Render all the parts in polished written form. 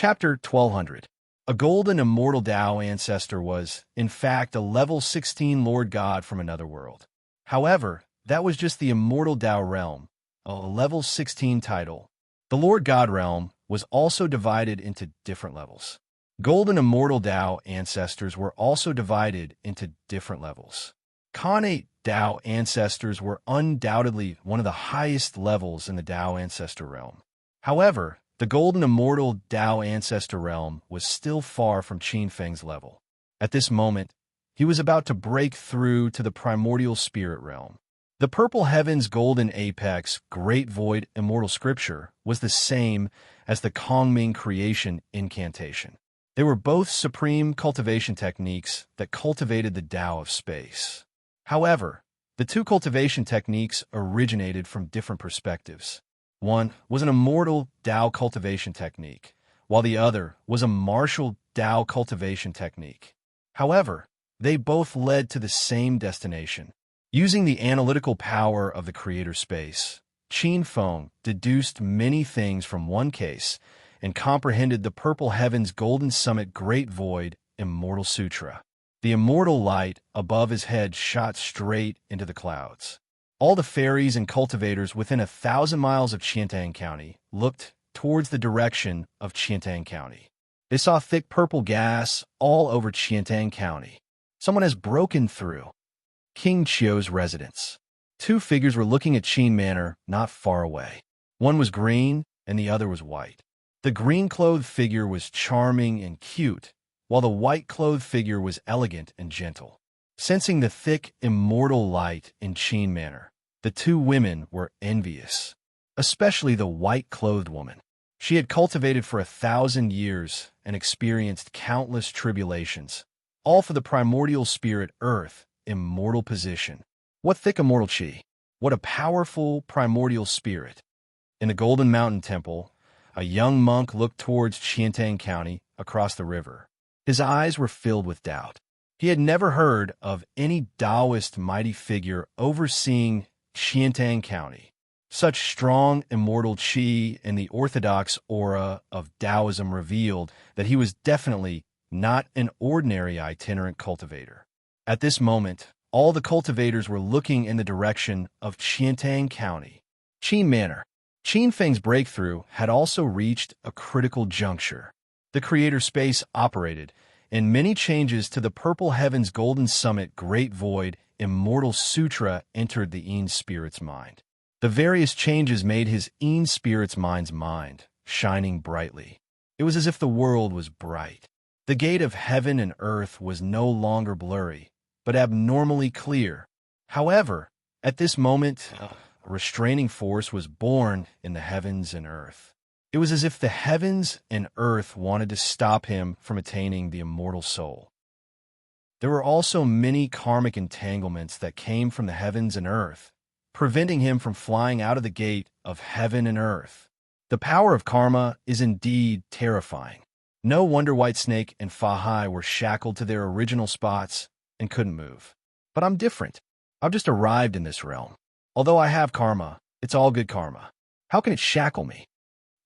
Chapter 1200. A golden immortal Tao ancestor was, in fact, a level 16 Lord God from another world. However, that was just the immortal Tao realm, a level 16 title. The Lord God realm was also divided into different levels. Golden immortal Tao ancestors were also divided into different levels. Khanate Tao ancestors were undoubtedly one of the highest levels in the Tao ancestor realm. However, the golden immortal Tao ancestor realm was still far from Qin Feng's level. At this moment, he was about to break through to the primordial spirit realm. The purple heaven's golden apex, great void immortal scripture was the same as the Kongming creation incantation. They were both supreme cultivation techniques that cultivated the Tao of space. However, the two cultivation techniques originated from different perspectives. One was an immortal Tao cultivation technique, while the other was a martial Tao cultivation technique. However, they both led to the same destination. Using the analytical power of the creator space, Qin Feng deduced many things from one case and comprehended the purple heaven's golden summit great void immortal sutra. The immortal light above his head shot straight into the clouds. All the fairies and cultivators within 1,000 miles of Qiantang County looked towards the direction of Qiantang County. They saw thick purple gas all over Qiantang County. Someone has broken through King Chio's residence. Two figures were looking at Qin Manor not far away. One was green and the other was white. The green-clothed figure was charming and cute, while the white-clothed figure was elegant and gentle. Sensing the thick, immortal light in Qin Manor, the two women were envious, especially the white-clothed woman. She had cultivated for 1,000 years and experienced countless tribulations, all for the primordial spirit Earth, immortal position. What thick immortal chi! What a powerful primordial spirit! In the Golden Mountain Temple, a young monk looked towards Qiantang County across the river. His eyes were filled with doubt. He had never heard of any Taoist mighty figure overseeing Qiantang County. Such strong immortal qi and the orthodox aura of Taoism revealed that he was definitely not an ordinary itinerant cultivator. At this moment, all the cultivators were looking in the direction of Qiantang County. Qin Manor. Qin Feng's breakthrough had also reached a critical juncture. The creator space operated, and many changes to the purple heaven's golden summit great void immortal sutra entered the Yin spirit's mind. The various changes made his Yin spirit's mind's mind shining brightly. It was as if the world was bright. The gate of heaven and earth was no longer blurry, but abnormally clear. However, at this moment, a restraining force was born in the heavens and earth. It was as if the heavens and earth wanted to stop him from attaining the immortal soul. There were also many karmic entanglements that came from the heavens and earth, preventing him from flying out of the gate of heaven and earth. The power of karma is indeed terrifying. No wonder Whitesnake and Fahai were shackled to their original spots and couldn't move. But I'm different. I've just arrived in this realm. Although I have karma, it's all good karma. How can it shackle me?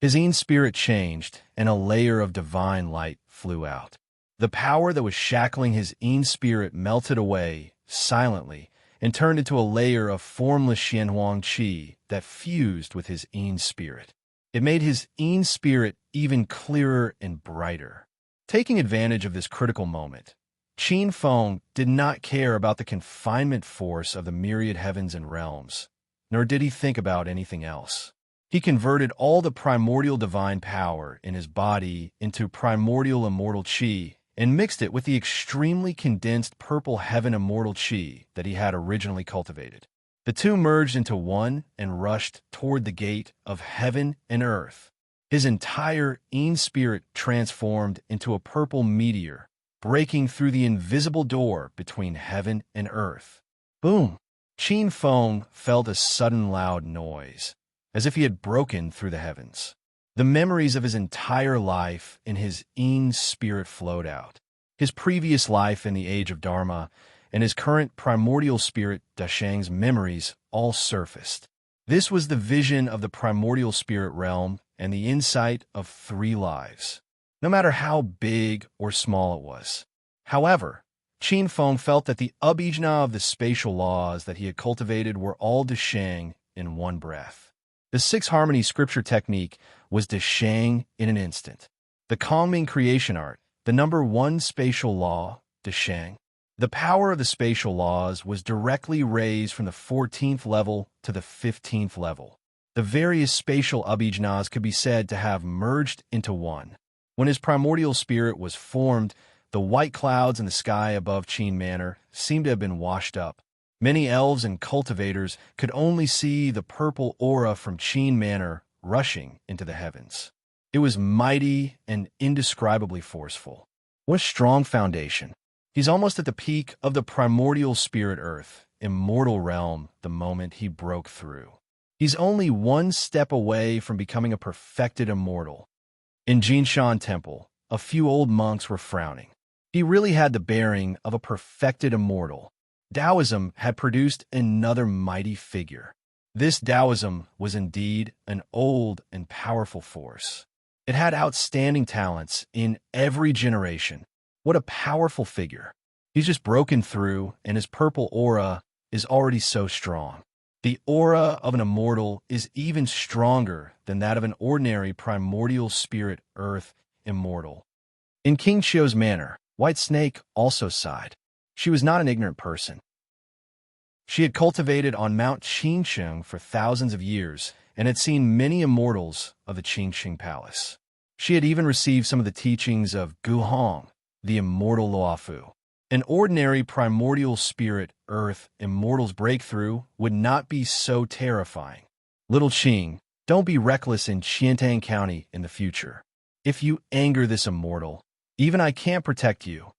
His Yin spirit changed, and a layer of divine light flew out. The power that was shackling his Yin spirit melted away silently and turned into a layer of formless Xianhuang qi that fused with his Yin spirit. It made his Yin spirit even clearer and brighter. Taking advantage of this critical moment, Qin Feng did not care about the confinement force of the myriad heavens and realms, nor did he think about anything else. He converted all the primordial divine power in his body into primordial immortal qi and mixed it with the extremely condensed purple heaven immortal qi that he had originally cultivated. The two merged into one and rushed toward the gate of heaven and earth. His entire Yin spirit transformed into a purple meteor, breaking through the invisible door between heaven and earth. Boom! Qin Feng felt a sudden loud noise, as if he had broken through the heavens. The memories of his entire life in his Yin spirit flowed out. His previous life in the age of Dharma and his current primordial spirit Dashang's memories all surfaced. This was the vision of the primordial spirit realm and the insight of 3 lives. no matter how big or small it was. However, Qin Feng felt that the abhijna of the spatial laws that he had cultivated were all Deshang in one breath. The six-harmony scripture technique was Deshang in an instant. The Kongming creation art, the number one spatial law, Deshang. The power of the spatial laws was directly raised from the 14th level to the 15th level. The various spatial abhijnas could be said to have merged into one. When his primordial spirit was formed, the white clouds in the sky above Qin Manor seemed to have been washed up. Many elves and cultivators could only see the purple aura from Qin Manor rushing into the heavens. It was mighty and indescribably forceful. What a strong foundation. He's almost at the peak of the primordial spirit earth, immortal realm, the moment he broke through. He's only one step away from becoming a perfected immortal. In Jinshan Temple, a few old monks were frowning. He really had the bearing of a perfected immortal. Taoism had produced another mighty figure. This Taoism was indeed an old and powerful force. It had outstanding talents in every generation. What a powerful figure. He's just broken through, and his purple aura is already so strong. The aura of an immortal is even stronger than that of an ordinary primordial spirit earth immortal. In King Qiu's manor, White Snake also sighed. She was not an ignorant person. She had cultivated on Mount Qingsheng for thousands of years and had seen many immortals of the Qingsheng Palace. She had even received some of the teachings of Gu Hong, the immortal Luofu. An ordinary primordial spirit earth immortal's breakthrough would not be so terrifying. Little Qing, don't be reckless in Qiantang County in the future. If you anger this immortal, even I can't protect you.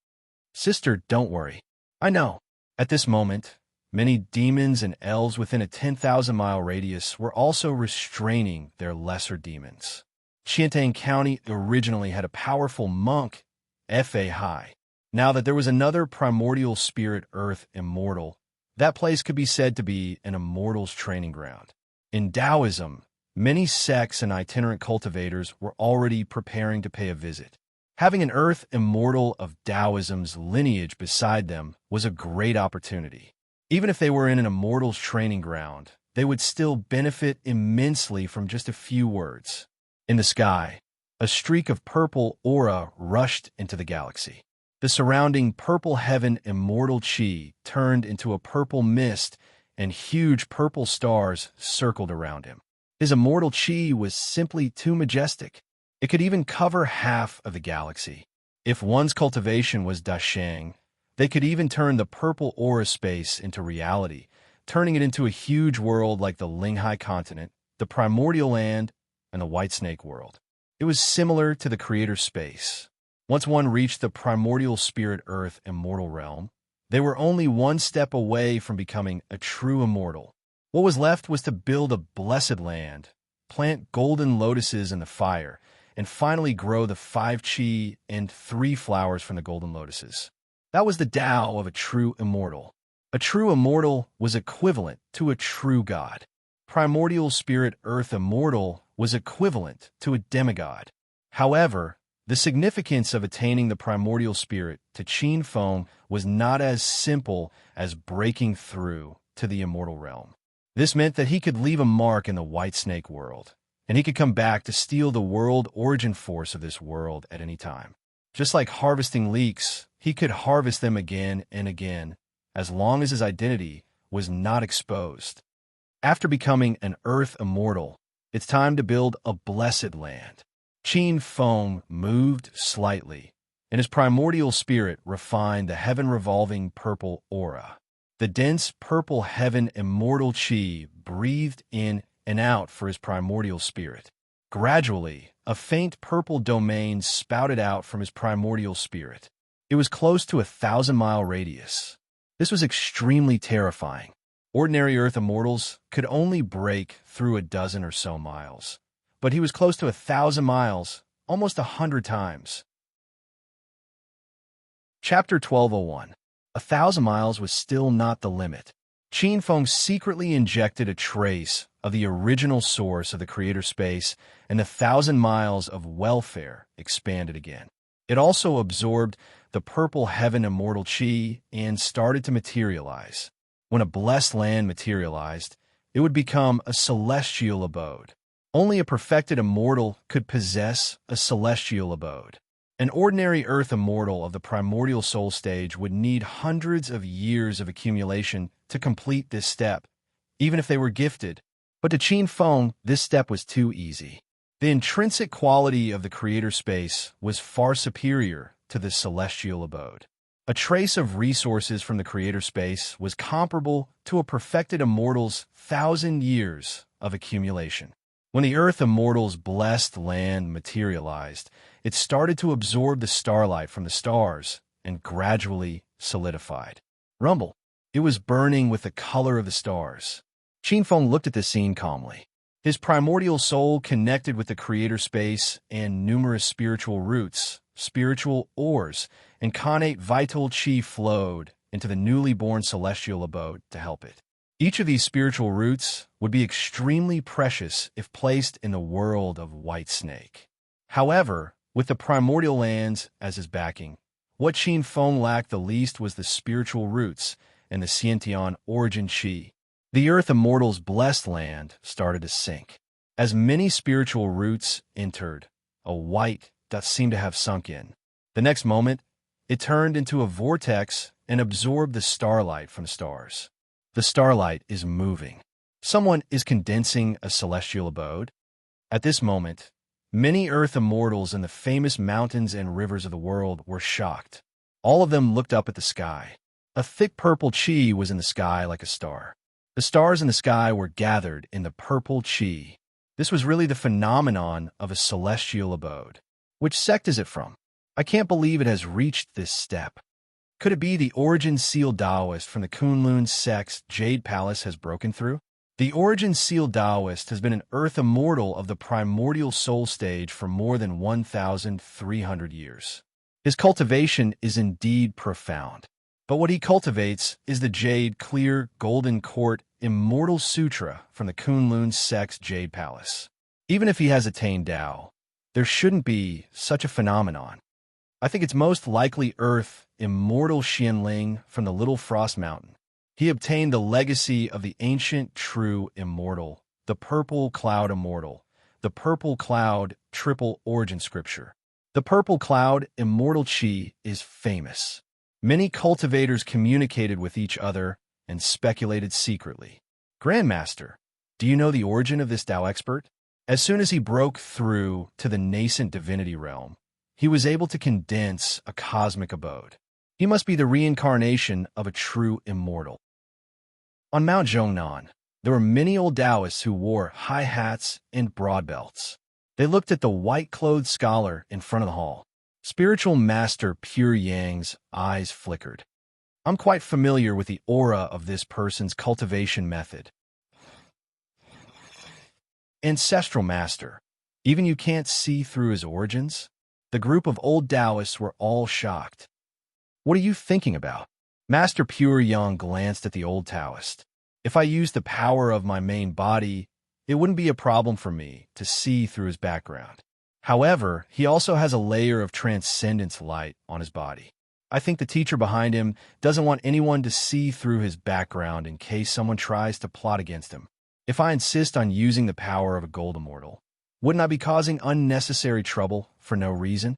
Sister, don't worry. I know. At this moment, many demons and elves within a 10,000-mile radius were also restraining their lesser demons. Qiantang County originally had a powerful monk, Fa Hai. Now that there was another primordial spirit earth immortal, that place could be said to be an immortal's training ground. In Taoism, many sects and itinerant cultivators were already preparing to pay a visit. Having an earth immortal of Taoism's lineage beside them was a great opportunity. Even if they were in an immortal's training ground, they would still benefit immensely from just a few words. In the sky, a streak of purple aura rushed into the galaxy. The surrounding purple heaven immortal Qi turned into a purple mist, and huge purple stars circled around him. His immortal Qi was simply too majestic. It could even cover half of the galaxy. If one's cultivation was Dashang, they could even turn the purple aura space into reality, turning it into a huge world like the Linghai continent, the primordial land, and the White Snake world. It was similar to the creator's space. Once one reached the primordial spirit earth immortal realm, they were only one step away from becoming a true immortal. What was left was to build a blessed land, plant golden lotuses in the fire, and finally grow the 5 qi and 3 flowers from the golden lotuses. That was the Tao of a true immortal. A true immortal was equivalent to a true god. Primordial spirit earth immortal was equivalent to a demigod. However, the significance of attaining the primordial spirit to Qin Feng was not as simple as breaking through to the immortal realm. This meant that he could leave a mark in the White Snake world, and he could come back to steal the world origin force of this world at any time. Just like harvesting leeks, he could harvest them again and again, as long as his identity was not exposed. After becoming an earth immortal, it's time to build a blessed land. Qin Feng moved slightly, and his primordial spirit refined the heaven-revolving purple aura. The dense purple heaven immortal Qi breathed in and out for his primordial spirit. Gradually, a faint purple domain spouted out from his primordial spirit. It was close to a 1,000-mile radius. This was extremely terrifying. Ordinary Earth immortals could only break through a dozen or so miles, but he was close to 1,000 miles, almost 100 times. Chapter 1201. 1,000 miles was still not the limit. Qin Feng secretly injected a trace of the original source of the creator space, and the 1,000 miles of welfare expanded again. It also absorbed the purple heaven immortal chi and started to materialize. When a blessed land materialized, it would become a celestial abode. Only a perfected immortal could possess a celestial abode. An ordinary earth immortal of the primordial soul stage would need hundreds of years of accumulation to complete this step, even if they were gifted. But to Qin Feng, this step was too easy. The intrinsic quality of the creator space was far superior to the celestial abode. A trace of resources from the creator space was comparable to a perfected immortal's 1,000 years of accumulation. When the earth immortal's blessed land materialized, it started to absorb the starlight from the stars and gradually solidified. Rumble. It was burning with the color of the stars. Qin Feng looked at the scene calmly. His primordial soul connected with the creator space and numerous spiritual roots, spiritual ores, and connate vital chi flowed into the newly born celestial abode to help it. Each of these spiritual roots would be extremely precious if placed in the world of White Snake. However, with the primordial lands as his backing, what Qin Feng lacked the least was the spiritual roots and the Xiantian origin chi. The earth immortal's blessed land started to sink. As many spiritual roots entered, a white that seemed to have sunk in. The next moment, it turned into a vortex and absorbed the starlight from the stars. The starlight is moving. Someone is condensing a celestial abode. At this moment, many earth immortals in the famous mountains and rivers of the world were shocked. All of them looked up at the sky. A thick purple chi was in the sky like a star. The stars in the sky were gathered in the purple chi. This was really the phenomenon of a celestial abode. Which sect is it from? I can't believe it has reached this step. Could it be the origin seal Taoist from the Kunlun sect's Jade Palace has broken through? The origin seal Taoist has been an earth immortal of the primordial soul stage for more than 1,300 years. His cultivation is indeed profound. But what he cultivates is the Jade Clear Golden Court Immortal Sutra from the Kunlun sect's Jade Palace. Even if he has attained Tao, there shouldn't be such a phenomenon. I think it's most likely Earth Immortal Xianling from the Little Frost Mountain. He obtained the legacy of the ancient true immortal, the Purple Cloud Immortal, the Purple Cloud Triple Origin Scripture. The Purple Cloud Immortal Chi is famous. Many cultivators communicated with each other and speculated secretly. Grandmaster, do you know the origin of this Tao expert? As soon as he broke through to the nascent divinity realm, he was able to condense a cosmic abode. He must be the reincarnation of a true immortal. On Mount Zhongnan, there were many old Taoists who wore high hats and broad belts. They looked at the white-clothed scholar in front of the hall. Spiritual Master Pure Yang's eyes flickered. I'm quite familiar with the aura of this person's cultivation method. Ancestral Master, even you can't see through his origins? The group of old Taoists were all shocked. What are you thinking about? Master Pure Yang glanced at the old Taoist. If I used the power of my main body, it wouldn't be a problem for me to see through his background. However, he also has a layer of transcendence light on his body. I think the teacher behind him doesn't want anyone to see through his background in case someone tries to plot against him. If I insist on using the power of a gold immortal, wouldn't I be causing unnecessary trouble for no reason?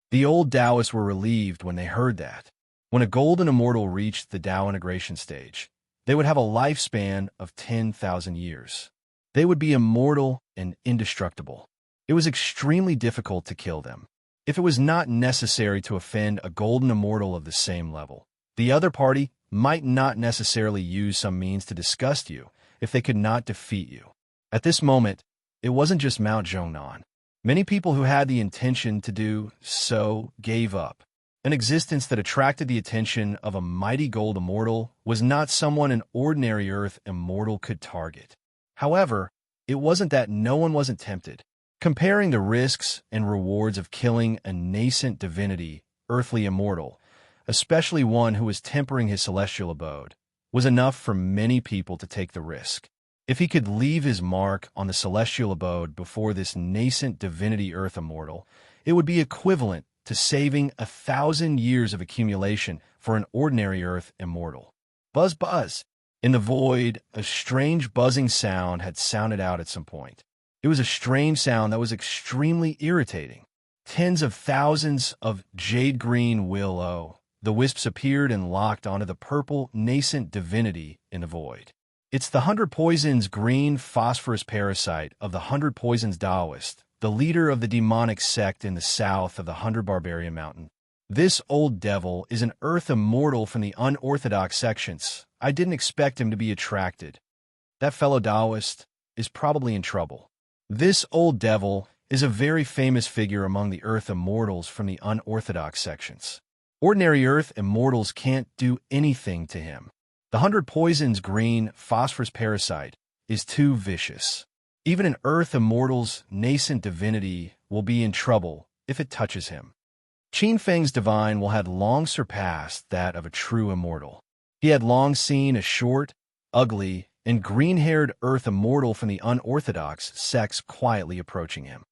The old Taoists were relieved when they heard that. When a golden immortal reached the Tao integration stage, they would have a lifespan of 10,000 years. They would be immortal and indestructible. It was extremely difficult to kill them. If it was not necessary to offend a golden immortal of the same level, the other party might not necessarily use some means to disgust you if they could not defeat you. At this moment, it wasn't just Mount Zhongnan. Many people who had the intention to do so gave up. An existence that attracted the attention of a mighty gold immortal was not someone an ordinary earth immortal could target. However, it wasn't that no one wasn't tempted. Comparing the risks and rewards of killing a nascent divinity, earthly immortal, especially one who was tempering his celestial abode, was enough for many people to take the risk. If he could leave his mark on the celestial abode before this nascent divinity Earth immortal, it would be equivalent to saving 1,000 years of accumulation for an ordinary Earth immortal. Buzz, buzz. In the void, a strange buzzing sound had sounded out at some point. It was a strange sound that was extremely irritating. Tens of thousands of jade-green willow. The wisps appeared and locked onto the purple, nascent divinity in the void. It's the 100 Poisons green phosphorus parasite of the 100 Poisons Taoist, the leader of the demonic sect in the south of the 100 Barbarian Mountain. This old devil is an Earth immortal from the unorthodox sections. I didn't expect him to be attracted. That fellow Taoist is probably in trouble. This old devil is a very famous figure among the Earth immortals from the unorthodox sections. Ordinary Earth immortals can't do anything to him. The 100 Poisons green phosphorus parasite is too vicious. Even an Earth immortal's nascent divinity will be in trouble if it touches him. Qin Feng's divine will have long surpassed that of a true immortal. He had long seen a short, ugly, and green-haired Earth immortal from the unorthodox sects quietly approaching him.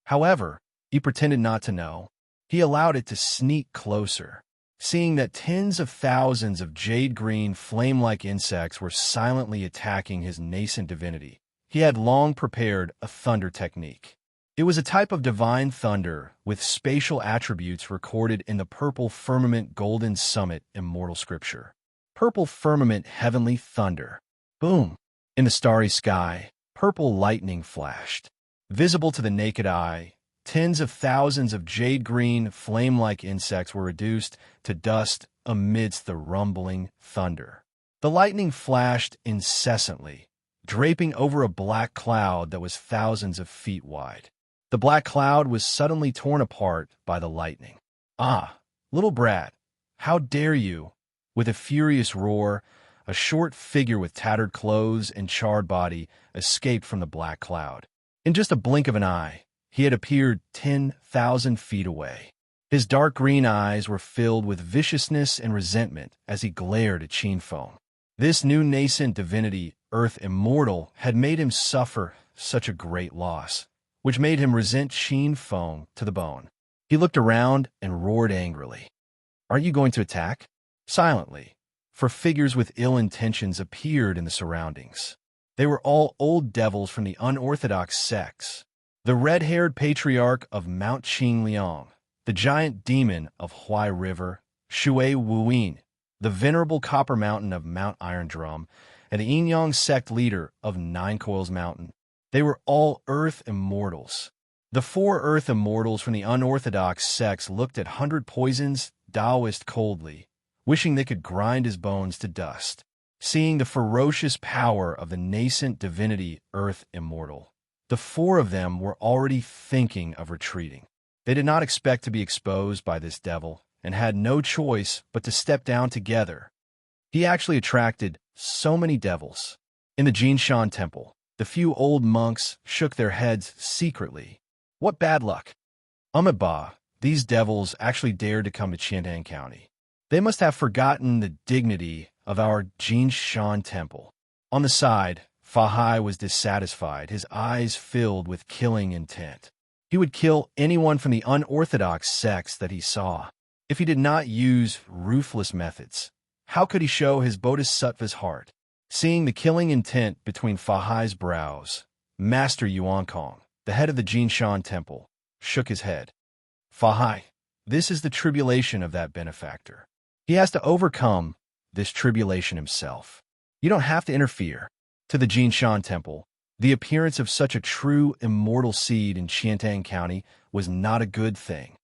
However, he pretended not to know. He allowed it to sneak closer. Seeing that tens of thousands of jade-green, flame-like insects were silently attacking his nascent divinity, he had long prepared a thunder technique. It was a type of divine thunder with spatial attributes recorded in the Purple Firmament Golden Summit Immortal Scripture. Purple Firmament Heavenly Thunder. Boom! In the starry sky, purple lightning flashed. Visible to the naked eye, tens of thousands of jade-green, flame-like insects were reduced to dust amidst the rumbling thunder. The lightning flashed incessantly, draping over a black cloud that was thousands of feet wide. The black cloud was suddenly torn apart by the lightning. "Ah, little brat, how dare you!" With a furious roar, a short figure with tattered clothes and charred body escaped from the black cloud. In just a blink of an eye, he had appeared 10,000 feet away. His dark green eyes were filled with viciousness and resentment as he glared at Qin Feng. This new nascent divinity, Earth immortal, had made him suffer such a great loss, which made him resent Qin Feng to the bone. He looked around and roared angrily. "Are you going to attack?" Silently, for figures with ill intentions appeared in the surroundings. They were all old devils from the unorthodox sects. The red-haired patriarch of Mount Qingliang, the giant demon of Huai River, Shui Wuyin, the venerable copper mountain of Mount Iron Drum, and the Yin-Yang sect leader of Nine Coils Mountain. They were all Earth immortals. The 4 Earth immortals from the unorthodox sects looked at 100 Poisons Taoist coldly, wishing they could grind his bones to dust. Seeing the ferocious power of the nascent divinity Earth immortal, the 4 of them were already thinking of retreating. They did not expect to be exposed by this devil and had no choice but to step down together. He actually attracted so many devils. In the Jinshan temple, the few old monks shook their heads secretly. What bad luck! Amiba, these devils actually dared to come to Qiantan County. They must have forgotten the dignity of our Jinshan temple. On the side, Fahai was dissatisfied, his eyes filled with killing intent. He would kill anyone from the unorthodox sects that he saw. If he did not use ruthless methods, how could he show his bodhisattva's heart? Seeing the killing intent between Fahai's brows, Master Yuankong, the head of the Jinshan temple, shook his head. "Fahai, this is the tribulation of that benefactor. He has to overcome this tribulation himself. You don't have to interfere." To the Jinshan temple, the appearance of such a true immortal seed in Qiantan County was not a good thing.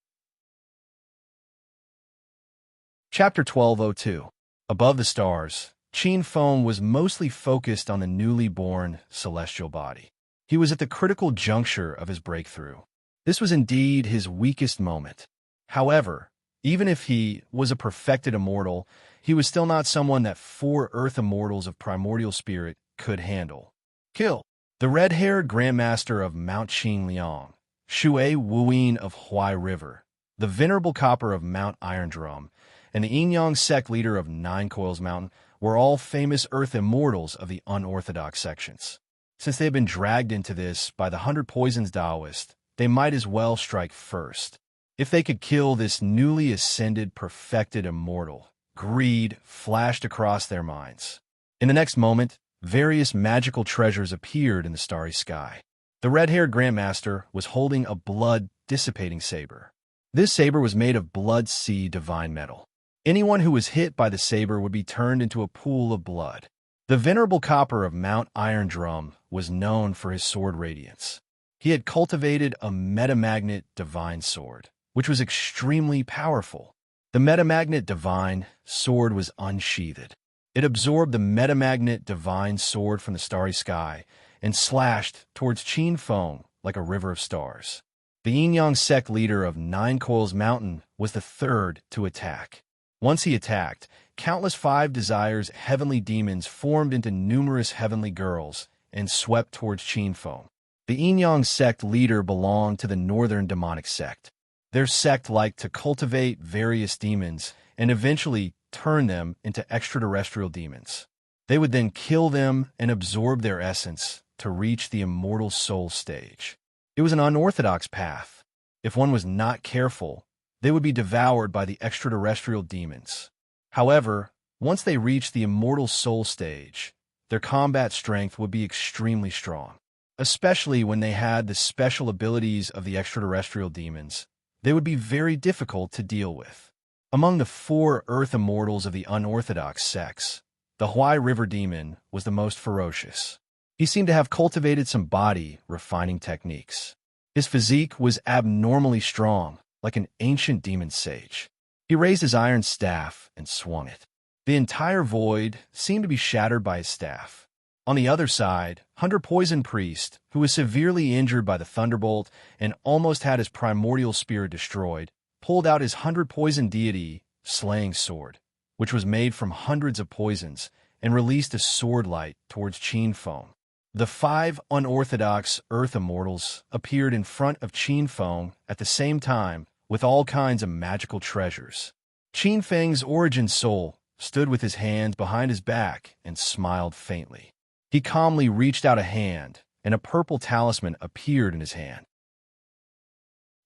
Chapter 1202. Above the stars, Qin Feng was mostly focused on the newly born celestial body. He was at the critical juncture of his breakthrough. This was indeed his weakest moment. However, even if he was a perfected immortal, he was still not someone that 4 Earth immortals of primordial spirit could handle. Kill! The red-haired grandmaster of Mount Qingliang, Shui Wuyin of Huai River, the venerable copper of Mount Iron Drum, and the Yin-Yang sect leader of Nine Coils Mountain were all famous Earth immortals of the unorthodox sections. Since they had been dragged into this by the 100 Poisons Taoist, they might as well strike first. If they could kill this newly ascended, perfected immortal, greed flashed across their minds. In the next moment, various magical treasures appeared in the starry sky. The red-haired Grandmaster was holding a blood-dissipating saber. This saber was made of blood sea divine metal. Anyone who was hit by the saber would be turned into a pool of blood. The venerable copper of Mount Iron Drum was known for his sword radiance. He had cultivated a metamagnet divine sword, which was extremely powerful. The metamagnet divine sword was unsheathed. It absorbed the metamagnet divine sword from the starry sky and slashed towards Qin Feng like a river of stars. The Yin-Yang sect leader of Nine Coils Mountain was the third to attack. Once he attacked, countless Five Desires heavenly demons formed into numerous heavenly girls and swept towards Qin Feng. The Yin-Yang sect leader belonged to the Northern Demonic sect. Their sect liked to cultivate various demons and eventually turn them into extraterrestrial demons. They would then kill them and absorb their essence to reach the immortal soul stage. It was an unorthodox path. If one was not careful, they would be devoured by the extraterrestrial demons. However, once they reached the immortal soul stage, their combat strength would be extremely strong. Especially when they had the special abilities of the extraterrestrial demons, they would be very difficult to deal with. Among the 4 Earth immortals of the unorthodox sects, the Huai River Demon was the most ferocious. He seemed to have cultivated some body-refining techniques. His physique was abnormally strong, like an ancient demon sage. He raised his iron staff and swung it. The entire void seemed to be shattered by his staff. On the other side, Hunter Poison Priest, who was severely injured by the thunderbolt and almost had his primordial spirit destroyed, pulled out his 100 Poison Deity slaying sword, which was made from hundreds of poisons, and released a sword light towards Qin Feng. The 5 unorthodox Earth Immortals appeared in front of Qin Feng at the same time with all kinds of magical treasures. Qin Feng's origin soul stood with his hands behind his back and smiled faintly. He calmly reached out a hand, and a purple talisman appeared in his hand.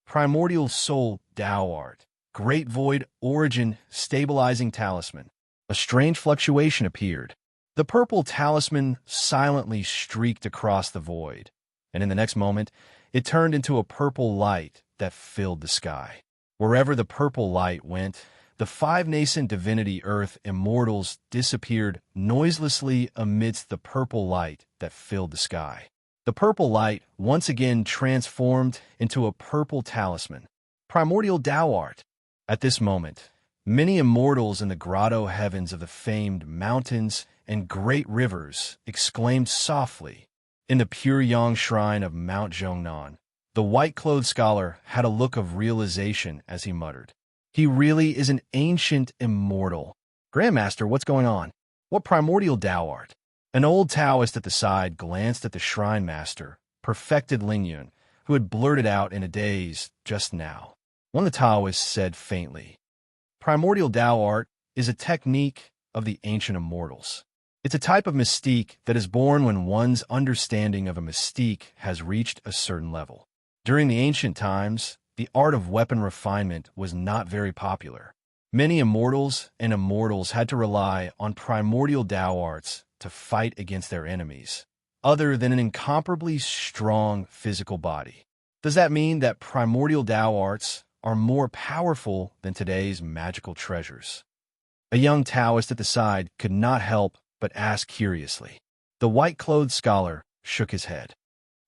Primordial Soul Tao Art, Great Void Origin Stabilizing Talisman. A strange fluctuation appeared. The purple talisman silently streaked across the void, and in the next moment, it turned into a purple light that filled the sky. Wherever the purple light went, the 5 nascent divinity Earth immortals disappeared noiselessly amidst the purple light that filled the sky. The purple light once again transformed into a purple talisman. Primordial Tao Art. At this moment, many immortals in the grotto heavens of the famed mountains and great rivers exclaimed softly. In the pure Yang shrine of Mount Zhongnan, the white-clothed scholar had a look of realization as he muttered, "He really is an ancient immortal. Grandmaster, what's going on? What primordial Tao art?" An old Taoist at the side glanced at the shrine master, perfected Lingyun, who had blurted out in a daze just now. One of the Taoists said faintly, "Primordial Tao art is a technique of the ancient immortals. It's a type of mystique that is born when one's understanding of a mystique has reached a certain level. During the ancient times, the art of weapon refinement was not very popular. Many immortals and immortals had to rely on primordial Tao arts to fight against their enemies, other than an incomparably strong physical body. Does that mean that primordial Tao arts are more powerful than today's magical treasures?" A young Taoist at the side could not help but ask curiously. The white-clothed scholar shook his head.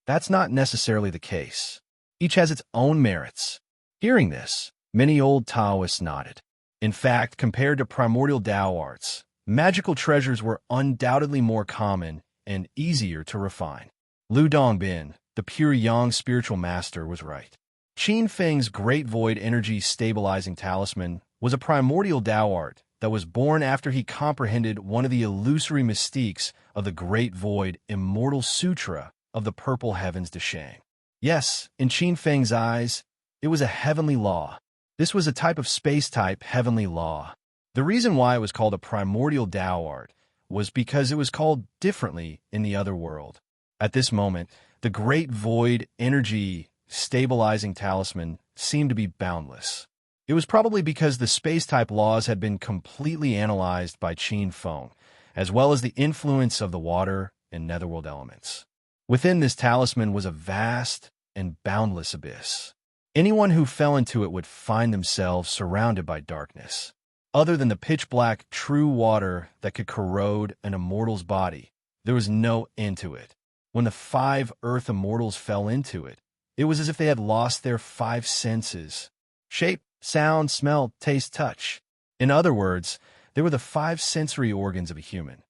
"That's not necessarily the case. Each has its own merits." Hearing this, many old Taoists nodded. In fact, compared to primordial Tao arts, magical treasures were undoubtedly more common and easier to refine. Lu Dongbin, the pure Yang spiritual master, was right. Qin Feng's Great Void Energy Stabilizing Talisman was a primordial Tao art that was born after he comprehended one of the illusory mystiques of the Great Void Immortal Sutra of the Purple Heavens de Shang. Yes, in Qin Feng's eyes, it was a heavenly law. This was a type of space-type heavenly law. The reason why it was called a primordial Tao art was because it was called differently in the other world. At this moment, the great void energy stabilizing talisman seemed to be boundless. It was probably because the space-type laws had been completely analyzed by Qin Feng, as well as the influence of the water and netherworld elements. Within this talisman was a vast and boundless abyss. Anyone who fell into it would find themselves surrounded by darkness. Other than the pitch-black true water that could corrode an immortal's body, there was no end to it. When the 5 Earth immortals fell into it, it was as if they had lost their 5 senses: shape, sound, smell, taste, touch. In other words, they were the 5 sensory organs of a human: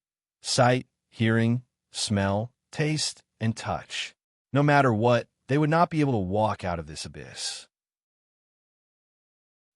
sight, hearing, smell, taste, and touch. No matter what, they would not be able to walk out of this abyss.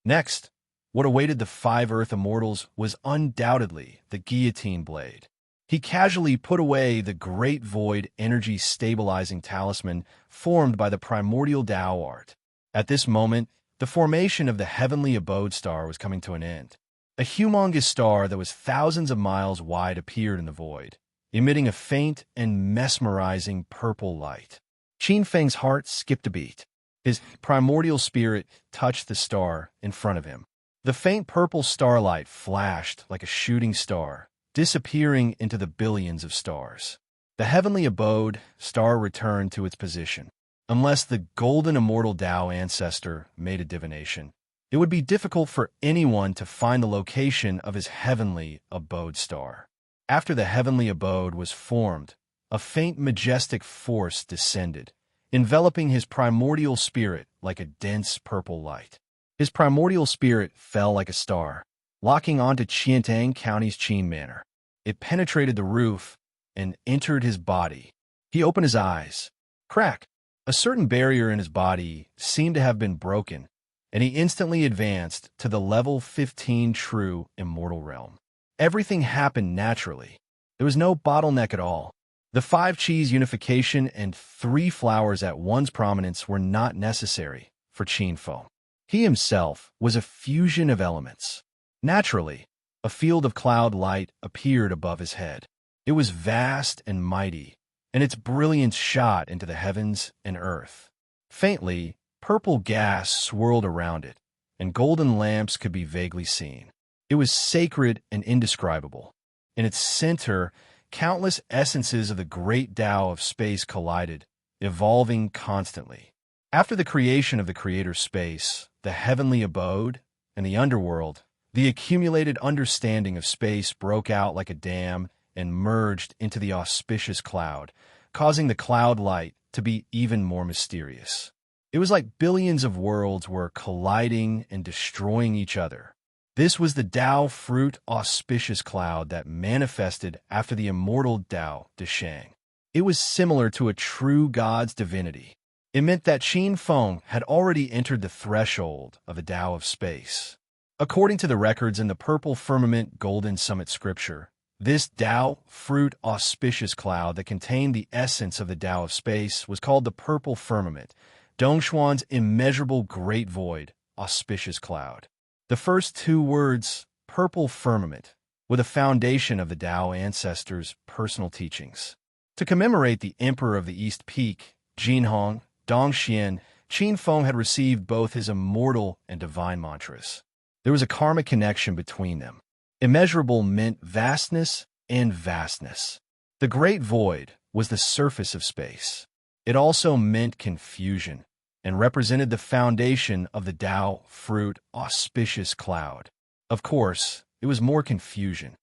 Next, what awaited the 5 Earth immortals was undoubtedly the guillotine blade. He casually put away the great void energy stabilizing talisman formed by the primordial Tao art. At this moment, the formation of the heavenly abode star was coming to an end. A humongous star that was thousands of miles wide appeared in the void, emitting a faint and mesmerizing purple light. Qin Feng's heart skipped a beat. His primordial spirit touched the star in front of him. The faint purple starlight flashed like a shooting star, disappearing into the billions of stars. The heavenly abode star returned to its position. Unless the golden immortal Tao ancestor made a divination, it would be difficult for anyone to find the location of his heavenly abode star. After the heavenly abode was formed, a faint majestic force descended, enveloping his primordial spirit like a dense purple light. His primordial spirit fell like a star, locking onto Qiantang County's Qin Manor. It penetrated the roof and entered his body. He opened his eyes. Crack! A certain barrier in his body seemed to have been broken, and he instantly advanced to the level 15 true immortal realm. Everything happened naturally. There was no bottleneck at all. The 5 Qis unification and 3 flowers at one's prominence were not necessary for Qin Feng. He himself was a fusion of elements. Naturally, a field of cloud light appeared above his head. It was vast and mighty, and its brilliance shot into the heavens and earth. Faintly, purple gas swirled around it, and golden lamps could be vaguely seen. It was sacred and indescribable. In its center, countless essences of the great Tao of space collided, evolving constantly. After the creation of the Creator's space, the heavenly abode, and the underworld, the accumulated understanding of space broke out like a dam and merged into the auspicious cloud, causing the cloud light to be even more mysterious. It was like billions of worlds were colliding and destroying each other. This was the Tao fruit auspicious cloud that manifested after the immortal Tao De Shang. It was similar to a true god's divinity. It meant that Qin Feng had already entered the threshold of the Tao of space. According to the records in the Purple Firmament Golden Summit scripture, this Tao fruit auspicious cloud that contained the essence of the Tao of space was called the Purple Firmament, Dongshuan's immeasurable great void auspicious cloud. The first 2 words, Purple Firmament, were the foundation of the Tao ancestors' personal teachings. To commemorate the Emperor of the East Peak, Jinhong, Dongxian, Qin Feng had received both his immortal and divine mantras. There was a karmic connection between them. Immeasurable meant vastness and vastness. The great void was the surface of space. It also meant confusion and represented the foundation of the Tao fruit auspicious cloud. Of course, it was more confusion.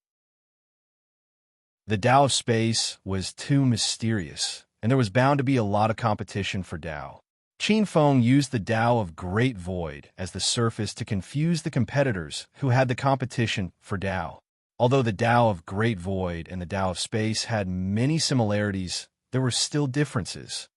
The Tao of space was too mysterious, and there was bound to be a lot of competition for Tao. Qin Feng used the Tao of Great Void as the surface to confuse the competitors who had the competition for Tao. Although the Tao of Great Void and the Tao of Space had many similarities, there were still differences.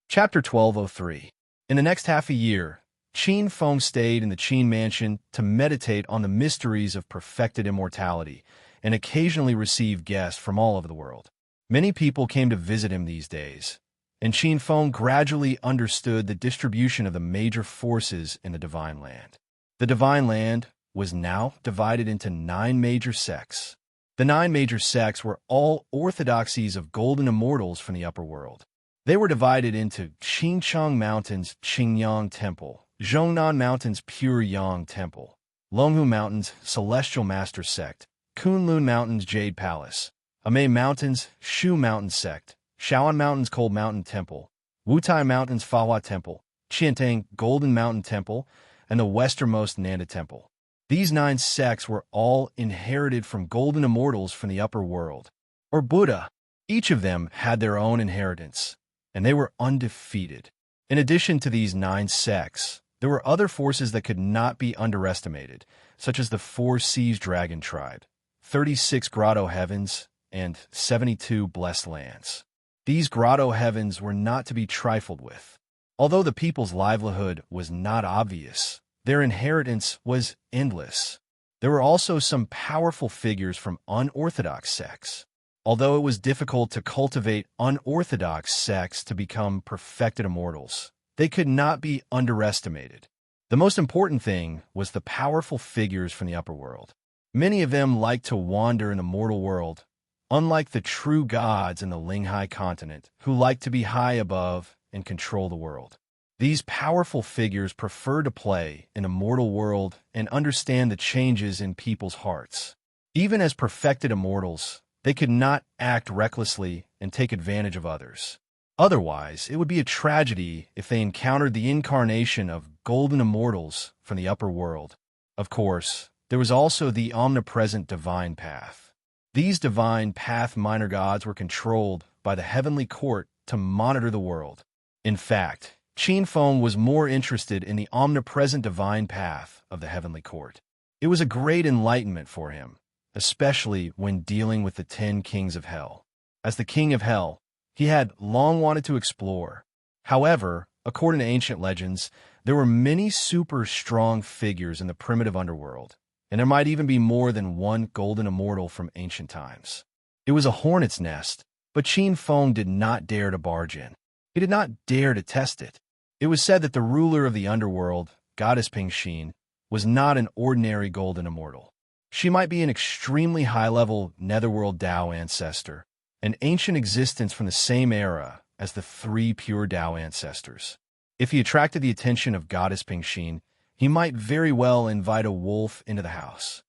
Chapter 1203. In the next half a year, Qin Feng stayed in the Qin mansion to meditate on the mysteries of perfected immortality and occasionally receive guests from all over the world. Many people came to visit him these days, and Qin Feng gradually understood the distribution of the major forces in the Divine Land. The Divine Land was now divided into 9 major sects. The 9 major sects were all orthodoxies of golden immortals from the upper world. They were divided into Qingcheng Mountains Qingyang Temple, Zhongnan Mountains Pure Yang Temple, Longhu Mountains Celestial Master Sect, Kunlun Mountains Jade Palace, Amei Mountains Shu Mountain Sect, Shaoan Mountains Cold Mountain Temple, Wutai Mountains Fahua Temple, Qiantang Golden Mountain Temple, and the westernmost Nanda Temple. These 9 sects were all inherited from golden immortals from the upper world, or Buddha. Each of them had their own inheritance, and they were undefeated. In addition to these 9 sects, there were other forces that could not be underestimated, such as the 4 Seas Dragon Tribe, 36 Grotto Heavens, and 72 Blessed Lands. These Grotto Heavens were not to be trifled with. Although the people's livelihood was not obvious, their inheritance was endless. There were also some powerful figures from unorthodox sects. Although it was difficult to cultivate unorthodox sects to become perfected immortals, they could not be underestimated. The most important thing was the powerful figures from the upper world. Many of them liked to wander in the mortal world, unlike the true gods in the Linghai continent, who liked to be high above and control the world. These powerful figures prefer to play in a mortal world and understand the changes in people's hearts. Even as perfected immortals, they could not act recklessly and take advantage of others. Otherwise, it would be a tragedy if they encountered the incarnation of golden immortals from the upper world. Of course, there was also the omnipresent divine path. These divine path minor gods were controlled by the heavenly court to monitor the world. In fact, Qin Feng was more interested in the omnipresent divine path of the heavenly court. It was a great enlightenment for him, especially when dealing with the 10 kings of hell. As the king of hell, he had long wanted to explore. However, according to ancient legends, there were many super strong figures in the primitive underworld, and there might even be more than one golden immortal from ancient times. It was a hornet's nest, but Qin Feng did not dare to barge in. He did not dare to test it. It was said that the ruler of the underworld, goddess Pingxin, was not an ordinary golden immortal. She might be an extremely high-level netherworld Tao ancestor, an ancient existence from the same era as the 3 pure Tao ancestors. If he attracted the attention of goddess Pingxin, he might very well invite a wolf into the house.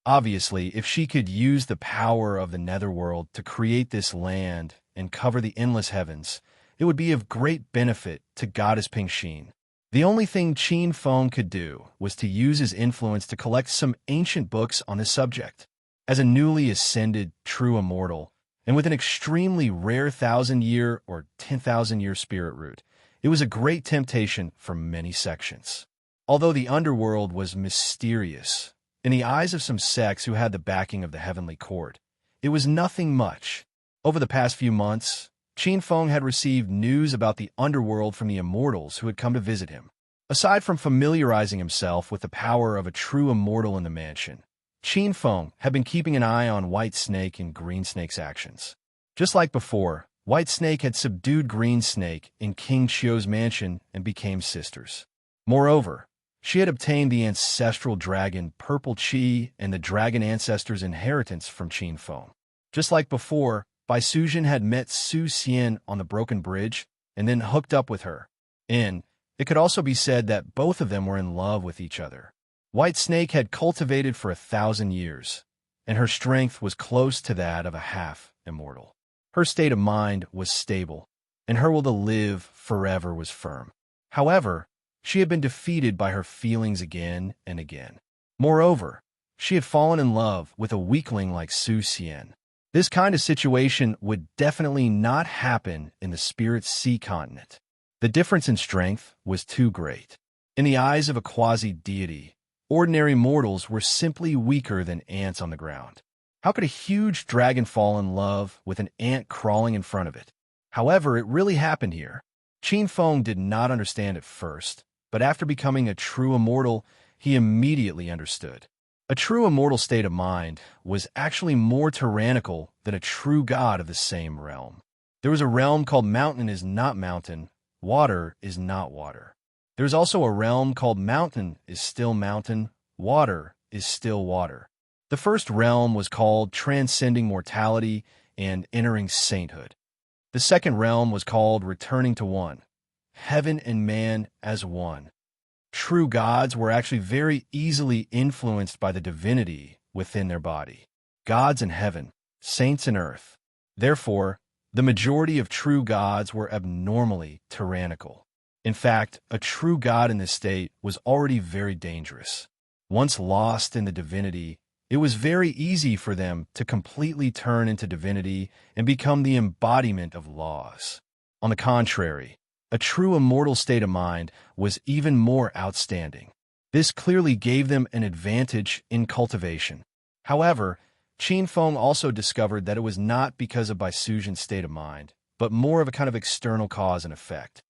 Obviously, if she could use the power of the netherworld to create this land and cover the endless heavens, it would be of great benefit to goddess Pingxin. The only thing Qin Feng could do was to use his influence to collect some ancient books on this subject. As a newly ascended true immortal, and with an extremely rare 1,000-year or 10,000-year spirit root, it was a great temptation for many sections. Although the underworld was mysterious, in the eyes of some sects who had the backing of the heavenly court, it was nothing much. Over the past few months, Qin Feng had received news about the underworld from the immortals who had come to visit him. Aside from familiarizing himself with the power of a true immortal in the mansion, Qin Feng had been keeping an eye on White Snake and Green Snake's actions. Just like before, White Snake had subdued Green Snake in King Qiu's mansion and became sisters. Moreover, she had obtained the ancestral dragon Purple Qi and the dragon ancestor's inheritance from Qin Feng. Just like before, Bai Suzhen had met Su Xian on the broken bridge and then hooked up with her. And it could also be said that both of them were in love with each other. White Snake had cultivated for 1,000 years, and her strength was close to that of a half-immortal. Her state of mind was stable, and her will to live forever was firm. However, she had been defeated by her feelings again and again. Moreover, she had fallen in love with a weakling like Su Xian. This kind of situation would definitely not happen in the Spirit Sea continent. The difference in strength was too great. In the eyes of a quasi-deity, ordinary mortals were simply weaker than ants on the ground. How could a huge dragon fall in love with an ant crawling in front of it? However, it really happened here. Qin Feng did not understand at first, but after becoming a true immortal, he immediately understood. A true immortal state of mind was actually more tyrannical than a true god of the same realm. There was a realm called mountain is not mountain, water is not water. There's also a realm called mountain is still mountain, water is still water. The first realm was called transcending mortality and entering sainthood. The second realm was called returning to one, heaven and man as one. True gods were actually very easily influenced by the divinity within their body. Gods in heaven, saints in earth. Therefore, the majority of true gods were abnormally tyrannical. In fact, a true god in this state was already very dangerous. Once lost in the divinity, it was very easy for them to completely turn into divinity and become the embodiment of laws. On the contrary, a true immortal state of mind was even more outstanding. This clearly gave them an advantage in cultivation. However, Qin Feng also discovered that it was not because of Baisujian's state of mind, but more of a kind of external cause and effect.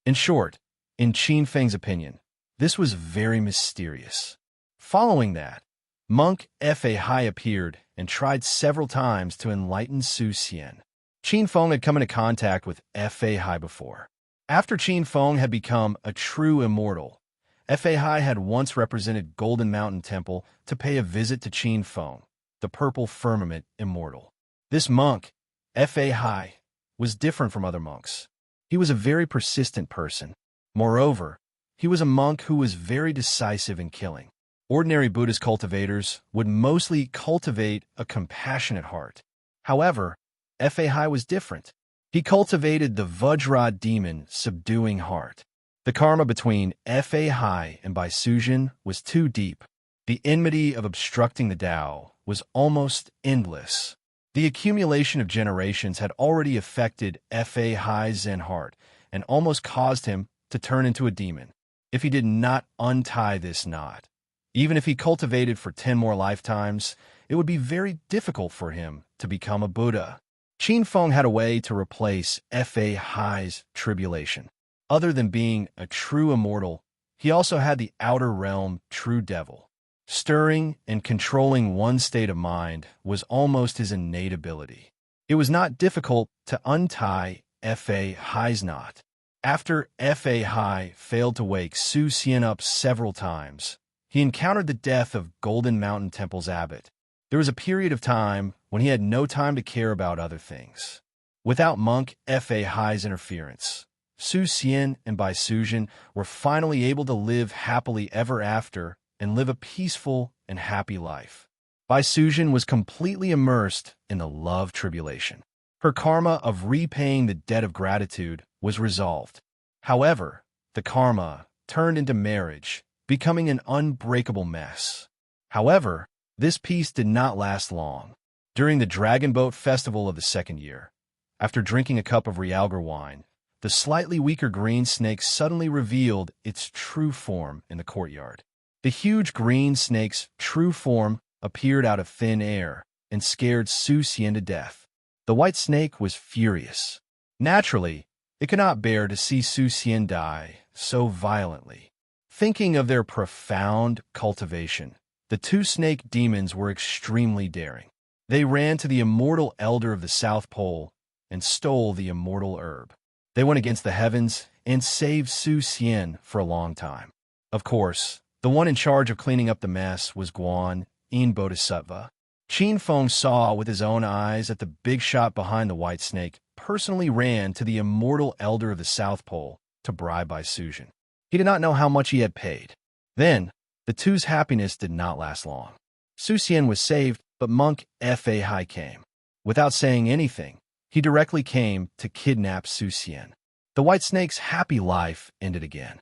In short, in Qin Feng's opinion, this was very mysterious. Following that, monk Fa Hai appeared and tried several times to enlighten Su Xian. Qin Feng had come into contact with Fa Hai before. After Qin Feng had become a true immortal, Fa Hai had once represented Golden Mountain Temple to pay a visit to Qin Feng, the purple firmament immortal. This monk, Fa Hai, was different from other monks. He was a very persistent person. Moreover, he was a monk who was very decisive in killing. Ordinary Buddhist cultivators would mostly cultivate a compassionate heart. However, Fa Hai was different. He cultivated the Vajra demon subduing heart. The karma between Fa Hai and Baisujian was too deep. The enmity of obstructing the Tao was almost endless. The accumulation of generations had already affected Fa Hai's Zen heart and almost caused him to turn into a demon if he did not untie this knot. Even if he cultivated for 10 more lifetimes, it would be very difficult for him to become a Buddha. Qin Feng had a way to replace Fa Hai's tribulation. Other than being a true immortal, he also had the outer realm true devil. Stirring and controlling one state of mind was almost his innate ability. It was not difficult to untie Fa Hai's knot. After Fa Hai failed to wake Su Xian up several times, he encountered the death of Golden Mountain Temple's abbot. There was a period of time when he had no time to care about other things. Without monk Fa Hai's interference, Su Xian and Baisujian were finally able to live happily ever after and live a peaceful and happy life. Baisujian was completely immersed in the love tribulation. Her karma of repaying the debt of gratitude was resolved. However, the karma turned into marriage, becoming an unbreakable mess. However, this peace did not last long. During the Dragon Boat Festival of the second year, after drinking a cup of Realgar wine, the slightly weaker green snake suddenly revealed its true form in the courtyard. The huge green snake's true form appeared out of thin air and scared Su Xian to death. The white snake was furious. Naturally, it could not bear to see Su Xian die so violently. Thinking of their profound cultivation, the two snake demons were extremely daring. They ran to the immortal elder of the South Pole and stole the immortal herb. They went against the heavens and saved Su Xian for a long time. Of course, the one in charge of cleaning up the mess was Guan Yin Bodhisattva. Qin Feng saw with his own eyes that the big shot behind the white snake personally ran to the immortal elder of the South Pole to bribe Baisujian. He did not know how much he had paid. Then, the two's happiness did not last long. Su Xian was saved, but monk Fa Hai came. Without saying anything, he directly came to kidnap Su Xian. The white snake's happy life ended again.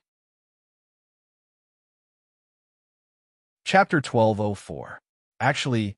Chapter 1204. Actually,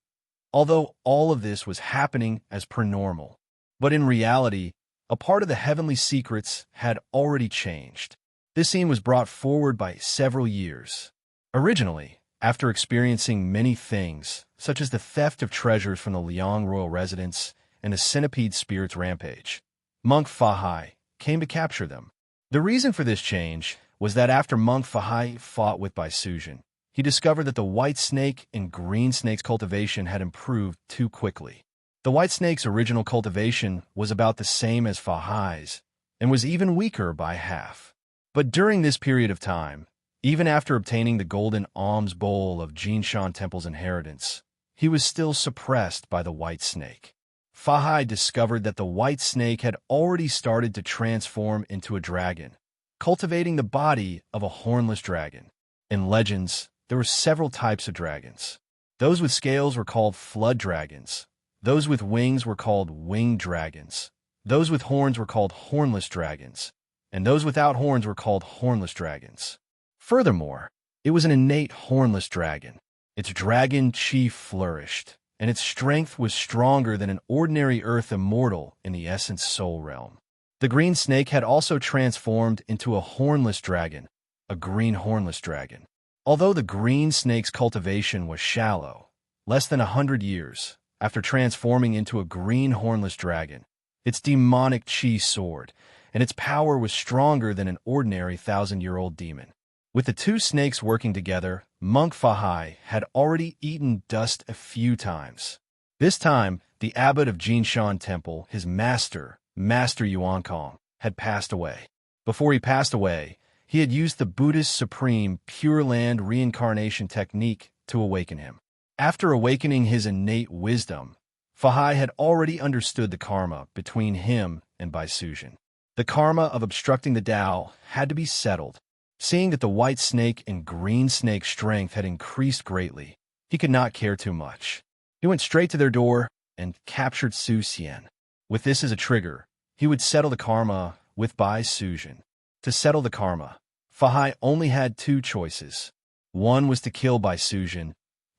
although all of this was happening as per normal, but in reality, a part of the heavenly secrets had already changed. This scene was brought forward by several years. Originally, after experiencing many things, such as the theft of treasures from the Liang royal residence and a centipede spirit's rampage, monk Fa Hai came to capture them. The reason for this change was that after monk Fa Hai fought with Baisujian, he discovered that the white snake and green snake's cultivation had improved too quickly. The white snake's original cultivation was about the same as Fa Hai's and was even weaker by half. But during this period of time, even after obtaining the golden alms bowl of Jinshan Temple's inheritance, he was still suppressed by the white snake. Fahai discovered that the white snake had already started to transform into a dragon, cultivating the body of a hornless dragon. In legends, there were several types of dragons. Those with scales were called flood dragons. Those with wings were called winged dragons. Those with horns were called hornless dragons. And those without horns were called hornless dragons. Furthermore, it was an innate hornless dragon. Its dragon chi flourished, and its strength was stronger than an ordinary earth immortal in the essence soul realm. The green snake had also transformed into a hornless dragon, a green hornless dragon. Although the green snake's cultivation was shallow, less than 100 years after transforming into a green hornless dragon, its demonic chi soared, and its power was stronger than an ordinary 1,000-year-old demon. With the two snakes working together, Monk Fahai had already eaten dust a few times. This time, the abbot of Jinshan Temple, his master, Master Yuankong, had passed away. Before he passed away, he had used the Buddhist Supreme Pure Land reincarnation technique to awaken him. After awakening his innate wisdom, Fahai had already understood the karma between him and Bai Sujin. The karma of obstructing the Tao had to be settled. Seeing that the white snake and green snake's strength had increased greatly, he could not care too much. He went straight to their door and captured Su Xian. With this as a trigger, he would settle the karma with Bai Sujin. To settle the karma, Fahai only had two choices. One was to kill Bai Sujin,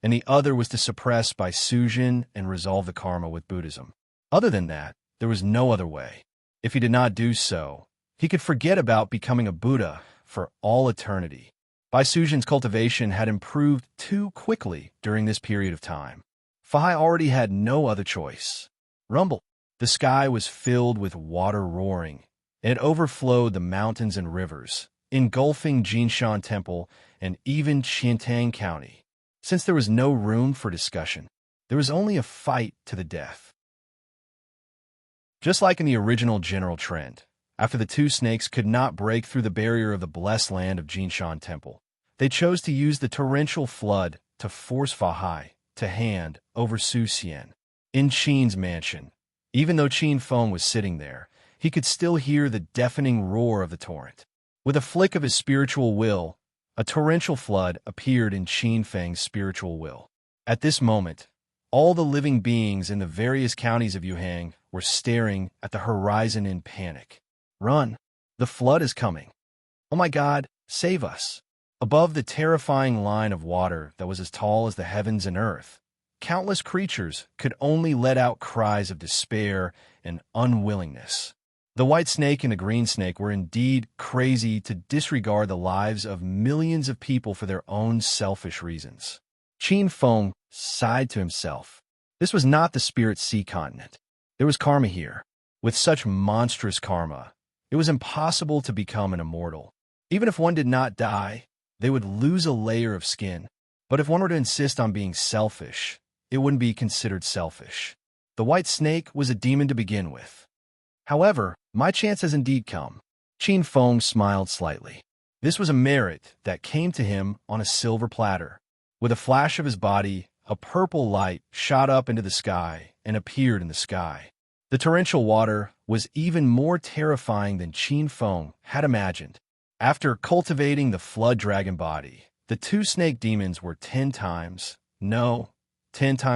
and the other was to suppress Bai Sujin and resolve the karma with Buddhism. Other than that, there was no other way. If he did not do so, he could forget about becoming a Buddha for all eternity. Bai Sujin's cultivation had improved too quickly during this period of time. Fahai already had no other choice. Rumble. The sky was filled with water roaring, and it overflowed the mountains and rivers, engulfing Jinshan Temple and even Qiantang County. Since there was no room for discussion, there was only a fight to the death. Just like in the original general trend, after the two snakes could not break through the barrier of the blessed land of Jinshan Temple, they chose to use the torrential flood to force Fahai to hand over Su Xian. In Qin's mansion, even though Qin Feng was sitting there, he could still hear the deafening roar of the torrent. With a flick of his spiritual will, a torrential flood appeared in Qin Feng's spiritual will. At this moment, all the living beings in the various counties of Yuhang were staring at the horizon in panic. Run! The flood is coming! Oh my God, save us! Above the terrifying line of water that was as tall as the heavens and earth, countless creatures could only let out cries of despair and unwillingness. The white snake and the green snake were indeed crazy to disregard the lives of millions of people for their own selfish reasons. Qin Feng sighed to himself. This was not the spirit sea continent. There was karma here. With such monstrous karma, it was impossible to become an immortal. Even if one did not die, they would lose a layer of skin. But if one were to insist on being selfish, it wouldn't be considered selfish. The white snake was a demon to begin with. However, my chance has indeed come. Qin Feng smiled slightly. This was a merit that came to him on a silver platter. With a flash of his body, a purple light shot up into the sky and appeared in the sky. The torrential water was even more terrifying than Qin Feng had imagined. After cultivating the flood dragon body, the two snake demons were 10 times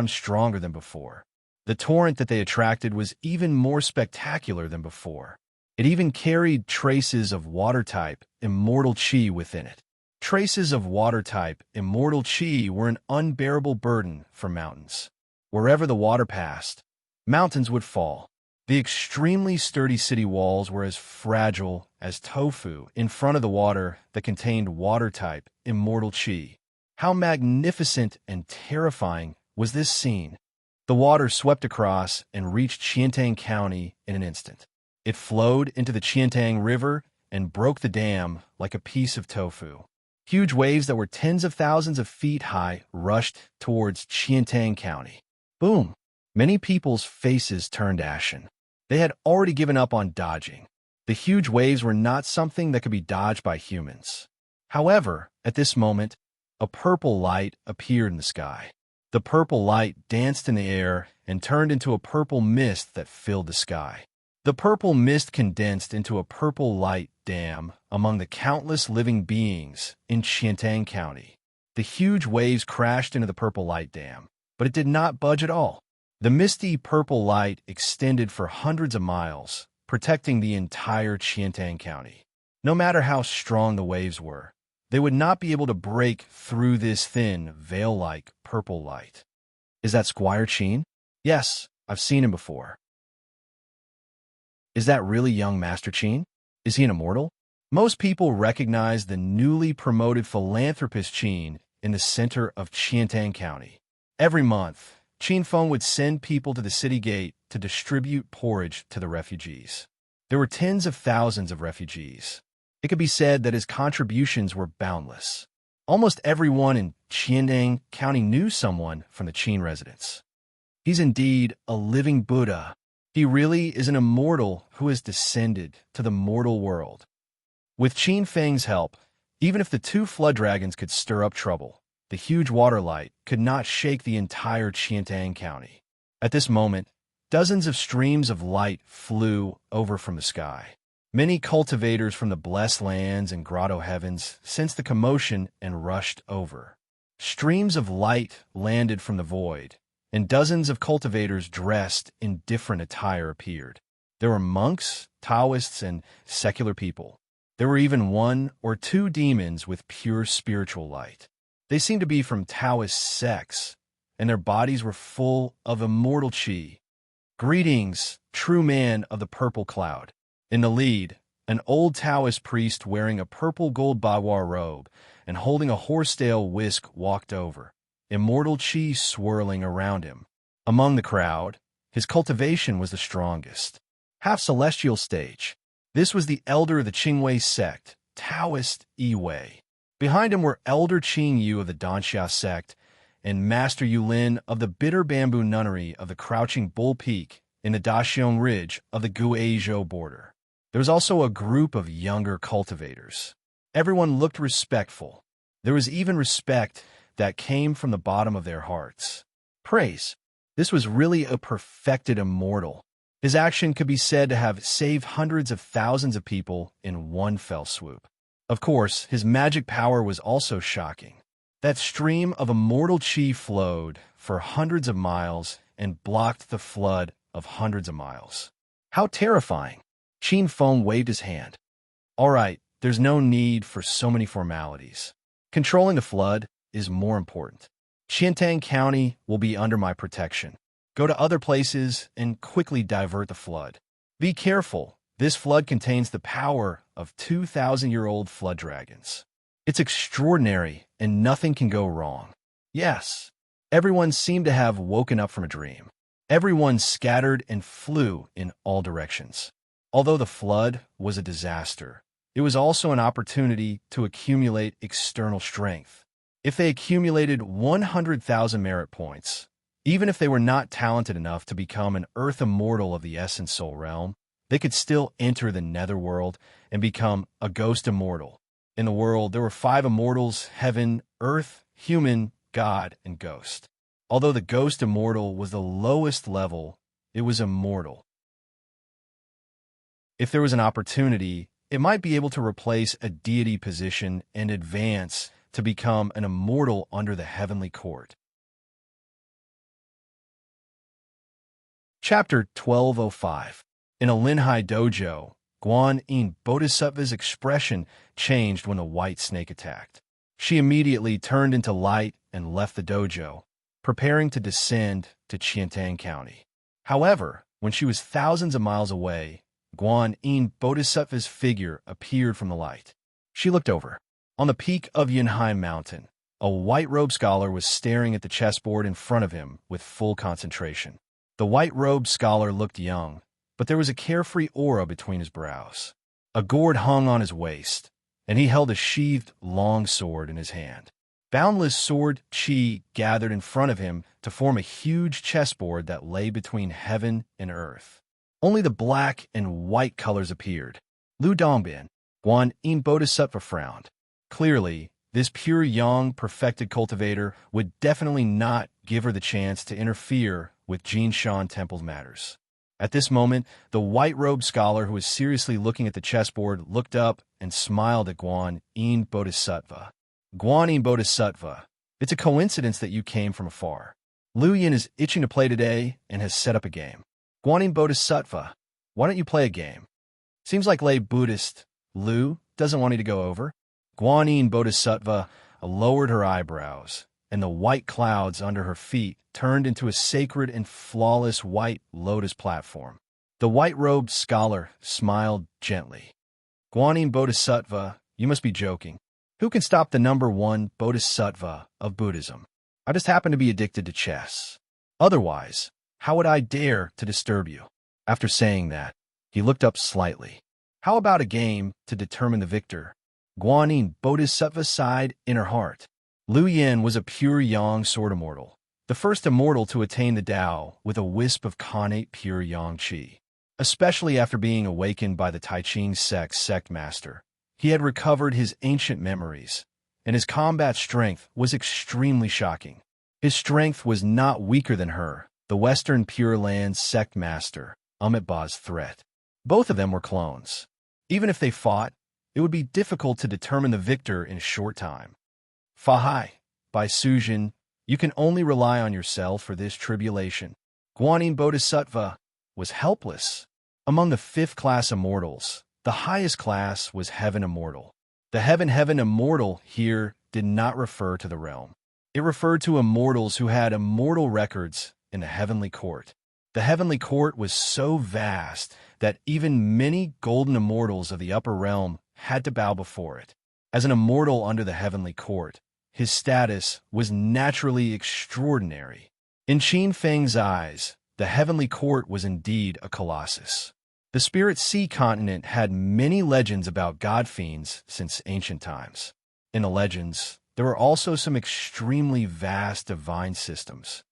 stronger than before. The torrent that they attracted was even more spectacular than before. It even carried traces of water-type, immortal chi within it. Traces of water-type, immortal chi were an unbearable burden for mountains. Wherever the water passed, mountains would fall. The extremely sturdy city walls were as fragile as tofu in front of the water that contained water-type, immortal chi. How magnificent and terrifying was this scene! The water swept across and reached Qiantang County in an instant. It flowed into the Qiantang River and broke the dam like a piece of tofu. Huge waves that were tens of thousands of feet high rushed towards Qiantang County. Boom! Many people's faces turned ashen. They had already given up on dodging. The huge waves were not something that could be dodged by humans. However, at this moment, a purple light appeared in the sky. The purple light danced in the air and turned into a purple mist that filled the sky. The purple mist condensed into a purple light dam among the countless living beings in Qiantang County. The huge waves crashed into the purple light dam, but it did not budge at all. The misty purple light extended for hundreds of miles, protecting the entire Qiantang County. No matter how strong the waves were, they would not be able to break through this thin, veil-like purple light. Is that Squire Qin? Yes, I've seen him before. Is that really young Master Qin? Is he an immortal? Most people recognize the newly promoted philanthropist Qin in the center of Qiantang County. Every month, Qin Feng would send people to the city gate to distribute porridge to the refugees. There were tens of thousands of refugees. It could be said that his contributions were boundless. Almost everyone in Qiantang County knew someone from the Qin residence. He's indeed a living Buddha. He really is an immortal who has descended to the mortal world. With Qin Feng's help, even if the two flood dragons could stir up trouble, the huge water light could not shake the entire Qiantang County. At this moment, dozens of streams of light flew over from the sky. Many cultivators from the blessed lands and grotto heavens sensed the commotion and rushed over. Streams of light landed from the void, and dozens of cultivators dressed in different attire appeared. There were monks, Taoists, and secular people. There were even one or two demons with pure spiritual light. They seemed to be from Taoist sects, and their bodies were full of immortal qi. Greetings, true man of the purple cloud. In the lead, an old Taoist priest wearing a purple gold bawa robe and holding a horsetail whisk walked over, immortal qi swirling around him. Among the crowd, his cultivation was the strongest. Half celestial stage. This was the elder of the Qingwei sect, Taoist Yiwei. Behind him were Elder Qing Yu of the Danxia sect and Master Yulin of the Bitter Bamboo Nunnery of the Crouching Bull Peak in the Daxiong Ridge of the Guizhou border. There was also a group of younger cultivators. Everyone looked respectful. There was even respect that came from the bottom of their hearts. Praise. This was really a perfected immortal. His action could be said to have saved hundreds of thousands of people in one fell swoop. Of course, his magic power was also shocking. That stream of immortal qi flowed for hundreds of miles and blocked the flood of hundreds of miles. How terrifying! Qin Feng waved his hand. All right, there's no need for so many formalities. Controlling the flood is more important. Qiantang County will be under my protection. Go to other places and quickly divert the flood. Be careful. This flood contains the power of 2,000-year-old flood dragons. It's extraordinary, and nothing can go wrong. Yes, everyone seemed to have woken up from a dream. Everyone scattered and flew in all directions. Although the flood was a disaster, it was also an opportunity to accumulate external strength. If they accumulated 100,000 merit points, even if they were not talented enough to become an Earth Immortal of the Essence Soul Realm, they could still enter the Netherworld and become a Ghost Immortal. In the world, there were 5 Immortals: Heaven, Earth, Human, God, and Ghost. Although the Ghost Immortal was the lowest level, it was immortal. If there was an opportunity, it might be able to replace a deity position and advance to become an immortal under the Heavenly Court. Chapter 1205. In a Linhai dojo, Guan Yin Bodhisattva's expression changed when the white snake attacked. She immediately turned into light and left the dojo, preparing to descend to Qiantang County. However, when she was thousands of miles away, Guan Yin Bodhisattva's figure appeared from the light. She looked over. On the peak of Yunhai Mountain, a white-robed scholar was staring at the chessboard in front of him with full concentration. The white-robed scholar looked young, but there was a carefree aura between his brows. A gourd hung on his waist, and he held a sheathed long sword in his hand. Boundless sword qi gathered in front of him to form a huge chessboard that lay between heaven and earth. Only the black and white colors appeared. Lu Dongbin, Guan Yin Bodhisattva frowned. Clearly, this pure yang perfected cultivator would definitely not give her the chance to interfere with Jinshan Temple's matters. At this moment, the white-robed scholar who was seriously looking at the chessboard looked up and smiled at Guan Yin Bodhisattva. Guan Yin Bodhisattva, it's a coincidence that you came from afar. Lu Yin is itching to play today and has set up a game. Guan Yin Bodhisattva, why don't you play a game? Seems like lay Buddhist Lu doesn't want you to go over. Guan Yin Bodhisattva lowered her eyebrows, and the white clouds under her feet turned into a sacred and flawless white lotus platform. The white-robed scholar smiled gently. Guan Yin Bodhisattva, you must be joking. Who can stop the #1 bodhisattva of Buddhism? I just happen to be addicted to chess. Otherwise, how would I dare to disturb you? After saying that, he looked up slightly. How about a game to determine the victor? Guan Yin Bodhisattva sighed in her heart. Lu Yin was a pure yang sword immortal, the first immortal to attain the Tao with a wisp of connate pure yang qi. Especially after being awakened by the Taiqing sect master, he had recovered his ancient memories, and his combat strength was extremely shocking. His strength was not weaker than her, the Western Pure Land sect master, Amitabha's threat. Both of them were clones. Even if they fought, it would be difficult to determine the victor in a short time. Fahai, by Sujin, you can only rely on yourself for this tribulation. Guan Yin Bodhisattva was helpless. Among the 5th class immortals, the highest class was Heaven Immortal. The Heaven Immortal here did not refer to the realm. It referred to immortals who had immortal records in the Heavenly Court. The Heavenly Court was so vast that even many golden immortals of the upper realm had to bow before it. As an immortal under the Heavenly Court, his status was naturally extraordinary. In Qin Feng's eyes, the Heavenly Court was indeed a colossus. The Spirit Sea continent had many legends about god fiends since ancient times. In the legends, there were also some extremely vast divine systems.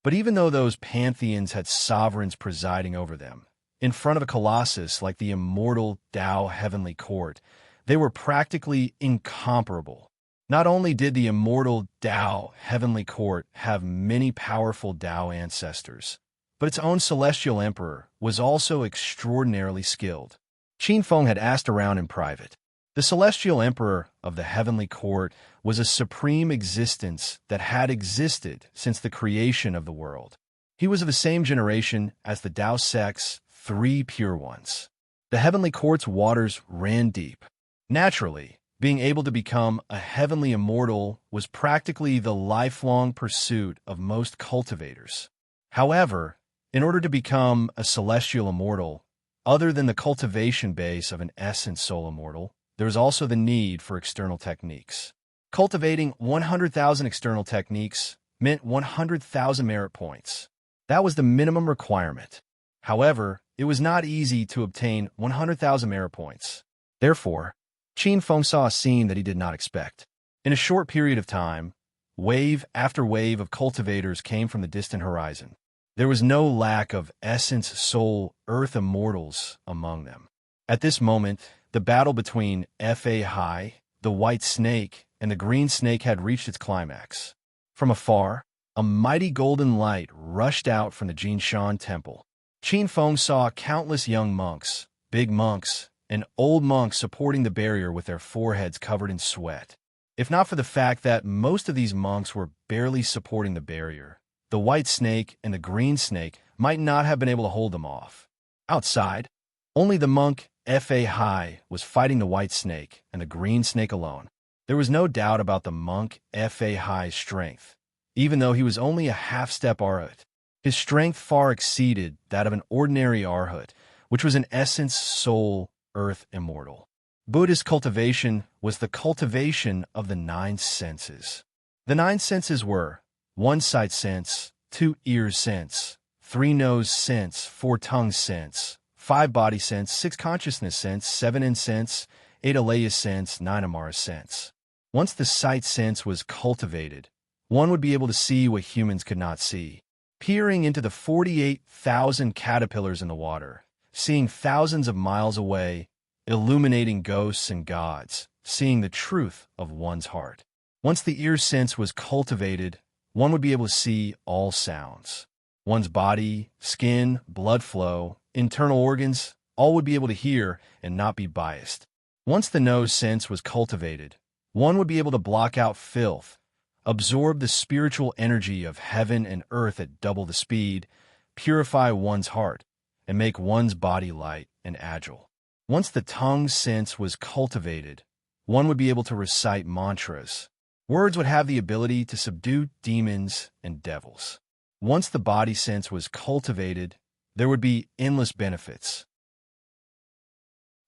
But even though those pantheons had sovereigns presiding over them, in front of a colossus like the immortal Tao Heavenly Court, they were practically incomparable. Not only did the immortal Tao Heavenly Court have many powerful Tao ancestors, but its own celestial emperor was also extraordinarily skilled. Qin Feng had asked around in private. The celestial emperor of the Heavenly Court was a supreme existence that had existed since the creation of the world. He was of the same generation as the Tao sect's 3 pure ones. The Heavenly Court's waters ran deep. Naturally, being able to become a heavenly immortal was practically the lifelong pursuit of most cultivators. However, in order to become a celestial immortal, other than the cultivation base of an essence soul immortal, there is also the need for external techniques. Cultivating 100,000 external techniques meant 100,000 merit points. That was the minimum requirement. However, it was not easy to obtain 100,000 merit points. Therefore, Qin Feng saw a scene that he did not expect. In a short period of time, wave after wave of cultivators came from the distant horizon. There was no lack of essence, soul, earth immortals among them. At this moment, the battle between Fahai, the white snake, and the green snake had reached its climax. From afar, a mighty golden light rushed out from the Jinshan Temple. Qin Feng saw countless young monks, big monks, and old monks supporting the barrier with their foreheads covered in sweat. If not for the fact that most of these monks were barely supporting the barrier, the white snake and the green snake might not have been able to hold them off. Outside, only the monk Fahai was fighting the white snake and the green snake alone. There was no doubt about the monk Fahai's strength, even though he was only a half-step arhat. His strength far exceeded that of an ordinary arhat, which was an essence, soul, earth immortal. Buddhist cultivation was the cultivation of the 9 senses. The 9 senses were 1 sight sense, 2 ears sense, 3 nose sense, 4 tongue sense, 5 body sense, 6 consciousness sense, 7 incense, 8 alaya sense, 9 amara sense. Once the sight sense was cultivated, one would be able to see what humans could not see. Peering into the 48,000 caterpillars in the water, seeing thousands of miles away, illuminating ghosts and gods, seeing the truth of one's heart. Once the ear sense was cultivated, one would be able to see all sounds. One's body, skin, blood flow, internal organs, all would be able to hear and not be biased. Once the nose sense was cultivated, one would be able to block out filth, absorb the spiritual energy of heaven and earth at double the speed, purify one's heart, and make one's body light and agile. Once the tongue sense was cultivated, one would be able to recite mantras. Words would have the ability to subdue demons and devils. Once the body sense was cultivated, there would be endless benefits.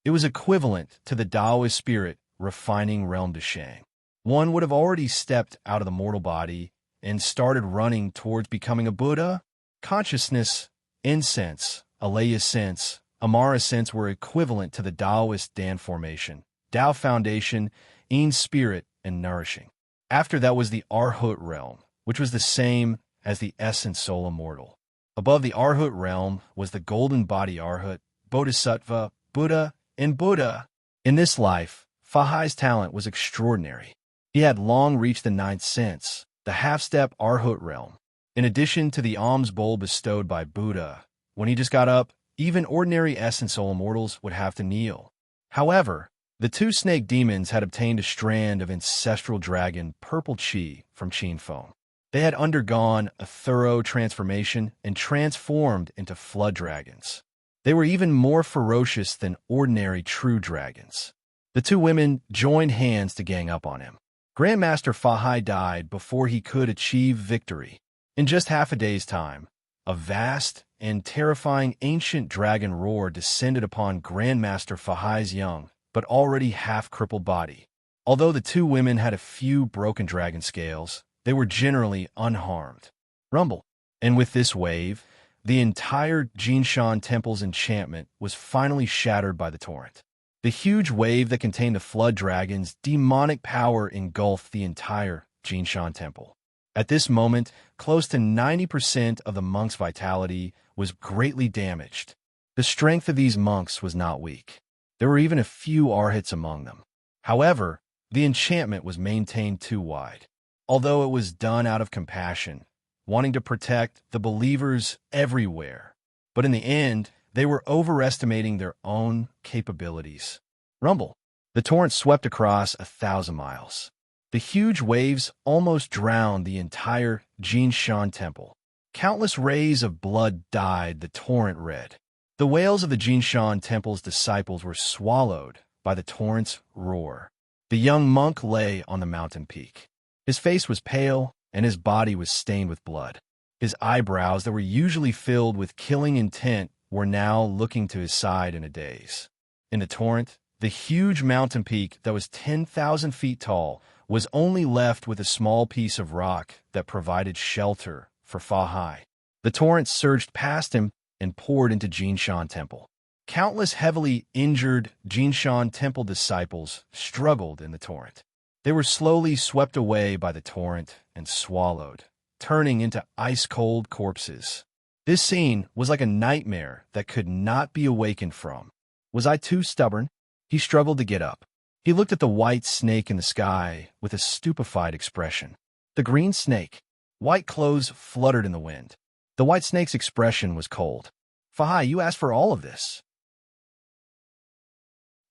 It was equivalent to the Taoist spirit refining realm de Shang. One would have already stepped out of the mortal body and started running towards becoming a Buddha. Consciousness, incense, alaya sense, amara sense were equivalent to the Taoist Dan formation, Tao foundation, Yin spirit, and nourishing. After that was the Arhat realm, which was the same as the essence soul immortal. Above the Arhat realm was the golden body Arhat, Bodhisattva, Buddha, and Buddha. In this life, Fahai's talent was extraordinary. He had long reached the ninth sense, the half-step Arhat realm. In addition to the alms bowl bestowed by Buddha, when he just got up, even ordinary essence soul immortals would have to kneel. However, the two snake demons had obtained a strand of ancestral dragon purple chi from Qin Feng. They had undergone a thorough transformation and transformed into flood dragons. They were even more ferocious than ordinary true dragons. The two women joined hands to gang up on him. Grandmaster Fahai died before he could achieve victory. In just half a day's time, a vast and terrifying ancient dragon roar descended upon Grandmaster Fahai's young, but already half-crippled body. Although the two women had a few broken dragon scales, they were generally unharmed. Rumble. And with this wave, the entire Jinshan Temple's enchantment was finally shattered by the torrent. The huge wave that contained the flood dragon's demonic power engulfed the entire Jinshan Temple. At this moment, close to 90% of the monks' vitality was greatly damaged. The strength of these monks was not weak. There were even a few arhats among them. However, the enchantment was maintained too wide. Although it was done out of compassion, wanting to protect the believers everywhere. But in the end, they were overestimating their own capabilities. Rumble. The torrent swept across 1,000 miles. The huge waves almost drowned the entire Jinshan Temple. Countless rays of blood dyed the torrent red. The wails of the Jinshan Temple's disciples were swallowed by the torrent's roar. The young monk lay on the mountain peak. His face was pale, and his body was stained with blood. His eyebrows that were usually filled with killing intent were now looking to his side in a daze. In the torrent, the huge mountain peak that was 10,000 feet tall was only left with a small piece of rock that provided shelter for Fahai. The torrent surged past him and poured into Jinshan Temple. Countless heavily injured Jinshan Temple disciples struggled in the torrent. They were slowly swept away by the torrent and swallowed, turning into ice-cold corpses. This scene was like a nightmare that could not be awakened from. Was I too stubborn? He struggled to get up. He looked at the white snake in the sky with a stupefied expression. The green snake. White clothes fluttered in the wind. The white snake's expression was cold. Fahai, you asked for all of this.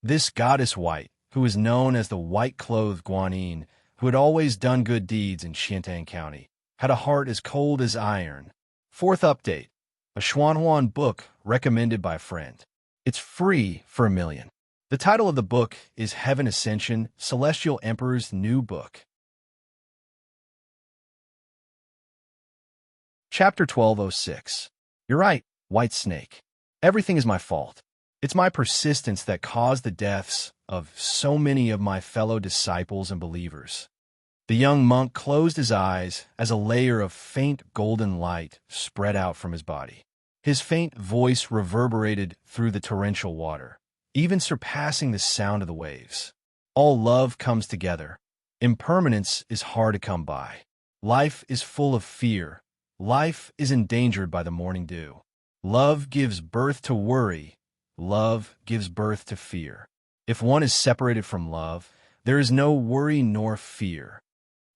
This goddess white, who is known as the white-clothed Guanyin, who had always done good deeds in Xiantang County, had a heart as cold as iron. Fourth update, a Xuanhuan book recommended by a friend. It's free for $1 million. The title of the book is Heaven Ascension, Celestial Emperor's New Book. Chapter 1206. You're right, White Snake. Everything is my fault. It's my persistence that caused the deaths of so many of my fellow disciples and believers. The young monk closed his eyes as a layer of faint golden light spread out from his body. His faint voice reverberated through the torrential water, even surpassing the sound of the waves. All love comes together. Impermanence is hard to come by. Life is full of fear. Life is endangered by the morning dew. Love gives birth to worry, love gives birth to fear. If one is separated from love, there is no worry nor fear.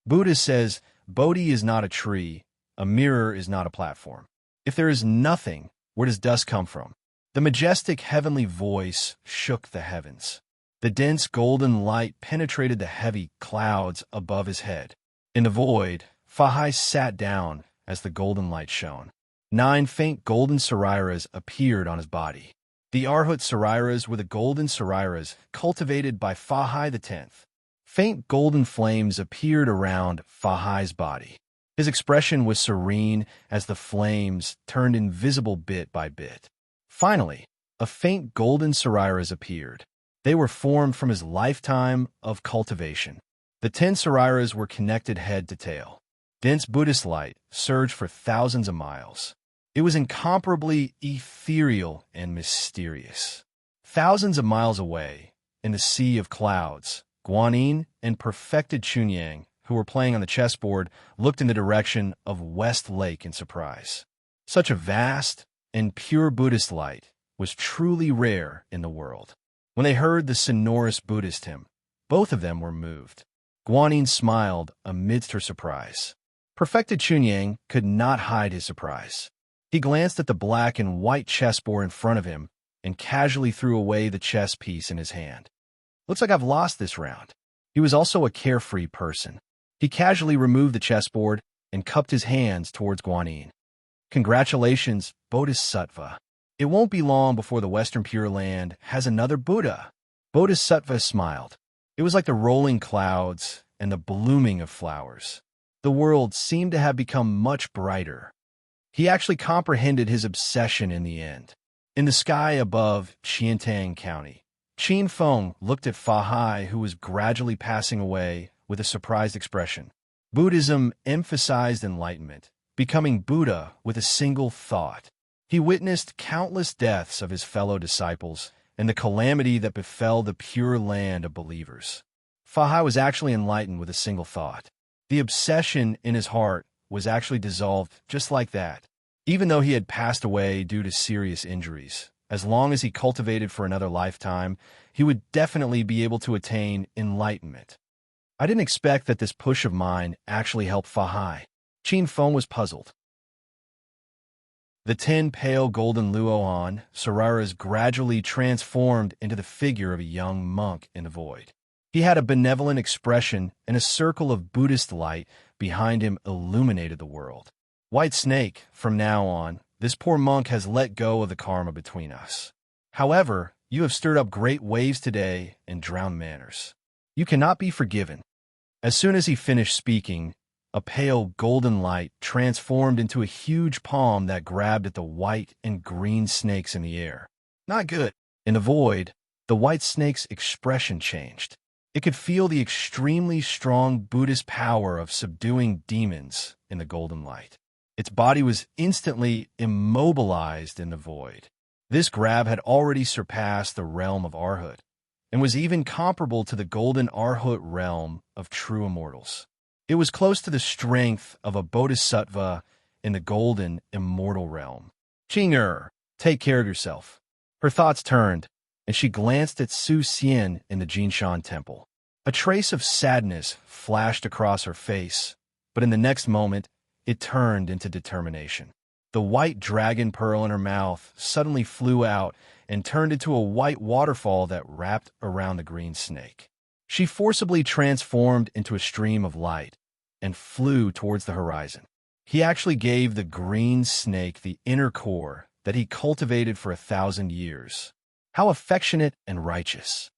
Buddha says, Bodhi is not a tree, a mirror is not a platform. If there is nothing, where does dust come from? The majestic heavenly voice shook the heavens. The dense golden light penetrated the heavy clouds above his head. In the void, Fahai sat down as the golden light shone. 9 faint golden sariras appeared on his body. The Arhat sariras were the golden sariras cultivated by Fahai X. Faint golden flames appeared around Fahai's body. His expression was serene as the flames turned invisible bit by bit. Finally, a faint golden sariras appeared. They were formed from his lifetime of cultivation. The 10 sariras were connected head to tail. Dense Buddhist light surged for thousands of miles. It was incomparably ethereal and mysterious. Thousands of miles away, in the sea of clouds, Guanyin and perfected Chunyang, who were playing on the chessboard, looked in the direction of West Lake in surprise. Such a vast and pure Buddhist light was truly rare in the world. When they heard the sonorous Buddhist hymn, both of them were moved. Guanyin smiled amidst her surprise. Perfected Chunyang could not hide his surprise. He glanced at the black and white chessboard in front of him and casually threw away the chess piece in his hand. Looks like I've lost this round. He was also a carefree person. He casually removed the chessboard and cupped his hands towards Guanyin. Congratulations, Bodhisattva. It won't be long before the Western Pure Land has another Buddha. Bodhisattva smiled. It was like the rolling clouds and the blooming of flowers. The world seemed to have become much brighter. He actually comprehended his obsession in the end. In the sky above Qiantang County, Qin Feng looked at Fahai, who was gradually passing away, with a surprised expression. Buddhism emphasized enlightenment, becoming Buddha with a single thought. He witnessed countless deaths of his fellow disciples and the calamity that befell the pure land of believers. Fahai was actually enlightened with a single thought. The obsession in his heart was actually dissolved just like that. Even though he had passed away due to serious injuries, as long as he cultivated for another lifetime, he would definitely be able to attain enlightenment. I didn't expect that this push of mine actually helped Fahai. Qin Feng was puzzled. The 10 pale golden Luohan sariras gradually transformed into the figure of a young monk in the void. He had a benevolent expression, and a circle of Buddhist light behind him illuminated the world. White Snake, from now on, this poor monk has let go of the karma between us. However, you have stirred up great waves today and drowned manners. You cannot be forgiven. As soon as he finished speaking, a pale golden light transformed into a huge palm that grabbed at the white and green snakes in the air. Not good. In the void, the white snake's expression changed. It could feel the extremely strong Buddhist power of subduing demons in the golden light. Its body was instantly immobilized in the void. This grab had already surpassed the realm of Arhat, and was even comparable to the golden Arhat realm of true immortals. It was close to the strength of a bodhisattva in the golden immortal realm. Qing'er, take care of yourself. Her thoughts turned, and she glanced at Su Xian in the Jinshan temple. A trace of sadness flashed across her face, but in the next moment, it turned into determination. The white dragon pearl in her mouth suddenly flew out and turned into a white waterfall that wrapped around the green snake. She forcibly transformed into a stream of light and flew towards the horizon. He actually gave the green snake the inner core that he cultivated for 1,000 years. How affectionate and righteous.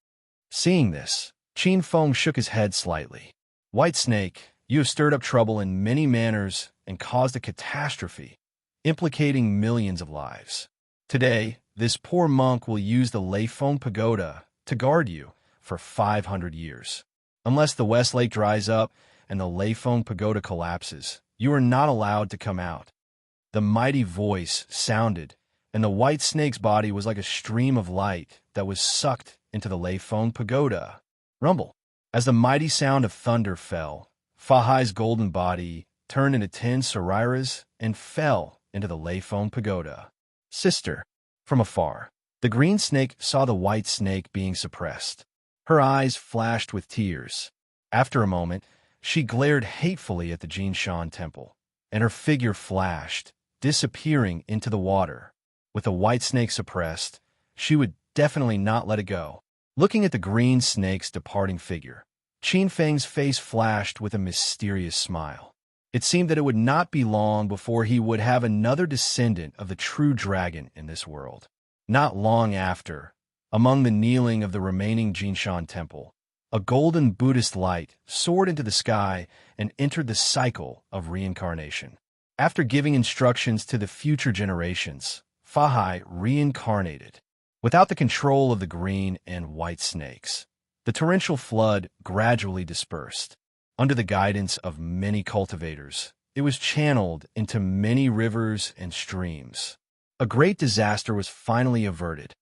Seeing this, Qin Feng shook his head slightly. White Snake, you have stirred up trouble in many manners and caused a catastrophe, implicating millions of lives. Today, this poor monk will use the Leifeng Pagoda to guard you for 500 years. Unless the West Lake dries up and the Leifeng Pagoda collapses, you are not allowed to come out. The mighty voice sounded, and the white snake's body was like a stream of light that was sucked into the Leifeng Pagoda. Rumble. As the mighty sound of thunder fell, Fahai's golden body turned into 10 sariras and fell into the Leifeng Pagoda. Sister, from afar, The green snake saw the white snake being suppressed. Her eyes flashed with tears. After a moment, she glared hatefully at the Jinshan temple, and her figure flashed, disappearing into the water. With the white snake suppressed, she would definitely not let it go. Looking at the green snake's departing figure, Qin Feng's face flashed with a mysterious smile. It seemed that it would not be long before he would have another descendant of the true dragon in this world. Not long after, among the kneeling of the remaining Jinshan temple, a golden Buddhist light soared into the sky and entered the cycle of reincarnation. After giving instructions to the future generations, Fahai reincarnated. Without the control of the green and white snakes, the torrential flood gradually dispersed. Under the guidance of many cultivators, it was channeled into many rivers and streams. A great disaster was finally averted.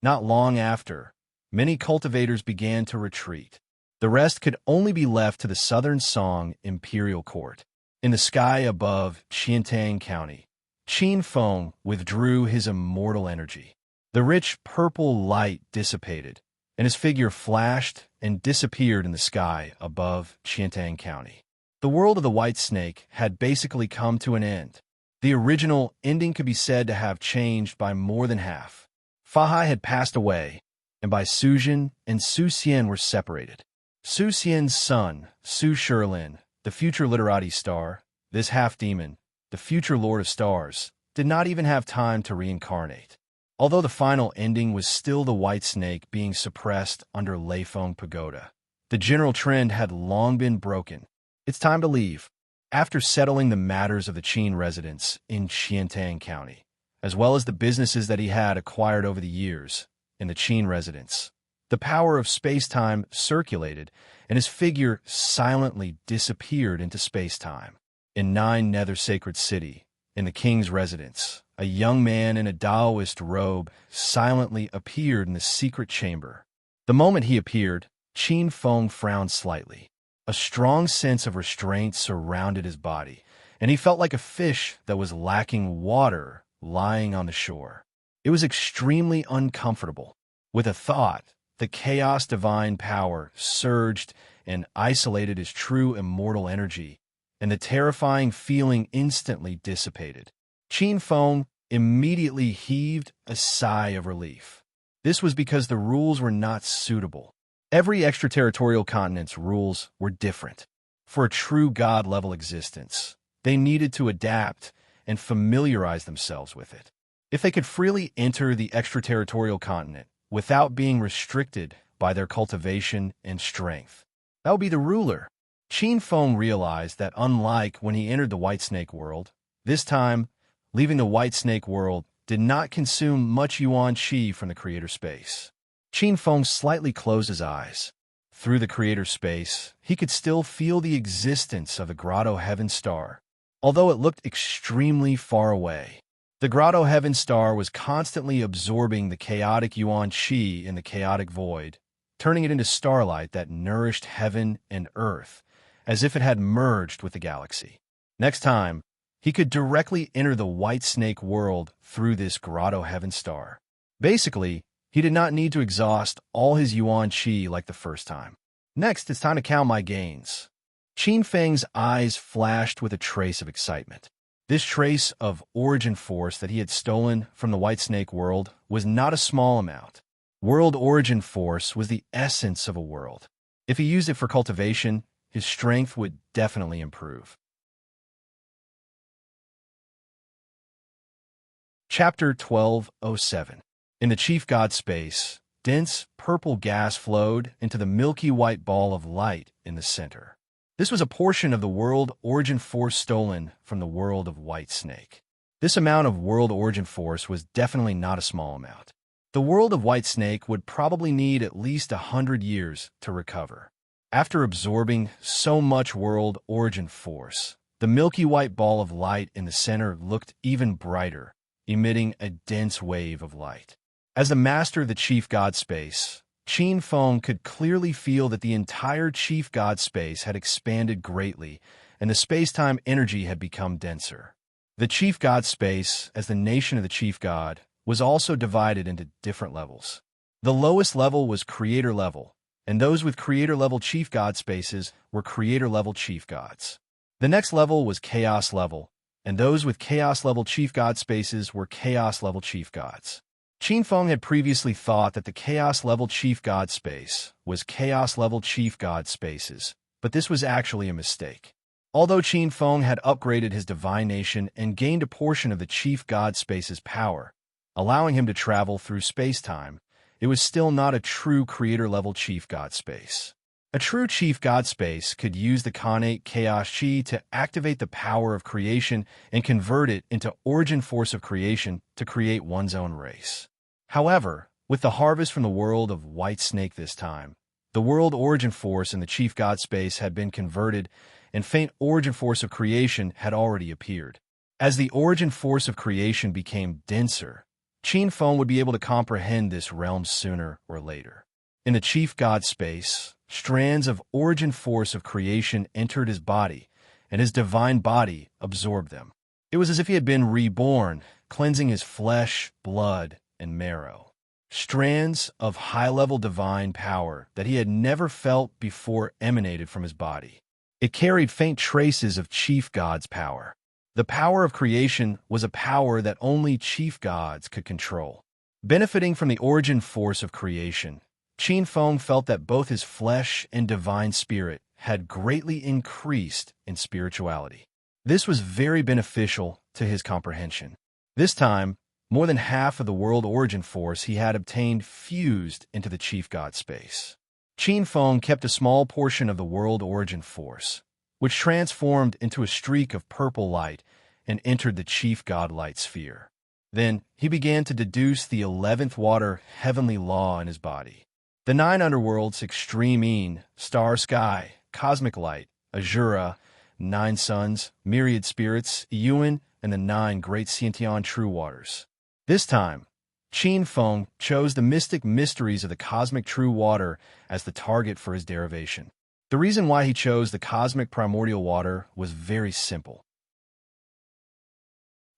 Not long after, many cultivators began to retreat. The rest could only be left to the southern Song imperial court. In the sky above Qiantang County, Qin Feng withdrew his immortal energy. The rich purple light dissipated, and his figure flashed and disappeared in the sky above Qiantang County. The world of the white snake had basically come to an end. The original ending could be said to have changed by more than half. Fahai had passed away, and by Su Jin and Su Xian were separated. Su Xian's son, Su Shilin, the future literati star, this half-demon, the future Lord of Stars, did not even have time to reincarnate. Although the final ending was still the white snake being suppressed under Leifeng Pagoda, the general trend had long been broken. It's time to leave. After settling the matters of the Qin residents in Qiantang County, as well as the businesses that he had acquired over the years in the Qin residence, the power of space-time circulated, and his figure silently disappeared into space-time. In Nine Nether Sacred City, in the king's residence, a young man in a Taoist robe silently appeared in the secret chamber. The moment he appeared, Qin Feng frowned slightly. A strong sense of restraint surrounded his body, and he felt like a fish that was lacking water lying on the shore. It was extremely uncomfortable. With a thought, the chaos divine power surged and isolated his true immortal energy, and the terrifying feeling instantly dissipated. Qin Feng immediately heaved a sigh of relief. This was because the rules were not suitable. Every extraterritorial continent's rules were different. For a true God-level existence, they needed to adapt and familiarize themselves with it. If they could freely enter the extraterritorial continent without being restricted by their cultivation and strength, that would be the ruler. Qin Feng realized that unlike when he entered the White Snake world, this time, leaving the White Snake world did not consume much yuan qi from the creator space. Qin Feng slightly closed his eyes. Through the creator space, he could still feel the existence of the Grotto Heaven Star, although it looked extremely far away. The Grotto Heaven Star was constantly absorbing the chaotic yuan qi in the chaotic void, turning it into starlight that nourished heaven and earth, as if it had merged with the galaxy. Next time, he could directly enter the White Snake world through this Grotto Heaven Star. Basically, he did not need to exhaust all his yuan qi like the first time. Next, it's time to count my gains. Qin Feng's eyes flashed with a trace of excitement. This trace of origin force that he had stolen from the White Snake world was not a small amount. World origin force was the essence of a world. If he used it for cultivation, his strength would definitely improve. Chapter 1207. In the Chief God space, dense purple gas flowed into the milky white ball of light in the center. This was a portion of the world origin force stolen from the world of White Snake. This amount of world origin force was definitely not a small amount. The world of White Snake would probably need at least 100 years to recover. After absorbing so much world origin force, the milky white ball of light in the center looked even brighter, emitting a dense wave of light. As the master of the Chief God space, Qin Feng could clearly feel that the entire Chief God space had expanded greatly, and the space-time energy had become denser. The Chief God space, as the nation of the Chief God, was also divided into different levels. The lowest level was creator level, and those with creator level chief god spaces were creator level chief gods. The next level was chaos level, and those with chaos level chief god spaces were chaos level chief gods. Qin Feng had previously thought that the chaos level chief god space was chaos level chief god spaces, but this was actually a mistake. Although Qin Feng had upgraded his divination and gained a portion of the chief god space's power, allowing him to travel through space-time, it was still not a true creator-level chief god space. A true chief god space could use the Khanate Chaos Chi to activate the power of creation and convert it into origin force of creation to create one's own race. However, with the harvest from the world of White Snake this time, the world origin force in the chief god space had been converted and faint origin force of creation had already appeared. As the origin force of creation became denser, Qin Feng would be able to comprehend this realm sooner or later. In the chief god space, strands of origin force of creation entered his body, and his divine body absorbed them. It was as if he had been reborn, cleansing his flesh, blood, and marrow. Strands of high-level divine power that he had never felt before emanated from his body. It carried faint traces of chief god's power. The power of creation was a power that only chief gods could control. Benefiting from the origin force of creation, Qin Feng felt that both his flesh and divine spirit had greatly increased in spirituality. This was very beneficial to his comprehension. This time, more than half of the world origin force he had obtained fused into the chief god space. Qin Feng kept a small portion of the world origin force, which transformed into a streak of purple light and entered the chief god light sphere. Then he began to deduce the 11th water heavenly law in his body. The 9 underworlds, extreme een, star sky, cosmic light, azura, 9 suns, myriad spirits, yuan, and the 9 great Xiantian true waters. This time, Qin Feng chose the mystic mysteries of the cosmic true water as the target for his derivation. The reason why he chose the cosmic primordial water was very simple.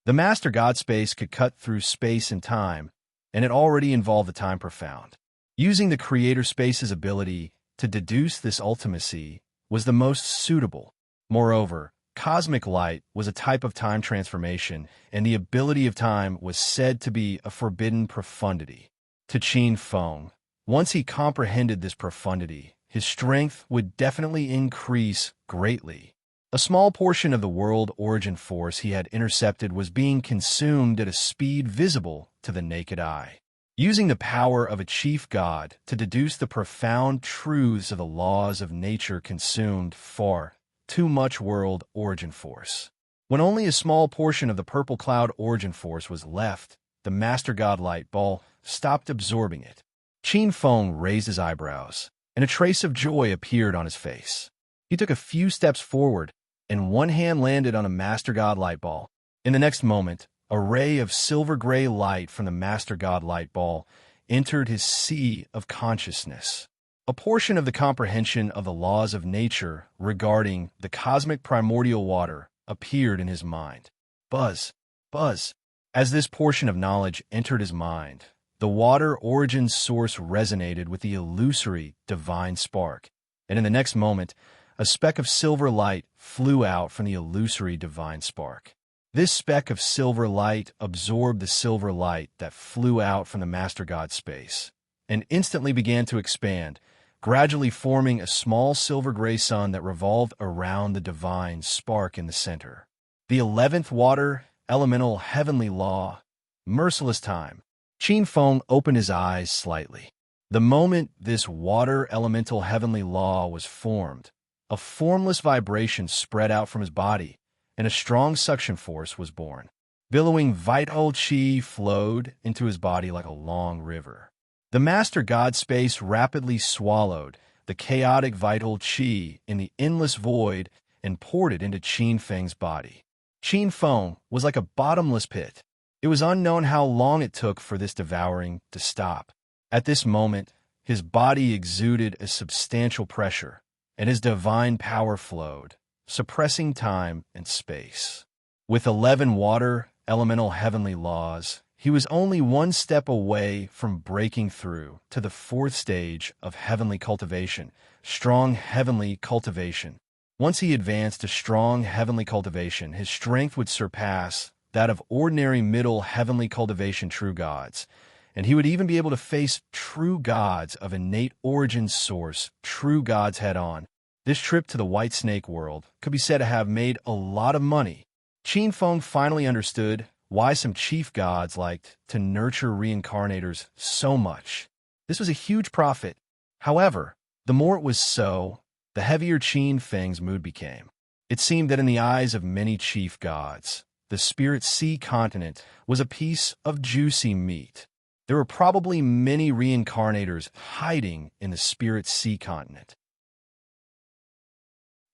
The master god space could cut through space and time, and it already involved the time profound. Using the creator space's ability to deduce this ultimacy was the most suitable. Moreover, cosmic light was a type of time transformation, and the ability of time was said to be a forbidden profundity. To Qin Feng, once he comprehended this profundity, his strength would definitely increase greatly. A small portion of the world origin force he had intercepted was being consumed at a speed visible to the naked eye. Using the power of a chief god to deduce the profound truths of the laws of nature consumed far too much world origin force. When only a small portion of the purple cloud origin force was left, the master god light ball stopped absorbing it. Qin Feng raised his eyebrows, and a trace of joy appeared on his face. He took a few steps forward, and one hand landed on a master god light ball. In the next moment, a ray of silver-gray light from the master god light ball entered his sea of consciousness. A portion of the comprehension of the laws of nature regarding the cosmic primordial water appeared in his mind. Buzz, buzz. As this portion of knowledge entered his mind, the water origin source resonated with the illusory divine spark, and in the next moment, a speck of silver light flew out from the illusory divine spark. This speck of silver light absorbed the silver light that flew out from the Master God space, and instantly began to expand, gradually forming a small silver-gray sun that revolved around the divine spark in the center. The 11th water, elemental heavenly law, merciless time. Qin Feng opened his eyes slightly. The moment this water elemental heavenly law was formed, a formless vibration spread out from his body, and a strong suction force was born. Billowing vital chi flowed into his body like a long river. The Master God space rapidly swallowed the chaotic vital chi in the endless void and poured it into Qin Feng's body. Qin Feng was like a bottomless pit. It was unknown how long it took for this devouring to stop. At this moment, his body exuded a substantial pressure, and his divine power flowed, suppressing time and space. With 11 water, elemental heavenly laws, he was only one step away from breaking through to the fourth stage of heavenly cultivation, strong heavenly cultivation. Once he advanced to strong heavenly cultivation, his strength would surpass that of ordinary middle heavenly cultivation true gods, and he would even be able to face true gods of innate origin source, true gods head-on. This trip to the white snake world could be said to have made a lot of money. Qin Feng finally understood why some chief gods liked to nurture reincarnators so much. This was a huge profit. However, the more it was so, the heavier Qin Feng's mood became. It seemed that in the eyes of many chief gods, the spirit sea continent was a piece of juicy meat. There were probably many reincarnators hiding in the spirit sea continent.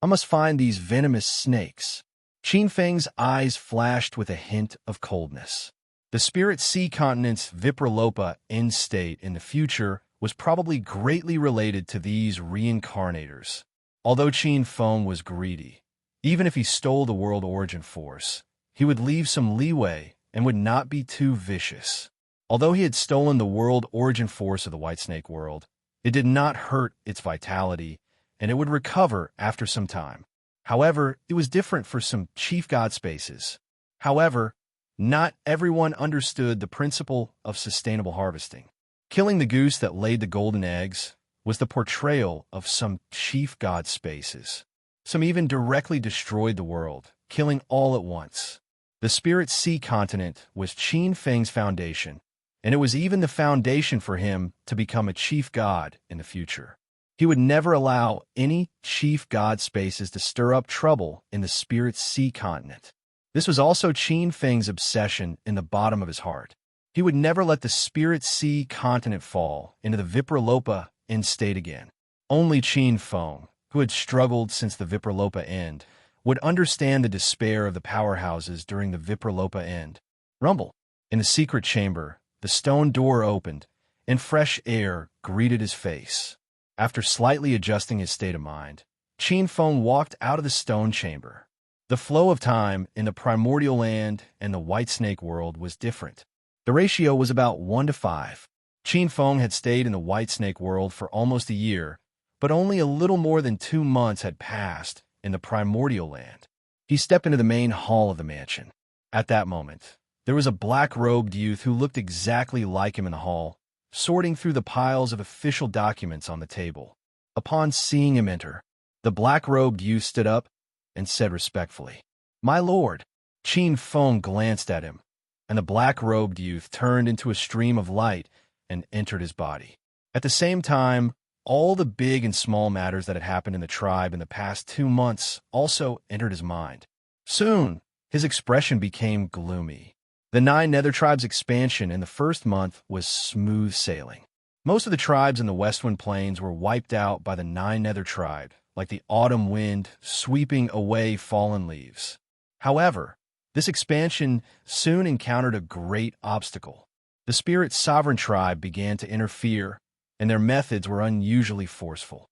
I must find these venomous snakes. Qin Feng's eyes flashed with a hint of coldness. The spirit sea continent's Vipralopa end state in the future was probably greatly related to these reincarnators. Although Qin Feng was greedy, even if he stole the world origin force, he would leave some leeway and would not be too vicious. Although he had stolen the world origin force of the White Snake world, it did not hurt its vitality, and it would recover after some time. However, it was different for some chief god spaces. However, not everyone understood the principle of sustainable harvesting. Killing the goose that laid the golden eggs was the portrayal of some chief god spaces. Some even directly destroyed the world, killing all at once. The spirit sea continent was Qin Feng's foundation, and it was even the foundation for him to become a chief god in the future. He would never allow any chief god spaces to stir up trouble in the spirit sea continent. This was also Qin Feng's obsession in the bottom of his heart. He would never let the spirit sea continent fall into the Vipralopa end state again. Only Qin Feng, who had struggled since the Vipralopa end, would understand the despair of the powerhouses during the Vipralopa end. Rumble. In the secret chamber, the stone door opened, and fresh air greeted his face. After slightly adjusting his state of mind, Qin Feng walked out of the stone chamber. The flow of time in the primordial land and the white snake world was different. The ratio was about 1 to 5. Qin Feng had stayed in the white snake world for almost a year, but only a little more than 2 months had passed in the primordial land. He stepped into the main hall of the mansion. At that moment, there was a black-robed youth who looked exactly like him in the hall, sorting through the piles of official documents on the table. Upon seeing him enter, the black-robed youth stood up and said respectfully, "My lord." Qin Feng glanced at him, and the black-robed youth turned into a stream of light and entered his body. At the same time, all the big and small matters that had happened in the tribe in the past 2 months also entered his mind. Soon, his expression became gloomy. The 9 nether tribes' expansion in the first month was smooth sailing. Most of the tribes in the Westwind Plains were wiped out by the 9 nether tribe, like the autumn wind sweeping away fallen leaves. However, this expansion soon encountered a great obstacle. The spirit sovereign tribe began to interfere, and their methods were unusually forceful.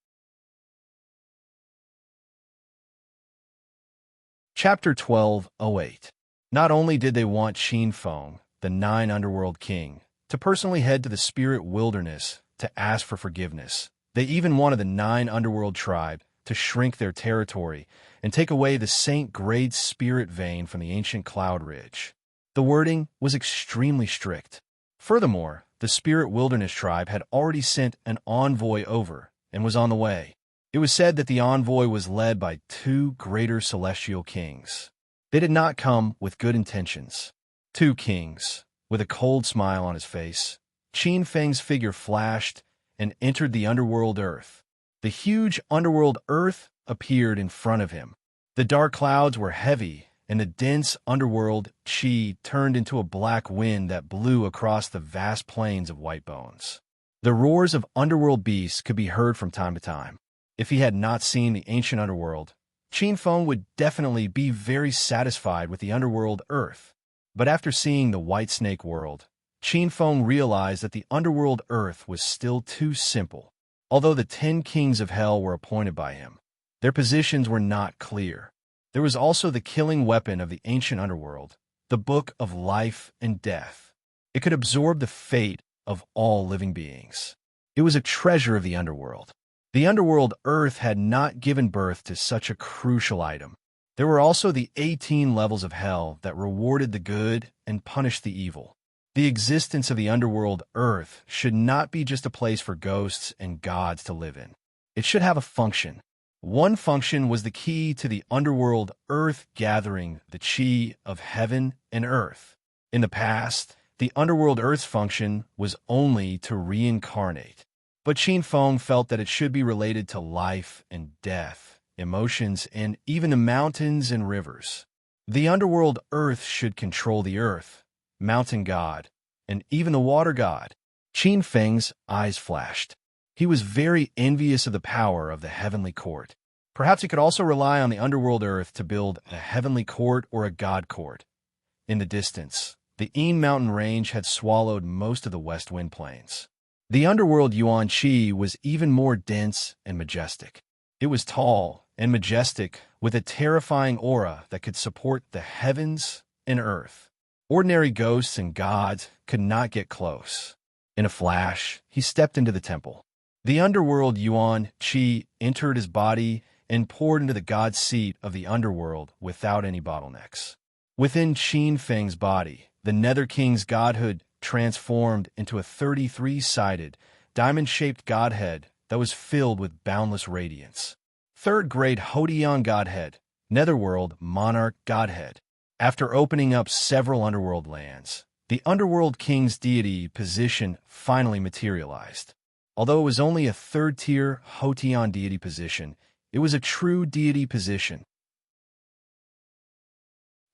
Chapter 12:08. Not only did they want Qin Feng, the 9 underworld king, to personally head to the spirit wilderness to ask for forgiveness, they even wanted the 9 underworld tribe to shrink their territory and take away the Saint Grade spirit vein from the ancient cloud ridge. The wording was extremely strict. Furthermore, the spirit wilderness tribe had already sent an envoy over and was on the way. It was said that the envoy was led by 2 greater celestial kings. They did not come with good intentions. 2 kings, with a cold smile on his face. Qin Feng's figure flashed and entered the underworld earth. The huge underworld earth appeared in front of him. The dark clouds were heavy, and the dense underworld qi turned into a black wind that blew across the vast plains of white bones. The roars of underworld beasts could be heard from time to time. If he had not seen the ancient underworld, Qin Feng would definitely be very satisfied with the underworld earth. But after seeing the white snake world, Qin Feng realized that the underworld earth was still too simple. Although the 10 kings of hell were appointed by him, their positions were not clear. There was also the killing weapon of the ancient underworld, the Book of Life and Death. It could absorb the fate of all living beings. It was a treasure of the underworld. The underworld Earth had not given birth to such a crucial item. There were also the 18 levels of hell that rewarded the good and punished the evil. The existence of the underworld Earth should not be just a place for ghosts and gods to live in. It should have a function. One function was the key to the underworld Earth gathering the chi of heaven and earth. In the past, the underworld Earth's function was only to reincarnate. But Qin Feng felt that it should be related to life and death, emotions, and even the mountains and rivers. The underworld Earth should control the earth, mountain god, and even the water god. Qin Feng's eyes flashed. He was very envious of the power of the heavenly court. Perhaps he could also rely on the underworld Earth to build a heavenly court or a god court. In the distance, the Yin mountain range had swallowed most of the West Wind Plains. The underworld Yuan Qi was even more dense and majestic. It was tall and majestic, with a terrifying aura that could support the heavens and earth. Ordinary ghosts and gods could not get close. In a flash, he stepped into the temple. The underworld Yuan Qi entered his body and poured into the god seat of the underworld without any bottlenecks. Within Qin Feng's body, the Nether King's godhood transformed into a 33-sided, diamond-shaped godhead that was filled with boundless radiance. Third-grade Hodian godhead, Netherworld monarch godhead. After opening up several underworld lands, the underworld king's deity position finally materialized. Although it was only a third-tier Hotian deity position, it was a true deity position.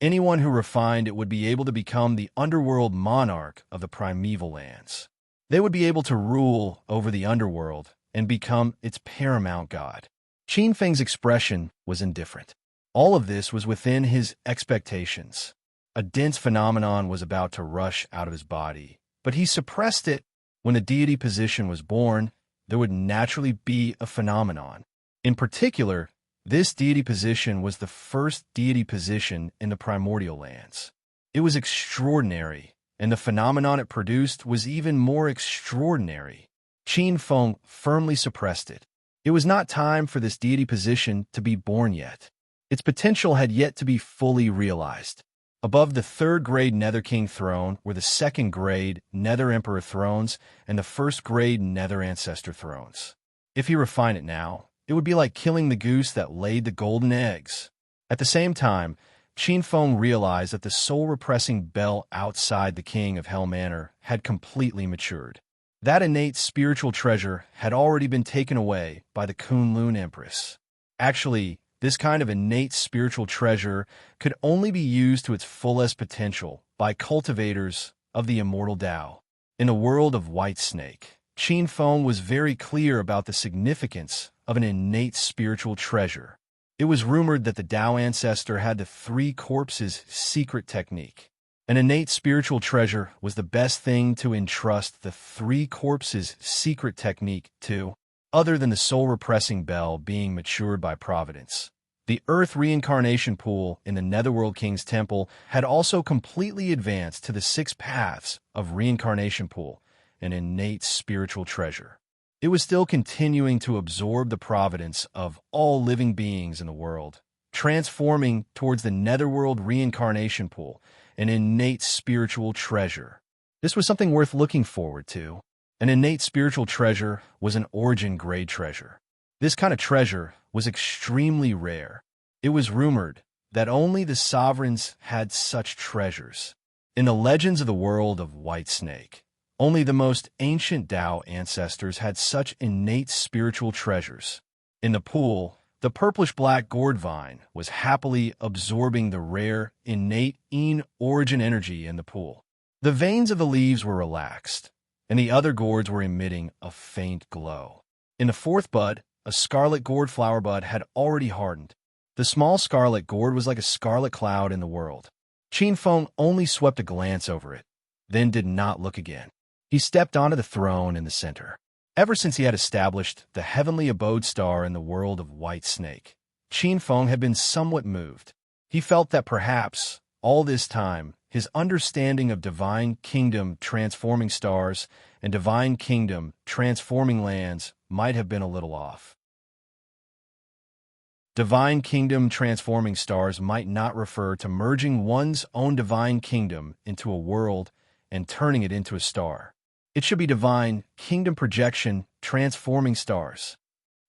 Anyone who refined it would be able to become the underworld monarch of the primeval lands. They would be able to rule over the underworld and become its paramount god. Qin Feng's expression was indifferent. All of this was within his expectations. A dense phenomenon was about to rush out of his body, but he suppressed it. When the deity position was born, there would naturally be a phenomenon. In particular, this deity position was the first deity position in the primordial lands. It was extraordinary, and the phenomenon it produced was even more extraordinary. Qin Feng firmly suppressed it. It was not time for this deity position to be born yet. Its potential had yet to be fully realized. Above the third-grade Nether King throne were the second-grade Nether Emperor thrones and the first-grade Nether Ancestor thrones. If he refined it now, it would be like killing the goose that laid the golden eggs. At the same time, Qin Feng realized that the soul-repressing bell outside the King of Hell Manor had completely matured. That innate spiritual treasure had already been taken away by the Kunlun Empress. Actually, this kind of innate spiritual treasure could only be used to its fullest potential by cultivators of the immortal Tao. In a world of White Snake, Qin Feng was very clear about the significance of an innate spiritual treasure. It was rumored that the Tao ancestor had the three corpses secret technique. An innate spiritual treasure was the best thing to entrust the three corpses secret technique to, other than the soul-repressing bell being matured by providence. The Earth reincarnation pool in the Netherworld King's Temple had also completely advanced to the 6 paths of reincarnation pool, an innate spiritual treasure. It was still continuing to absorb the providence of all living beings in the world, transforming towards the Netherworld reincarnation pool, an innate spiritual treasure. This was something worth looking forward to. An innate spiritual treasure was an origin-grade treasure. This kind of treasure was extremely rare. It was rumored that only the sovereigns had such treasures. In the legends of the world of White Snake, only the most ancient Tao ancestors had such innate spiritual treasures. In the pool, the purplish-black gourd vine was happily absorbing the rare, innate Yin origin energy in the pool. The veins of the leaves were relaxed, and the other gourds were emitting a faint glow. In the 4th bud, a scarlet gourd flower bud had already hardened. The small scarlet gourd was like a scarlet cloud in the world. Qin Feng only swept a glance over it, then did not look again. He stepped onto the throne in the center. Ever since he had established the heavenly abode star in the world of White Snake, Qin Feng had been somewhat moved. He felt that perhaps, all this time, his understanding of divine kingdom transforming stars and divine kingdom transforming lands might have been a little off. Divine kingdom transforming stars might not refer to merging one's own divine kingdom into a world and turning it into a star. It should be divine kingdom projection transforming stars,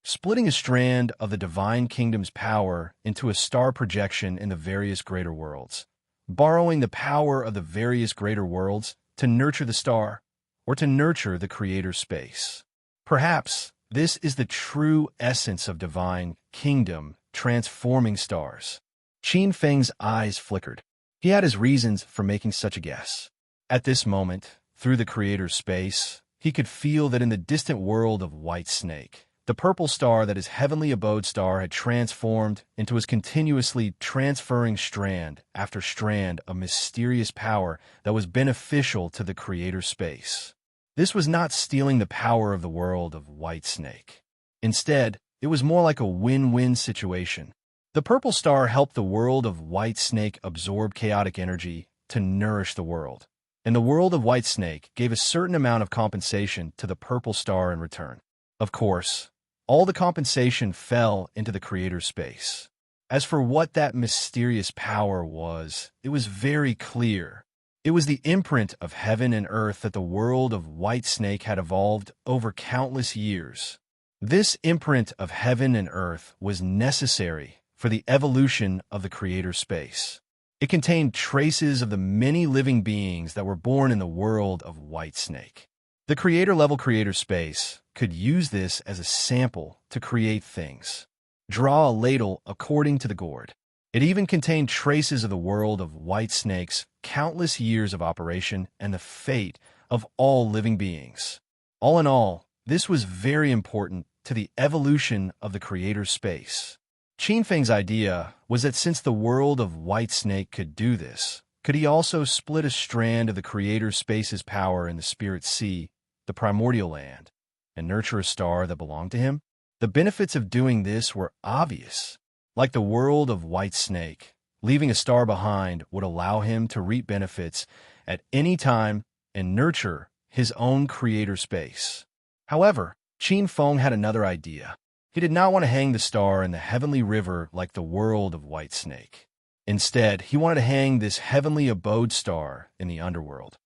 splitting a strand of the divine kingdom's power into a star projection in the various greater worlds, borrowing the power of the various greater worlds to nurture the star or to nurture the creator's space. Perhaps this is the true essence of divine kingdom transforming stars. Qin Feng's eyes flickered. He had his reasons for making such a guess. At this moment, through the creator's space, he could feel that in the distant world of White Snake, the purple star that his heavenly abode star had transformed into his continuously transferring strand after strand of mysterious power that was beneficial to the creator's space. This was not stealing the power of the world of White Snake. Instead, it was more like a win-win situation. The purple star helped the world of White Snake absorb chaotic energy to nourish the world, and the world of White Snake gave a certain amount of compensation to the purple star in return. Of course, all the compensation fell into the creator's space. As for what that mysterious power was, it was very clear. It was the imprint of heaven and earth that the world of White Snake had evolved over countless years. This imprint of heaven and earth was necessary for the evolution of the creator's space. It contained traces of the many living beings that were born in the world of White Snake. The creator-level creator space could use this as a sample to create things. Draw a ladle according to the gourd. It even contained traces of the world of White Snake's countless years of operation and the fate of all living beings. All in all, this was very important to the evolution of the creator's space. Qin Feng's idea was that since the world of White Snake could do this, could he also split a strand of the creator's space's power in the spirit sea, the primordial land, and nurture a star that belonged to him? The benefits of doing this were obvious. Like the world of White Snake, leaving a star behind would allow him to reap benefits at any time and nurture his own creator space. However, Qin Feng had another idea. He did not want to hang the star in the heavenly river like the world of White Snake. Instead, he wanted to hang this heavenly abode star in the underworld.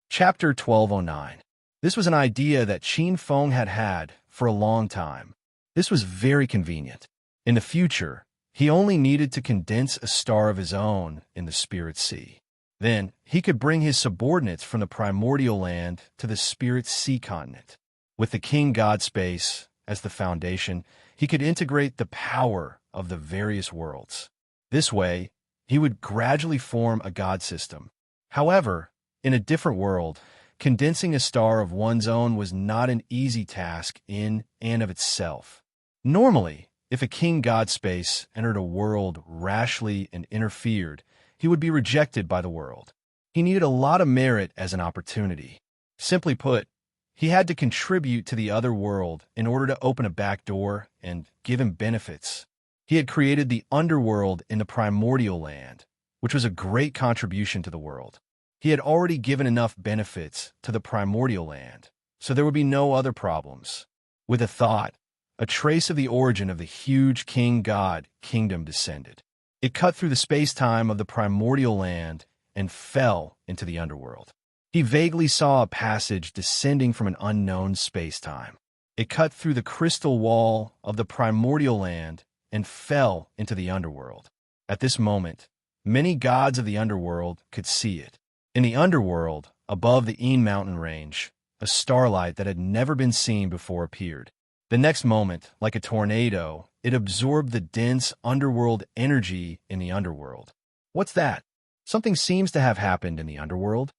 Chapter 1209. This was an idea that Qin Feng had had for a long time. This was very convenient. In the future, he only needed to condense a star of his own in the spirit sea. Then, he could bring his subordinates from the primordial land to the spirit sea continent. With the king god space as the foundation, he could integrate the power of the various worlds. This way, he would gradually form a god system. However, in a different world, condensing a star of one's own was not an easy task in and of itself. Normally, if a king god space entered a world rashly and interfered, he would be rejected by the world. He needed a lot of merit as an opportunity. Simply put, he had to contribute to the other world in order to open a back door and give him benefits. He had created the underworld in the primordial land, which was a great contribution to the world. He had already given enough benefits to the primordial land, so there would be no other problems. With a thought, a trace of the origin of the huge king-god kingdom descended. It cut through the space-time of the primordial land and fell into the underworld. He vaguely saw a passage descending from an unknown space-time. It cut through the crystal wall of the primordial land and fell into the underworld. At this moment, many gods of the underworld could see it. In the underworld, above the Een mountain range, a starlight that had never been seen before appeared. The next moment, like a tornado, it absorbed the dense underworld energy in the underworld. What's that? Something seems to have happened in the underworld.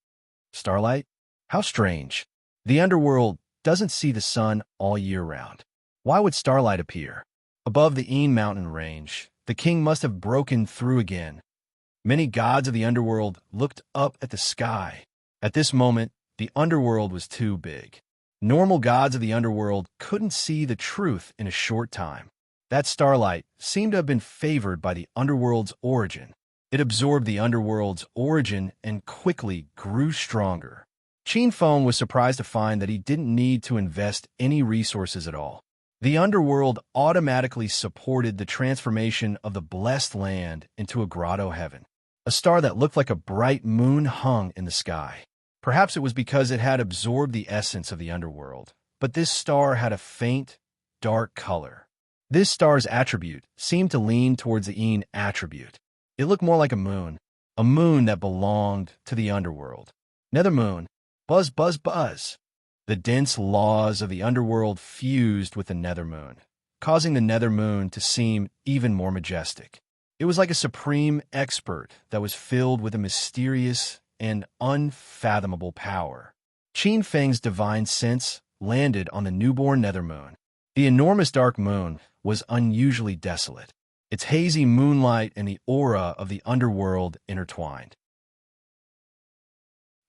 Starlight? How strange. The underworld doesn't see the sun all year round. Why would starlight appear? Above the Een mountain range, the king must have broken through again. Many gods of the underworld looked up at the sky. At this moment, the underworld was too big. Normal gods of the underworld couldn't see the truth in a short time. That starlight seemed to have been favored by the underworld's origin. It absorbed the underworld's origin and quickly grew stronger. Qin Feng was surprised to find that he didn't need to invest any resources at all. The underworld automatically supported the transformation of the blessed land into a grotto heaven. A star that looked like a bright moon hung in the sky. Perhaps it was because it had absorbed the essence of the underworld, but this star had a faint, dark color. This star's attribute seemed to lean towards the Yin attribute. It looked more like a moon that belonged to the underworld. Nether moon, buzz, buzz, buzz. The dense laws of the underworld fused with the nether moon, causing the nether moon to seem even more majestic. It was like a supreme expert that was filled with a mysterious and unfathomable power. Qin Feng's divine sense landed on the newborn nether moon. The enormous dark moon was unusually desolate, its hazy moonlight and the aura of the underworld intertwined.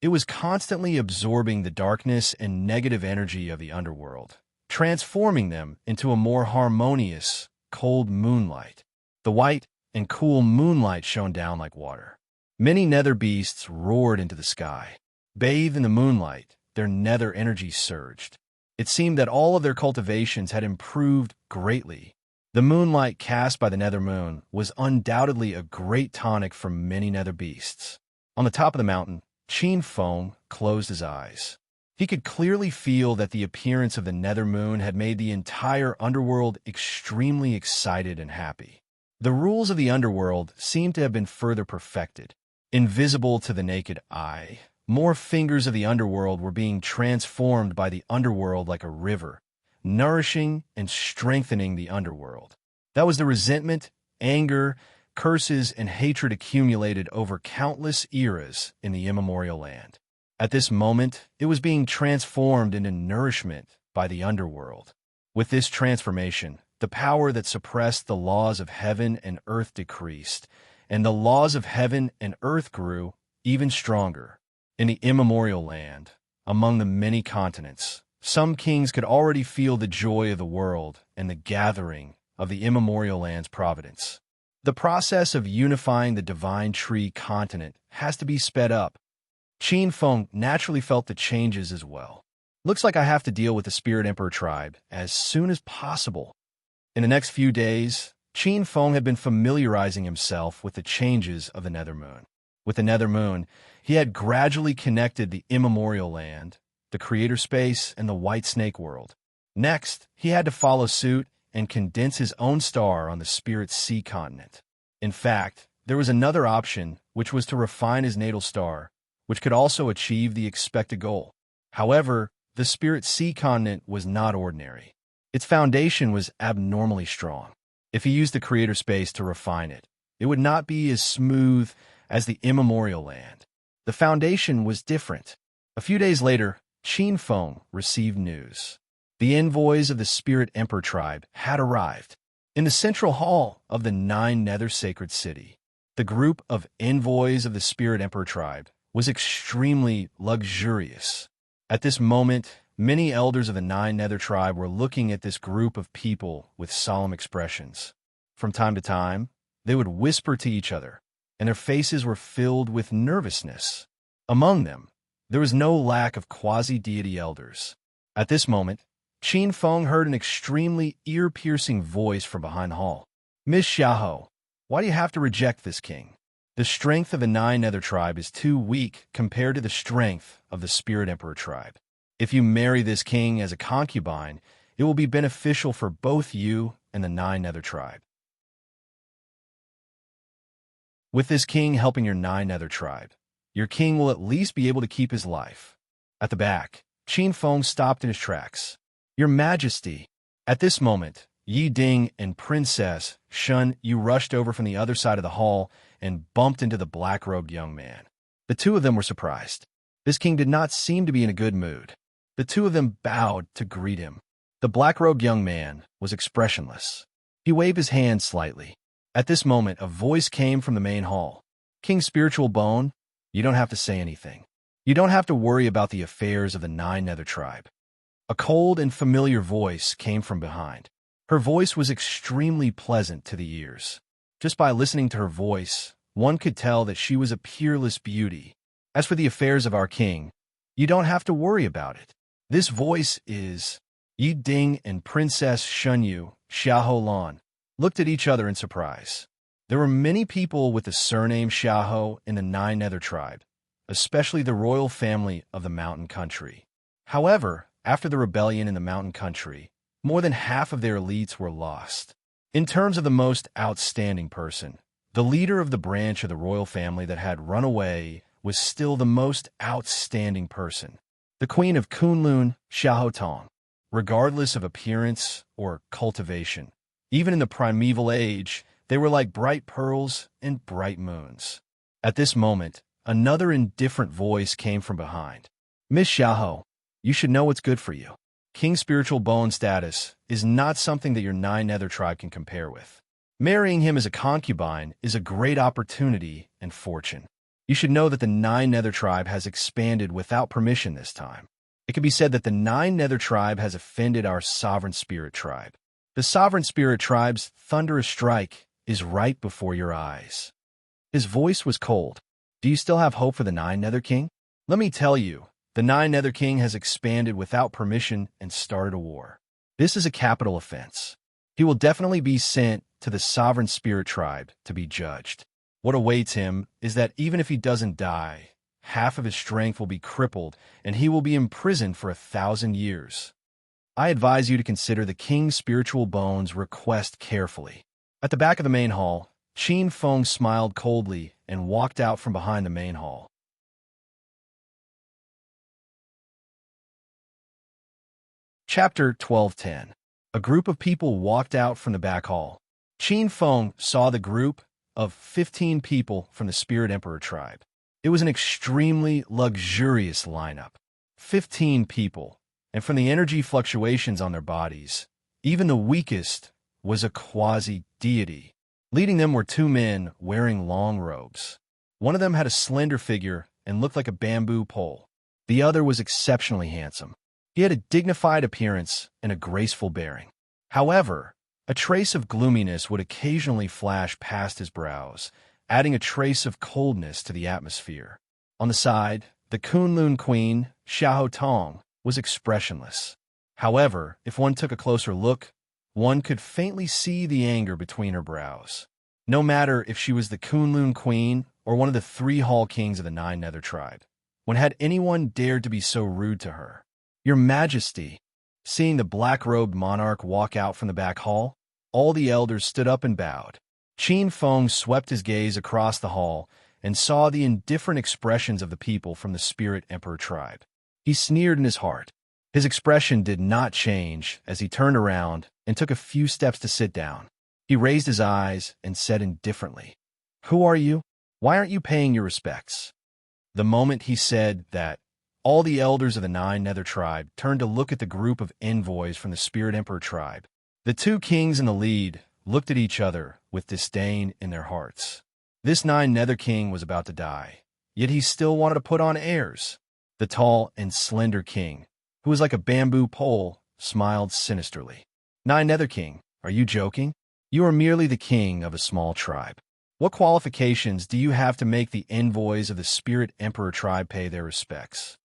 It was constantly absorbing the darkness and negative energy of the underworld, transforming them into a more harmonious, cold moonlight. The white and cool moonlight shone down like water. Many nether beasts roared into the sky. Bathed in the moonlight, their nether energy surged. It seemed that all of their cultivations had improved greatly. The moonlight cast by the nether moon was undoubtedly a great tonic for many nether beasts. On the top of the mountain, Qin Feng closed his eyes. He could clearly feel that the appearance of the nether moon had made the entire underworld extremely excited and happy. The rules of the underworld seemed to have been further perfected. Invisible to the naked eye, more fingers of the underworld were being transformed by the underworld like a river, nourishing and strengthening the underworld. That was the resentment, anger, curses, and hatred accumulated over countless eras in the immemorial land. At this moment, it was being transformed into nourishment by the underworld. With this transformation, the power that suppressed the laws of heaven and earth decreased, and the laws of heaven and earth grew even stronger. In the immemorial land, among the many continents, some kings could already feel the joy of the world and the gathering of the immemorial land's providence. The process of unifying the divine tree continent has to be sped up. Qin Feng naturally felt the changes as well. Looks like I have to deal with the Spirit Emperor tribe as soon as possible. In the next few days, Qin Feng had been familiarizing himself with the changes of the nether moon. With the nether moon, he had gradually connected the immemorial land, the creator space, and the white snake world. Next, he had to follow suit and condense his own star on the Spirit Sea continent. In fact, there was another option, which was to refine his natal star, which could also achieve the expected goal. However, the Spirit Sea continent was not ordinary. Its foundation was abnormally strong. If he used the creator space to refine it, it would not be as smooth as the immemorial land. The foundation was different. A few days later, Qin Feng received news. The envoys of the Spirit Emperor tribe had arrived. In the central hall of the Nine Nether Sacred City, the group of envoys of the Spirit Emperor tribe was extremely luxurious. At this moment, many elders of the Nine Nether tribe were looking at this group of people with solemn expressions. From time to time, they would whisper to each other, and their faces were filled with nervousness. Among them, there was no lack of quasi-deity elders. At this moment, Qin Feng heard an extremely ear-piercing voice from behind the hall. "Miss Xiaohou, why do you have to reject this king? The strength of the Nine Nether tribe is too weak compared to the strength of the Spirit Emperor tribe. If you marry this king as a concubine, it will be beneficial for both you and the Nine Nether tribe. With this king helping your Nine Nether tribe, your king will at least be able to keep his life." At the back, Qin Feng stopped in his tracks. "Your Majesty." At this moment, Yi Ding and Princess Shun Yu rushed over from the other side of the hall and bumped into the black-robed young man. The two of them were surprised. This king did not seem to be in a good mood. The two of them bowed to greet him. The black-robed young man was expressionless. He waved his hand slightly. At this moment, a voice came from the main hall. "King Spiritual Bone, you don't have to say anything. You don't have to worry about the affairs of the Nine Nether tribe." A cold and familiar voice came from behind. Her voice was extremely pleasant to the ears. Just by listening to her voice, one could tell that she was a peerless beauty. As for the affairs of our king, you don't have to worry about it. This voice is... Yi Ding and Princess Shunyu, Xiahou Lan, looked at each other in surprise. There were many people with the surname Xiahou in the Nine Nether tribe, especially the royal family of the mountain country. However, after the rebellion in the mountain country, more than half of their elites were lost. In terms of the most outstanding person, the leader of the branch of the royal family that had run away was still the most outstanding person, the Queen of Kunlun, Xiahou Tong. Regardless of appearance or cultivation, even in the primeval age, they were like bright pearls and bright moons. At this moment, another indifferent voice came from behind. Miss Xiahou, you should know what's good for you. King's spiritual bone status is not something that your Nine Nether tribe can compare with. Marrying him as a concubine is a great opportunity and fortune. You should know that the Nine Nether tribe has expanded without permission this time. It can be said that the Nine Nether tribe has offended our sovereign spirit tribe. The sovereign spirit tribe's thunderous strike is right before your eyes. His voice was cold. Do you still have hope for the Nine Nether King? Let me tell you, the Nine Nether King has expanded without permission and started a war. This is a capital offense. He will definitely be sent to the sovereign spirit tribe to be judged. What awaits him is that even if he doesn't die, half of his strength will be crippled and he will be imprisoned for 1,000 years. I advise you to consider the king's spiritual bones request carefully. At the back of the main hall, Qin Feng smiled coldly and walked out from behind the main hall. Chapter 12:10. A group of people walked out from the back hall. Qin Feng saw the group of 15 people from the Spirit Emperor tribe. It was an extremely luxurious lineup. 15 people, and from the energy fluctuations on their bodies, even the weakest was a quasi-deity. Leading them were two men wearing long robes. One of them had a slender figure and looked like a bamboo pole. The other was exceptionally handsome. He had a dignified appearance and a graceful bearing. However, a trace of gloominess would occasionally flash past his brows, adding a trace of coldness to the atmosphere. On the side, the Kunlun Queen, Xiahou Tong, was expressionless. However, if one took a closer look, one could faintly see the anger between her brows. No matter if she was the Kunlun Queen or one of the 3 Hall Kings of the Nine Nether tribe, when had anyone dared to be so rude to her? Your Majesty! Seeing the black-robed monarch walk out from the back hall, all the elders stood up and bowed. Qin Feng swept his gaze across the hall and saw the indifferent expressions of the people from the Spirit Emperor tribe. He sneered in his heart. His expression did not change as he turned around and took a few steps to sit down. He raised his eyes and said indifferently, "Who are you? Why aren't you paying your respects?" The moment he said that, all the elders of the Nine Nether tribe turned to look at the group of envoys from the Spirit Emperor tribe. The 2 kings in the lead looked at each other with disdain in their hearts. This Nine Nether King was about to die, yet he still wanted to put on airs. The tall and slender king, who was like a bamboo pole, smiled sinisterly. Nine Nether King, are you joking? You are merely the king of a small tribe. What qualifications do you have to make the envoys of the Spirit Emperor tribe pay their respects?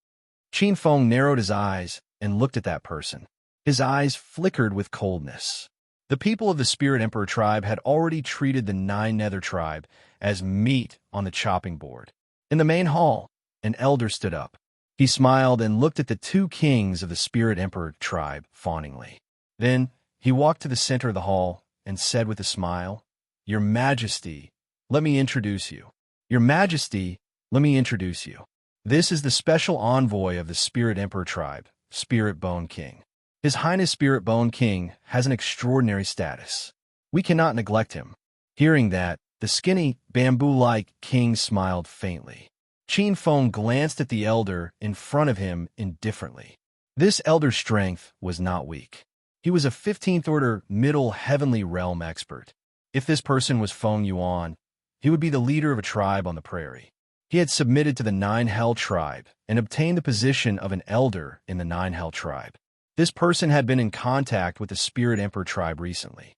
Qin Feng narrowed his eyes and looked at that person. His eyes flickered with coldness. The people of the Spirit Emperor tribe had already treated the Nine Nether tribe as meat on the chopping board. In the main hall, an elder stood up. He smiled and looked at the 2 kings of the Spirit Emperor tribe fawningly. Then he walked to the center of the hall and said with a smile, "Your Majesty, let me introduce you. Your Majesty, let me introduce you. This is the special envoy of the Spirit Emperor tribe, Spirit Bone King. His Highness Spirit Bone King has an extraordinary status. We cannot neglect him." Hearing that, the skinny, bamboo-like king smiled faintly. Qin Feng glanced at the elder in front of him indifferently. This elder's strength was not weak. He was a 15th order middle heavenly realm expert. If this person was Feng Yuan, he would be the leader of a tribe on the prairie. He had submitted to the Nine Hell tribe and obtained the position of an elder in the Nine Hell tribe. This person had been in contact with the Spirit Emperor tribe recently.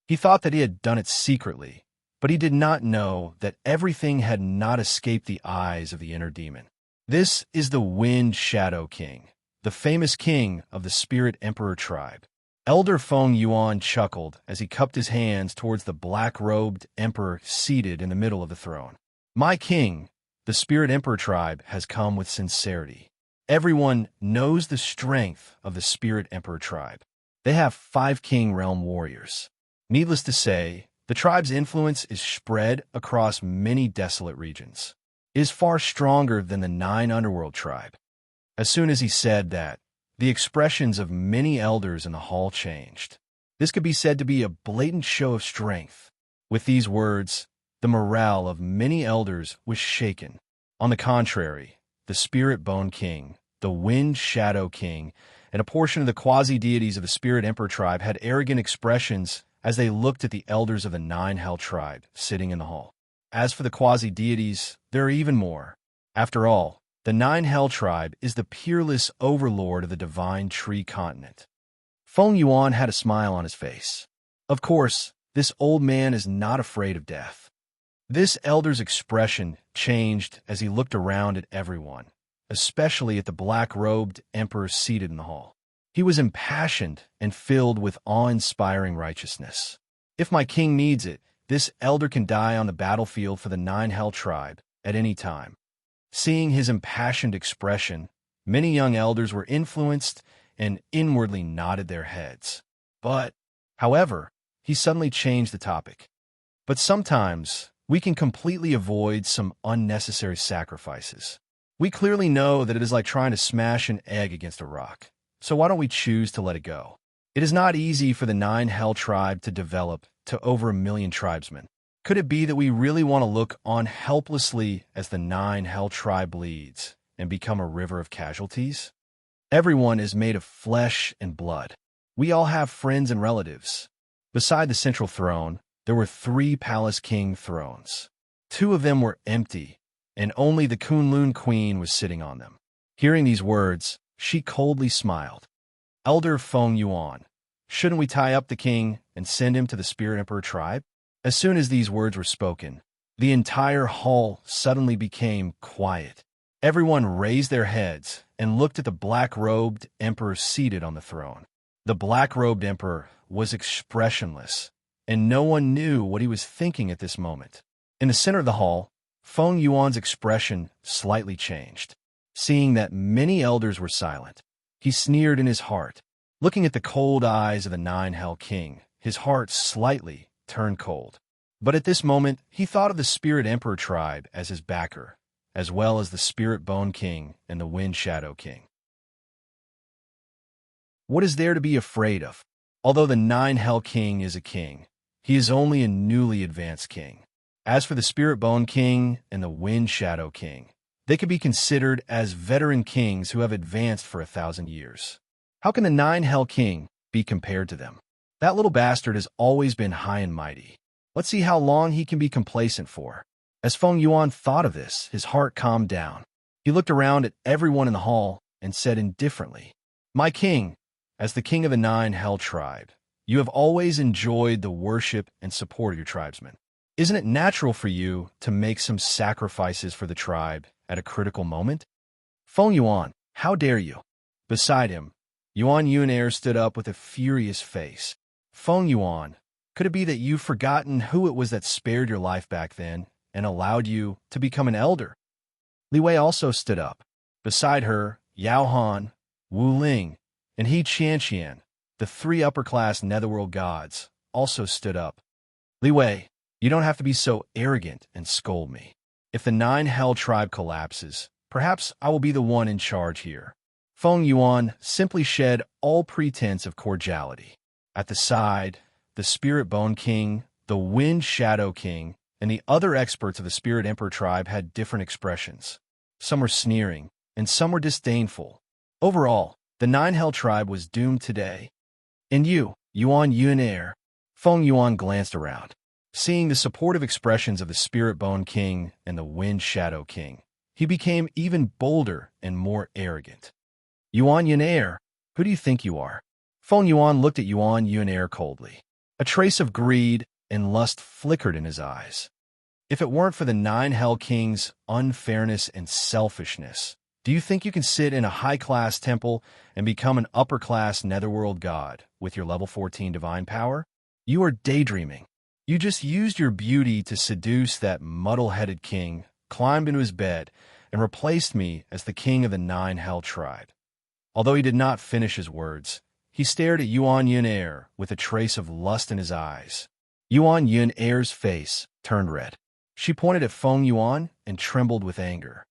He thought that he had done it secretly, but he did not know that everything had not escaped the eyes of the inner demon. This is the Wind Shadow King, the famous king of the Spirit Emperor tribe. Elder Feng Yuan chuckled as he cupped his hands towards the black-robed emperor seated in the middle of the throne. My king, the Spirit Emperor tribe has come with sincerity. Everyone knows the strength of the Spirit Emperor tribe. They have 5 king realm warriors. Needless to say, the tribe's influence is spread across many desolate regions. It is far stronger than the 9 underworld tribe. As soon as he said that, the expressions of many elders in the hall changed. This could be said to be a blatant show of strength. With these words, the morale of many elders was shaken. On the contrary, the Spirit Bone King, the Wind Shadow King, and a portion of the quasi-deities of the Spirit Emperor tribe had arrogant expressions as they looked at the elders of the 9 Hell tribe sitting in the hall. As for the quasi-deities, there are even more. After all, the 9 Hell tribe is the peerless overlord of the divine tree continent. Feng Yuan had a smile on his face. Of course, this old man is not afraid of death. This elder's expression changed as he looked around at everyone, especially at the black-robed emperor seated in the hall. He was impassioned and filled with awe-inspiring righteousness. If my king needs it, this elder can die on the battlefield for the 9 Hell tribe at any time. Seeing his impassioned expression, many young elders were influenced and inwardly nodded their heads. However, he suddenly changed the topic. But sometimes, we can completely avoid some unnecessary sacrifices. We clearly know that it is like trying to smash an egg against a rock. So why don't we choose to let it go? It is not easy for the 9 Hell tribe to develop to over 1 million tribesmen. Could it be that we really want to look on helplessly as the 9 Hell tribe bleeds and become a river of casualties? Everyone is made of flesh and blood. We all have friends and relatives. Beside the central throne, there were 3 palace king thrones. 2 of them were empty, and only the Kunlun queen was sitting on them. Hearing these words, she coldly smiled. Elder Feng Yuan, shouldn't we tie up the king and send him to the Spirit Emperor tribe? As soon as these words were spoken, the entire hall suddenly became quiet. Everyone raised their heads and looked at the black-robed emperor seated on the throne. The black-robed emperor was expressionless, and no one knew what he was thinking at this moment. In the center of the hall, Feng Yuan's expression slightly changed. Seeing that many elders were silent, he sneered in his heart. Looking at the cold eyes of the 9 Hell King, his heart slightly turned cold. But at this moment, he thought of the Spirit Emperor tribe as his backer, as well as the Spirit Bone King and the Wind Shadow King. What is there to be afraid of? Although the 9 Hell King is a king, he is only a newly advanced king. As for the Spirit Bone King and the Wind Shadow King, they could be considered as veteran kings who have advanced for 1,000 years. How can the 9 Hell King be compared to them? That little bastard has always been high and mighty. Let's see how long he can be complacent for. As Feng Yuan thought of this, his heart calmed down. He looked around at everyone in the hall and said indifferently, My king, as the king of the 9 Hell tribe, you have always enjoyed the worship and support of your tribesmen. Isn't it natural for you to make some sacrifices for the tribe at a critical moment? Feng Yuan, how dare you? Beside him, Yuan Yunair stood up with a furious face. Feng Yuan, could it be that you've forgotten who it was that spared your life back then and allowed you to become an elder? Li Wei also stood up. Beside her, Yao Han, Wu Ling, and He Qianqian, the 3 upper-class netherworld gods, also stood up. Li Wei, you don't have to be so arrogant and scold me. If the 9 Hell tribe collapses, perhaps I will be the one in charge here. Feng Yuan simply shed all pretense of cordiality. At the side, the Spirit Bone King, the Wind Shadow King, and the other experts of the Spirit Emperor tribe had different expressions. Some were sneering, and some were disdainful. Overall, the 9 Hell tribe was doomed today. And you, Yuan Yunair? Feng Yuan glanced around. Seeing the supportive expressions of the Spirit Bone King and the Wind Shadow King, he became even bolder and more arrogant. Yuan Yunair, who do you think you are? Feng Yuan looked at Yuan Yunair coldly. A trace of greed and lust flickered in his eyes. If it weren't for the 9 Hell Kings' unfairness and selfishness, do you think you can sit in a high-class temple and become an upper-class netherworld god with your level 14 divine power? You are daydreaming. You just used your beauty to seduce that muddle-headed king, climbed into his bed, and replaced me as the king of the 9 Hell tribe. Although he did not finish his words, he stared at Yuan Yunair with a trace of lust in his eyes. Yuan Yunair's face turned red. She pointed at Feng Yuan and trembled with anger.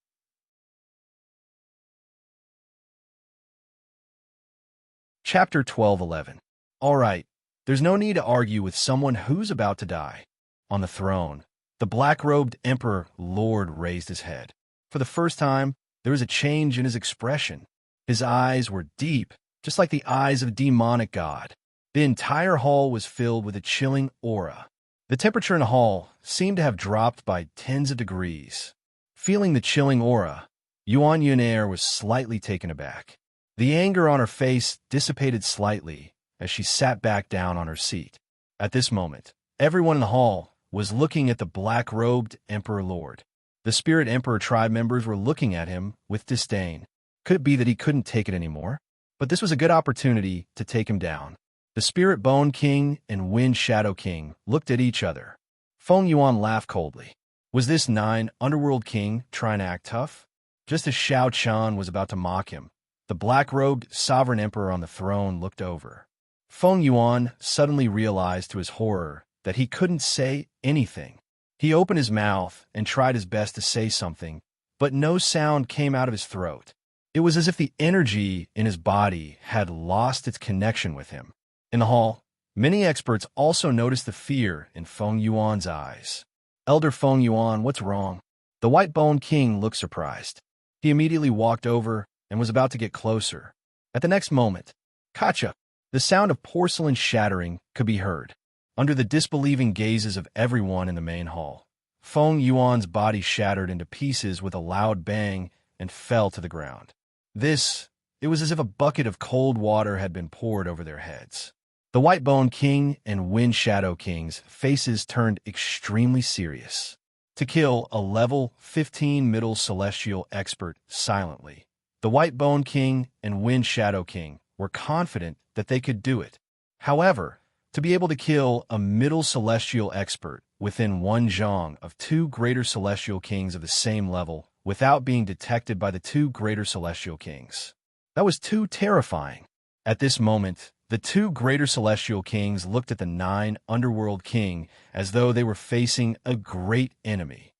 Chapter 12:11. All right, there's no need to argue with someone who's about to die. On the throne, the black-robed Emperor Lord raised his head. For the first time, there was a change in his expression. His eyes were deep, just like the eyes of a demonic god. The entire hall was filled with a chilling aura. The temperature in the hall seemed to have dropped by tens of degrees. Feeling the chilling aura, Yuan Yunair was slightly taken aback. The anger on her face dissipated slightly as she sat back down on her seat. At this moment, everyone in the hall was looking at the black-robed Emperor Lord. The Spirit Emperor tribe members were looking at him with disdain. Could it be that he couldn't take it anymore? But this was a good opportunity to take him down. The Spirit Bone King and Wind Shadow King looked at each other. Feng Yuan laughed coldly. Was this 9 Underworld King trying to act tough? Just as Shao Chan was about to mock him, the black-robed Sovereign Emperor on the throne looked over. Feng Yuan suddenly realized to his horror that he couldn't say anything. He opened his mouth and tried his best to say something, but no sound came out of his throat. It was as if the energy in his body had lost its connection with him. In the hall, many experts also noticed the fear in Feng Yuan's eyes. Elder Feng Yuan, what's wrong? The White Bone King looked surprised. He immediately walked over and was about to get closer. At the next moment, Kacha, the sound of porcelain shattering could be heard. Under the disbelieving gazes of everyone in the main hall, Feng Yuan's body shattered into pieces with a loud bang and fell to the ground. It was as if a bucket of cold water had been poured over their heads. The White Bone King and Wind Shadow King's faces turned extremely serious. To kill a level 15 middle celestial expert silently, the White Bone King and Wind Shadow King were confident that they could do it. However, to be able to kill a middle celestial expert within 1 zhang of 2 greater celestial kings of the same level without being detected by the 2 greater celestial kings, that was too terrifying. At this moment, the 2 greater celestial kings looked at the 9 Underworld King as though they were facing a great enemy.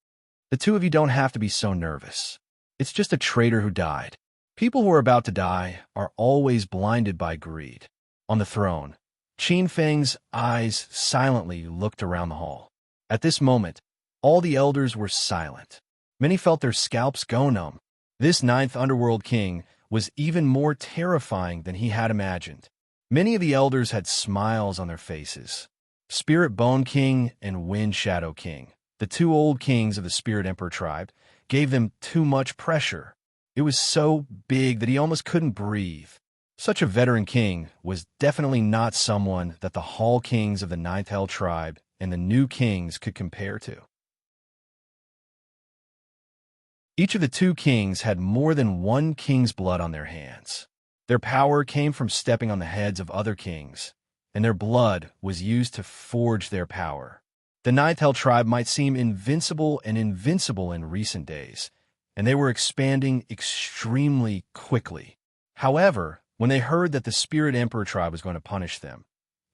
The 2 of you don't have to be so nervous. It's just a traitor who died. People who are about to die are always blinded by greed. On the throne, Qin Feng's eyes silently looked around the hall. At this moment, all the elders were silent. Many felt their scalps go numb. This 9th Underworld King was even more terrifying than he had imagined. Many of the elders had smiles on their faces. Spirit Bone King and Wind Shadow King, the 2 old kings of the Spirit Emperor tribe, gave them too much pressure. It was so big that he almost couldn't breathe. Such a veteran king was definitely not someone that the Hall Kings of the 9th Hell tribe and the new kings could compare to. Each of the 2 kings had more than 1 king's blood on their hands. Their power came from stepping on the heads of other kings, and their blood was used to forge their power. The 9th Hell tribe might seem invincible in recent days, and they were expanding extremely quickly. However, when they heard that the Spirit Emperor tribe was going to punish them,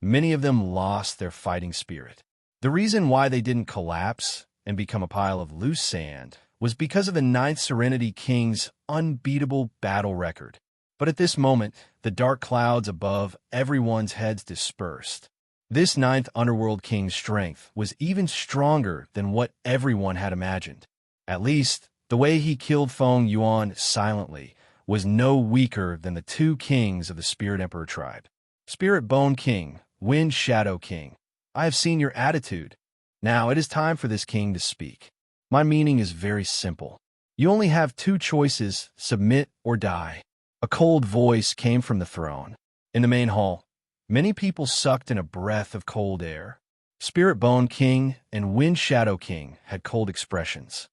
many of them lost their fighting spirit. The reason why they didn't collapse and become a pile of loose sand was because of the 9th Serenity King's unbeatable battle record. But at this moment, the dark clouds above everyone's heads dispersed. This 9th Underworld King's strength was even stronger than what everyone had imagined. At least, the way he killed Feng Yuan silently was no weaker than the 2 kings of the Spirit Emperor tribe. Spirit Bone King, Wind Shadow King, I have seen your attitude. Now it is time for this king to speak. My meaning is very simple. You only have 2 choices, submit or die. A cold voice came from the throne. In the main hall, many people sucked in a breath of cold air. Spirit Bone King and Wind Shadow King had cold expressions.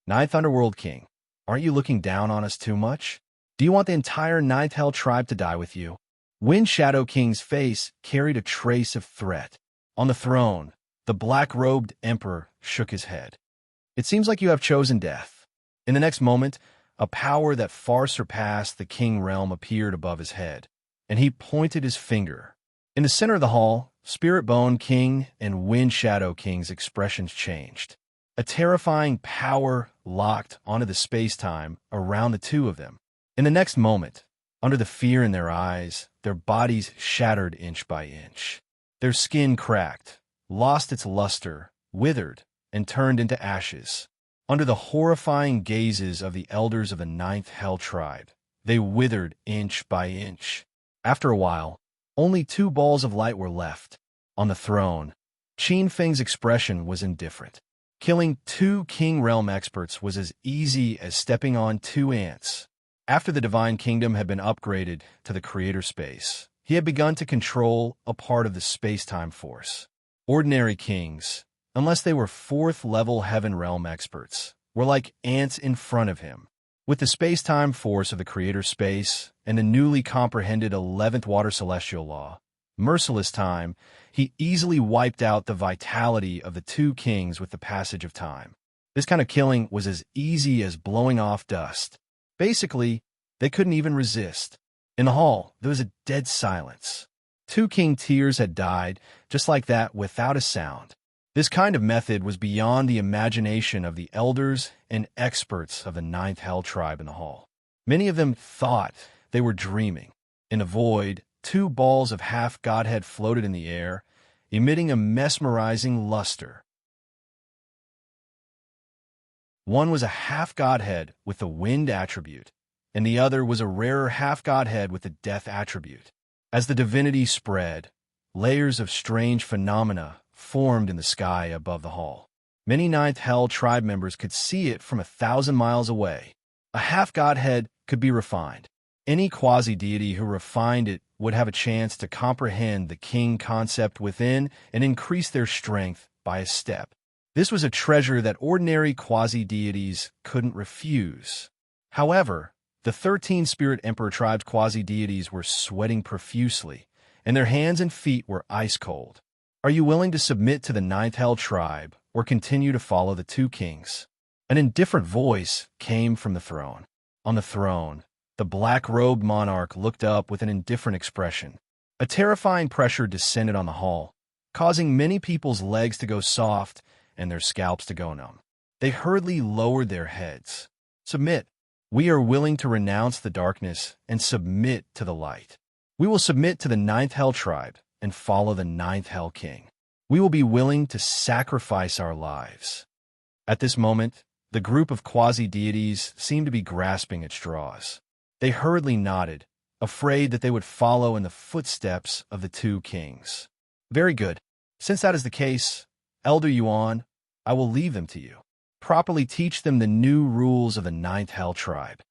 Ninth Underworld King, aren't you looking down on us too much? Do you want the entire Ninth Hell tribe to die with you? Wind Shadow King's face carried a trace of threat. On the throne, the black-robed emperor shook his head. It seems like you have chosen death. In the next moment, a power that far surpassed the king realm appeared above his head, and he pointed his finger. In the center of the hall, Spirit Bone King and Wind Shadow King's expressions changed. A terrifying power locked onto the space-time around the two of them. In the next moment, under the fear in their eyes, their bodies shattered inch by inch. Their skin cracked, lost its luster, withered, and turned into ashes. Under the horrifying gazes of the elders of the Ninth Hell tribe, they withered inch by inch. After a while, only 2 balls of light were left. On the throne, Qin Feng's expression was indifferent. Killing 2 King Realm experts was as easy as stepping on 2 ants. After the Divine Kingdom had been upgraded to the Creator Space, he had begun to control a part of the space-time force. Ordinary kings, unless they were 4th-level Heaven Realm experts, were like ants in front of him. With the space-time force of the Creator Space and the newly comprehended 11th Water Celestial Law, Merciless Time, he easily wiped out the vitality of the 2 kings with the passage of time. This kind of killing was as easy as blowing off dust. Basically, they couldn't even resist. In the hall, there was a dead silence. 2 king tiers had died, just like that, without a sound. This kind of method was beyond the imagination of the elders and experts of the Ninth Hell tribe in the hall. Many of them thought they were dreaming. In the void, 2 balls of half-godhead floated in the air, emitting a mesmerizing luster. One was a half-godhead with the wind attribute, and the other was a rarer half-godhead with the death attribute. As the divinity spread, layers of strange phenomena formed in the sky above the hall. Many Ninth Hell tribe members could see it from 1,000 miles away. A half-godhead could be refined. Any quasi-deity who refined it would have a chance to comprehend the king concept within and increase their strength by a step. This was a treasure that ordinary quasi-deities couldn't refuse. However, the 13 Spirit Emperor tribe's quasi-deities were sweating profusely, and their hands and feet were ice-cold. Are you willing to submit to the Ninth Hell tribe or continue to follow the 2 kings? An indifferent voice came from the throne. On the throne, the black-robed monarch looked up with an indifferent expression. A terrifying pressure descended on the hall, causing many people's legs to go soft and their scalps to go numb. They hurriedly lowered their heads. Submit. We are willing to renounce the darkness and submit to the light. We will submit to the Ninth Hell tribe and follow the Ninth Hell King. We will be willing to sacrifice our lives. At this moment, the group of quasi-deities seemed to be grasping at straws. They hurriedly nodded, afraid that they would follow in the footsteps of the 2 kings. Very good. Since that is the case, Elder Yuan, I will leave them to you. Properly teach them the new rules of the Ninth Hell tribe.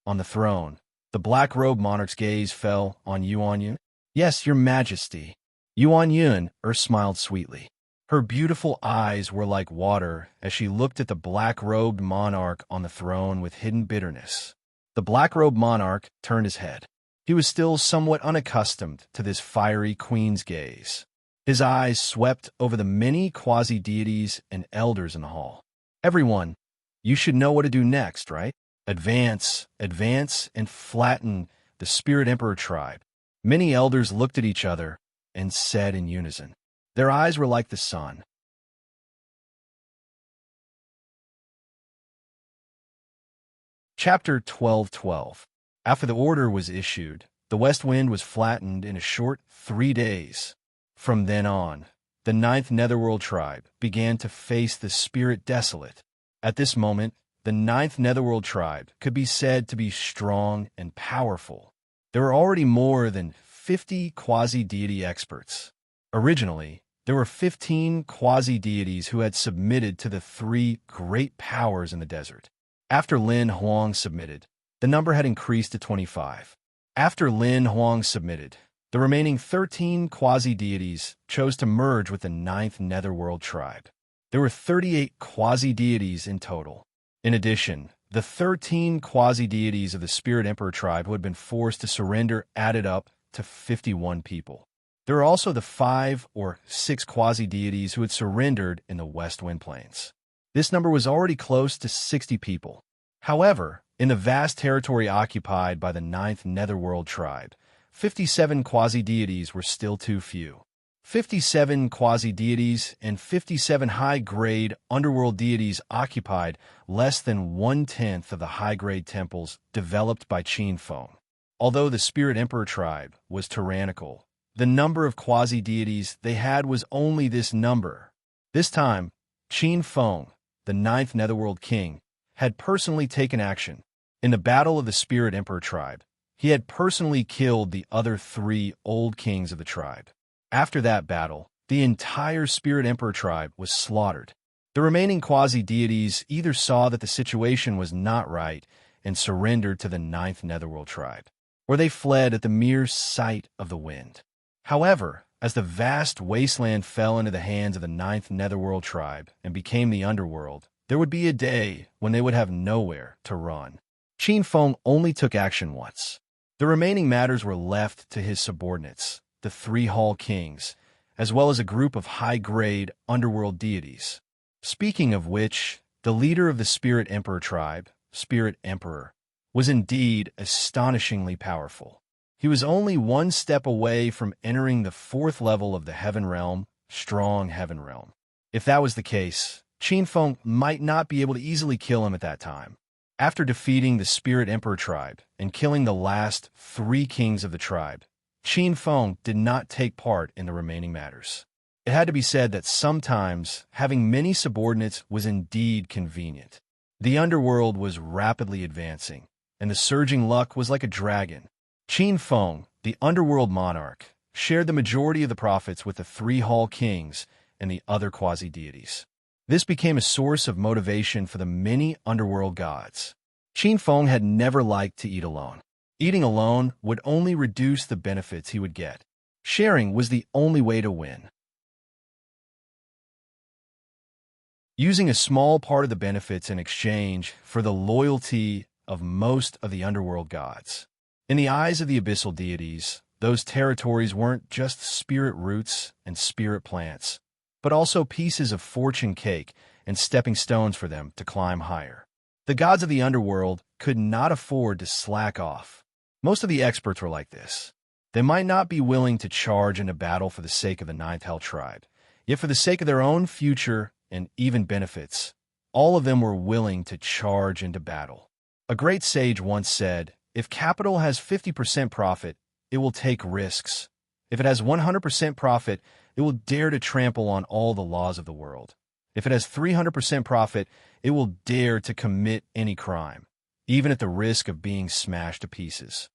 On the throne, the black-robed monarch's gaze fell on Yuan Yun. Yes, your majesty. Yuan Yun smiled sweetly. Her beautiful eyes were like water as she looked at the black-robed monarch on the throne with hidden bitterness. The black-robed monarch turned his head. He was still somewhat unaccustomed to this fiery queen's gaze. His eyes swept over the many quasi-deities and elders in the hall. Everyone, you should know what to do next, right? Advance, advance, and flatten the Spirit Emperor tribe. Many elders looked at each other and said in unison. Their eyes were like the sun. Chapter 12:12. After the order was issued, the west wind was flattened in a short 3 days. From then on, the Ninth Netherworld tribe began to face the Spirit Desolate. At this moment, the Ninth Netherworld tribe could be said to be strong and powerful. There were already more than 50 quasi-deity experts. Originally, there were 15 quasi-deities who had submitted to the 3 great powers in the desert. After Lin Huang submitted, The number had increased to 25. After Lin Huang submitted, the remaining 13 quasi-deities chose to merge with the 9th Netherworld tribe. There were 38 quasi-deities in total. In addition, the 13 quasi-deities of the Spirit Emperor tribe who had been forced to surrender added up to 51 people. There were also the 5 or 6 quasi-deities who had surrendered in the West Wind Plains. This number was already close to 60 people. However, in the vast territory occupied by the 9th Netherworld tribe, 57 quasi-deities were still too few. 57 quasi-deities and 57 high-grade underworld deities occupied less than 1/10 of the high-grade temples developed by Qin Feng. Although the Spirit Emperor tribe was tyrannical, the number of quasi-deities they had was only this number. This time, Qin Feng, the 9th Netherworld king, had personally taken action. In the Battle of the Spirit Emperor tribe, he had personally killed the other 3 old kings of the tribe. After that battle, the entire Spirit Emperor tribe was slaughtered. The remaining quasi-deities either saw that the situation was not right and surrendered to the 9th Netherworld tribe, or they fled at the mere sight of the wind. However, as the vast wasteland fell into the hands of the 9th Netherworld tribe and became the underworld, there would be a day when they would have nowhere to run. Qin Feng only took action once. The remaining matters were left to his subordinates, the 3 Hall Kings, as well as a group of high-grade underworld deities. Speaking of which, the leader of the Spirit Emperor tribe, Spirit Emperor, was indeed astonishingly powerful. He was only 1 step away from entering the 4th level of the Heaven Realm, Strong Heaven Realm. If that was the case, Qin Feng might not be able to easily kill him at that time. After defeating the Spirit Emperor tribe and killing the last 3 kings of the tribe, Qin Feng did not take part in the remaining matters. It had to be said that sometimes having many subordinates was indeed convenient. The underworld was rapidly advancing, and the surging luck was like a dragon. Qin Feng, the underworld monarch, shared the majority of the profits with the 3 Hall Kings and the other quasi-deities. This became a source of motivation for the many underworld gods. Qin Feng had never liked to eat alone. Eating alone would only reduce the benefits he would get. Sharing was the only way to win. Using a small part of the benefits in exchange for the loyalty of most of the underworld gods. In the eyes of the abyssal deities, those territories weren't just spirit roots and spirit plants, but also pieces of fortune cake and stepping stones for them to climb higher. The gods of the underworld could not afford to slack off. Most of the experts were like this. They might not be willing to charge into battle for the sake of the 9th Hell tribe, yet for the sake of their own future and even benefits, all of them were willing to charge into battle. A great sage once said, "If capital has 50% profit, it will take risks. If it has 100% profit, it will dare to trample on all the laws of the world. If it has 300% profit, it will dare to commit any crime, even at the risk of being smashed to pieces."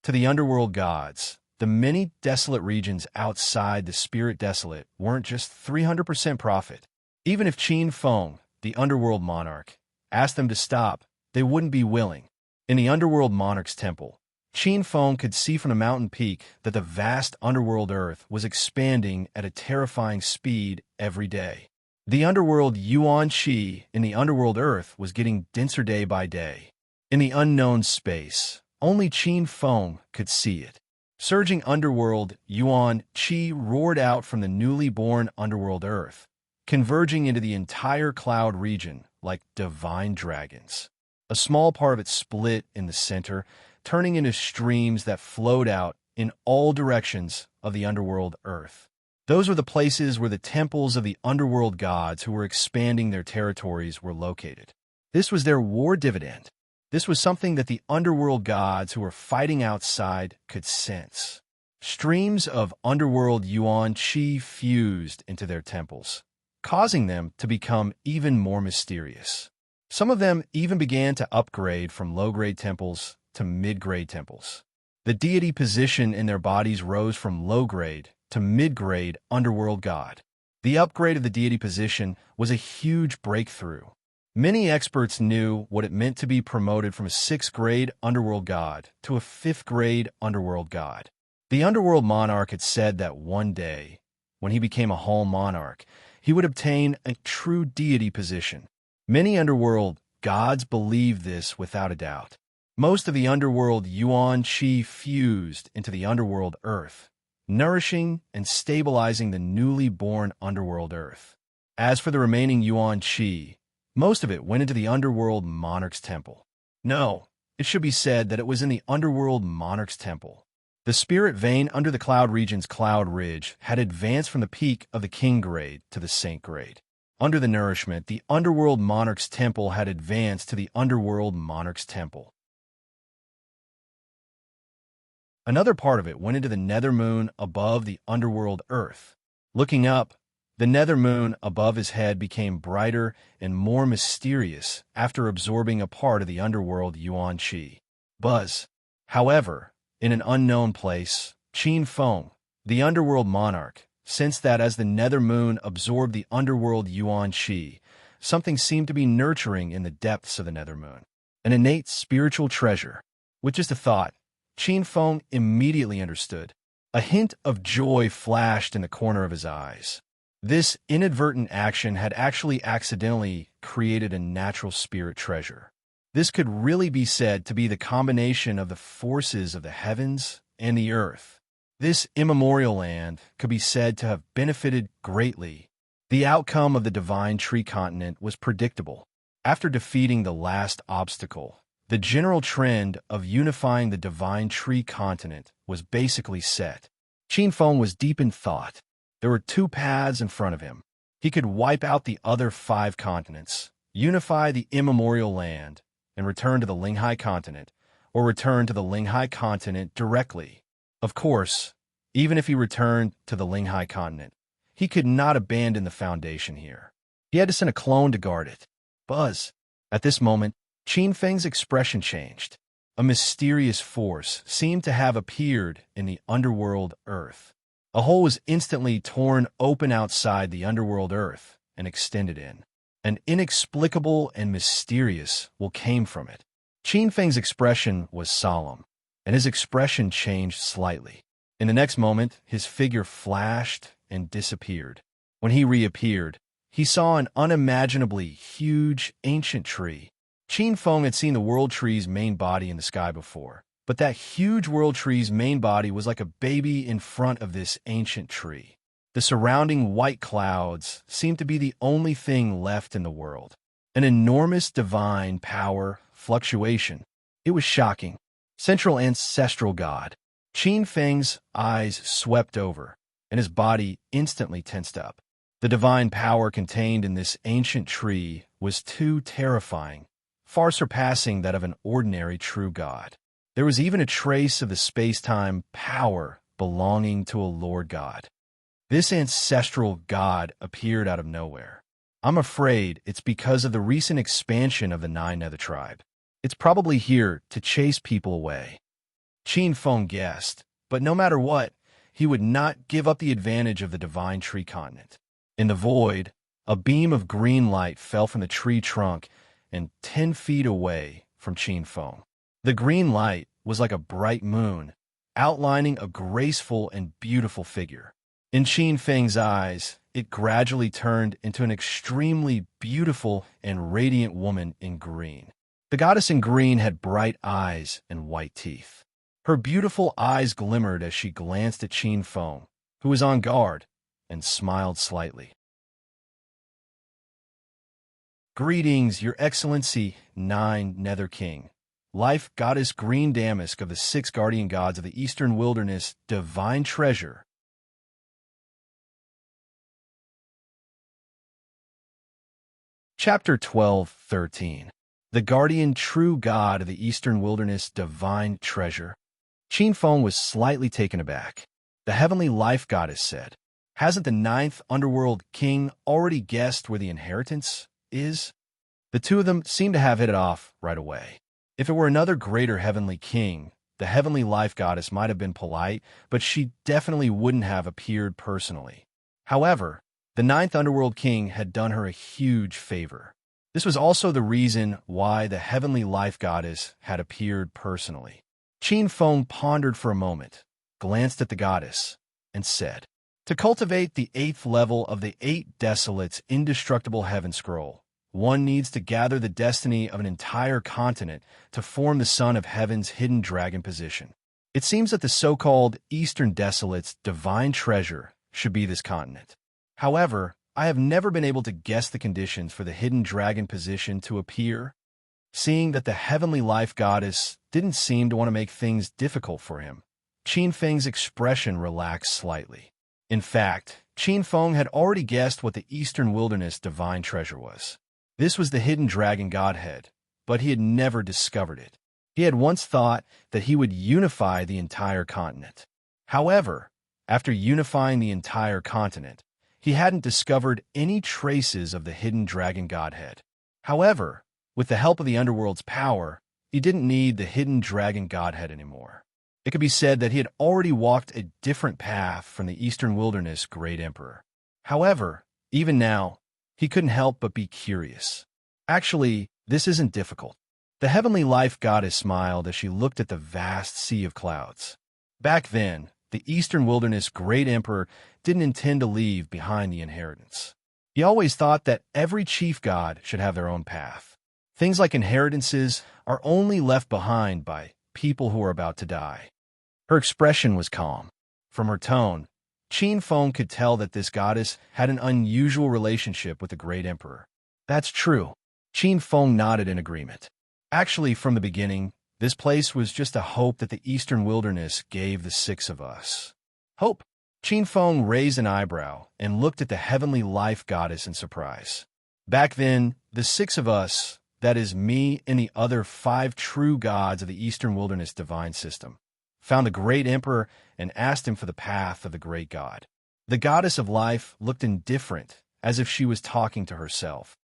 To the underworld gods, the many desolate regions outside the Spirit Desolate weren't just 300% profit. Even if Qin Feng, the underworld monarch, asked them to stop, they wouldn't be willing. In the underworld monarch's temple, Qin Feng could see from the mountain peak that the vast underworld earth was expanding at a terrifying speed every day. The underworld Yuan Qi in the underworld earth was getting denser day by day. In the unknown space, only Qin Feng could see it. Surging underworld Yuan Qi roared out from the newly born underworld earth, converging into the entire cloud region like divine dragons. A small part of it split in the center, turning into streams that flowed out in all directions of the underworld earth. Those were the places where the temples of the underworld gods who were expanding their territories were located. This was their war dividend. This was something that the underworld gods who were fighting outside could sense. Streams of underworld Yuan Qi fused into their temples, causing them to become even more mysterious. Some of them even began to upgrade from low-grade temples to mid-grade temples. The deity position in their bodies rose from low-grade to mid-grade underworld god. The upgrade of the deity position was a huge breakthrough. Many experts knew what it meant to be promoted from a 6th-grade underworld god to a 5th-grade underworld god. The underworld monarch had said that one day, when he became a whole monarch, he would obtain a true deity position. Many underworld gods believed this without a doubt. Most of the underworld yuan qi fused into the underworld earth, nourishing and stabilizing the newly born underworld earth. As for the remaining yuan qi, most of it went into the underworld monarch's temple. No, it should be said that it was in the underworld monarch's temple. The spirit vein under the cloud region's cloud ridge had advanced from the peak of the king grade to the saint grade. Under the nourishment, the underworld monarch's temple had advanced to the underworld monarch's temple. Another part of it went into the nether moon above the underworld earth. Looking up, the nether moon above his head became brighter and more mysterious after absorbing a part of the underworld yuan qi. Buzz. However, in an unknown place, Qin Feng, the underworld monarch, sensed that as the nether moon absorbed the underworld yuan qi, something seemed to be nurturing in the depths of the nether moon. An innate spiritual treasure. With just a thought, Qin Feng immediately understood. A hint of joy flashed in the corner of his eyes. This inadvertent action had actually accidentally created a natural spirit treasure. This could really be said to be the combination of the forces of the heavens and the earth. This immemorial land could be said to have benefited greatly. The outcome of the divine tree continent was predictable. After defeating the last obstacle, the general trend of unifying the divine tree continent was basically set. Qin Feng was deep in thought. There were 2 paths in front of him. He could wipe out the other 5 continents, unify the immemorial land, and return to the Linghai continent, or return to the Linghai continent directly. Of course, even if he returned to the Linghai continent, he could not abandon the foundation here. He had to send a clone to guard it. Buzz. At this moment, Qin Feng's expression changed. A mysterious force seemed to have appeared in the underworld earth. A hole was instantly torn open outside the underworld earth and extended in. An inexplicable and mysterious will came from it. Qin Feng's expression was solemn, and his expression changed slightly. In the next moment, his figure flashed and disappeared. When he reappeared, he saw an unimaginably huge ancient tree. Qin Feng had seen the world tree's main body in the sky before, but that huge world tree's main body was like a baby in front of this ancient tree. The surrounding white clouds seemed to be the only thing left in the world. An enormous divine power fluctuation. It was shocking. Central ancestral god. Qin Feng's eyes swept over, and his body instantly tensed up. The divine power contained in this ancient tree was too terrifying, far surpassing that of an ordinary true god. There was even a trace of the space-time power belonging to a Lord God. This ancestral god appeared out of nowhere. I'm afraid it's because of the recent expansion of the 9 Nether tribe. It's probably here to chase people away. Qin Feng guessed, but no matter what, he would not give up the advantage of the divine tree continent. In the void, a beam of green light fell from the tree trunk and 10 feet away from Qin Feng. The green light was like a bright moon, outlining a graceful and beautiful figure. In Qin Feng's eyes, it gradually turned into an extremely beautiful and radiant woman in green. The goddess in green had bright eyes and white teeth. Her beautiful eyes glimmered as she glanced at Qin Feng, who was on guard, and smiled slightly. Greetings, Your Excellency, 9 Nether King. Life Goddess Green Damask of the 6 Guardian Gods of the Eastern Wilderness, Divine Treasure. Chapter 12:13. The Guardian True God of the Eastern Wilderness, Divine Treasure. Qin Feng was slightly taken aback. The Heavenly Life Goddess said, "Hasn't the 9th Underworld King already guessed where the inheritance is?" The two of them seemed to have hit it off right away. If it were another greater heavenly king, the Heavenly Life Goddess might have been polite, but she definitely wouldn't have appeared personally. However, the 9th Underworld King had done her a huge favor. This was also the reason why the heavenly life goddess had appeared personally. Qin Feng pondered for a moment, glanced at the goddess, and said, "To cultivate the 8th level of the 8 Desolates' indestructible heaven scroll, one needs to gather the destiny of an entire continent to form the son of heaven's hidden dragon position. It seems that the so-called Eastern Desolates' divine treasure should be this continent. However, I have never been able to guess the conditions for the hidden dragon position to appear." Seeing that the heavenly life goddess didn't seem to want to make things difficult for him, Qin Feng's expression relaxed slightly. In fact, Qin Feng had already guessed what the Eastern Wilderness divine treasure was. This was the hidden dragon godhead, but he had never discovered it. He had once thought that he would unify the entire continent. However, after unifying the entire continent, he hadn't discovered any traces of the hidden dragon godhead. However, with the help of the underworld's power, he didn't need the hidden dragon godhead anymore. It could be said that he had already walked a different path from the Eastern Wilderness Great Emperor. However, even now, he couldn't help but be curious. Actually, this isn't difficult. The heavenly life goddess smiled as she looked at the vast sea of clouds. Back then, the Eastern Wilderness Great Emperor didn't intend to leave behind the inheritance. He always thought that every chief god should have their own path. Things like inheritances are only left behind by people who are about to die. Her expression was calm. From her tone, Qin Feng could tell that this goddess had an unusual relationship with the Great Emperor. "That's true." Qin Feng nodded in agreement. "Actually, from the beginning, this place was just a hope that the Eastern Wilderness gave the 6 of us." "Hope?" Qin Feng raised an eyebrow and looked at the heavenly life goddess in surprise. "Back then, the 6 of us, that is me and the other 5 true gods of the Eastern Wilderness divine system, found the Great Emperor and asked him for the path of the Great God." The goddess of life looked indifferent, as if she was talking to herself.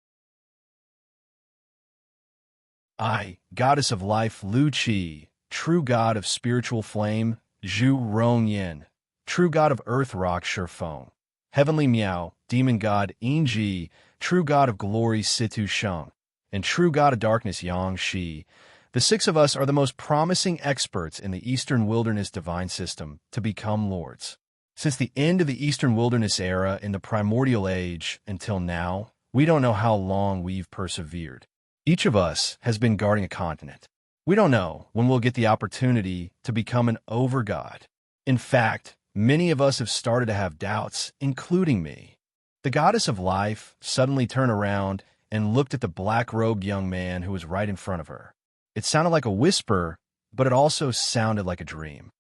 "I, goddess of life Lu Qi, true god of spiritual flame, Zhu Rong Yin, true god of earth rock Shifeng, heavenly Miao, demon god Yingji, true god of glory Situ Sheng, and true god of darkness Yang Shi. The 6 of us are the most promising experts in the Eastern Wilderness divine system to become lords. Since the end of the Eastern Wilderness era in the primordial age until now, we don't know how long we've persevered. Each of us has been guarding a continent. We don't know when we'll get the opportunity to become an over-god. In fact, many of us have started to have doubts, including me. The goddess of life suddenly turned around and looked at the black-robed young man who was right in front of her. It sounded like a whisper, but it also sounded like a dream.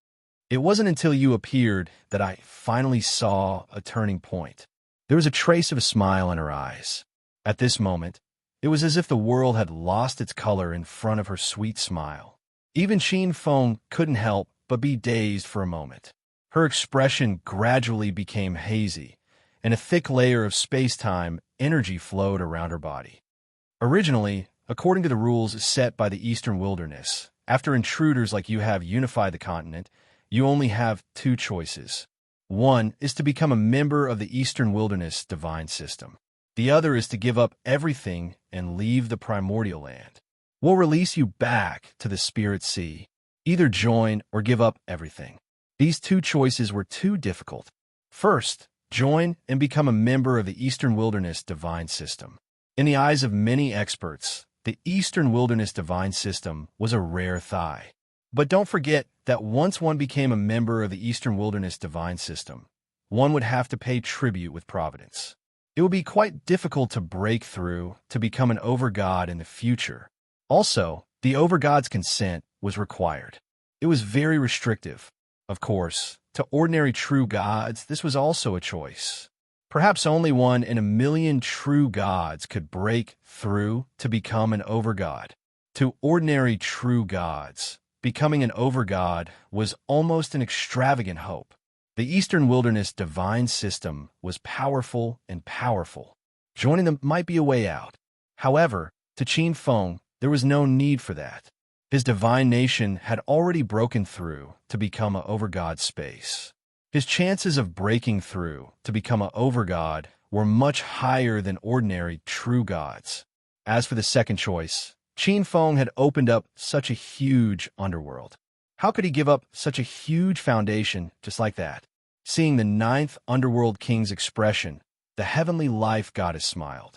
"It wasn't until you appeared that I finally saw a turning point." There was a trace of a smile in her eyes. At this moment, it was as if the world had lost its color in front of her sweet smile. Even Qin Feng couldn't help but be dazed for a moment. Her expression gradually became hazy, and a thick layer of space-time energy flowed around her body. Originally, according to the rules set by the Eastern Wilderness, after intruders like you have unified the continent, you only have 2 choices. One is to become a member of the Eastern Wilderness divine system. The other is to give up everything and leave the primordial land. We'll release you back to the Spirit Sea. Either join or give up everything. These 2 choices were too difficult. First, join and become a member of the Eastern Wilderness divine system. In the eyes of many experts, the Eastern Wilderness divine system was a rare thigh. But don't forget that once one became a member of the Eastern Wilderness divine system, one would have to pay tribute with Providence. It would be quite difficult to break through to become an over-god in the future. Also, the over-god's consent was required. It was very restrictive. Of course, to ordinary true gods, this was also a choice. Perhaps only one in a million true gods could break through to become an over-god. To ordinary true gods, becoming an over-god was almost an extravagant hope. The Eastern Wilderness divine system was powerful and powerful. Joining them might be a way out. However, to Qin Feng, there was no need for that. His divine nation had already broken through to become an over-god space. His chances of breaking through to become an over-god were much higher than ordinary true gods. As for the second choice, Qin Feng had opened up such a huge underworld. How could he give up such a huge foundation just like that? Seeing the ninth underworld king's expression, the heavenly life goddess smiled.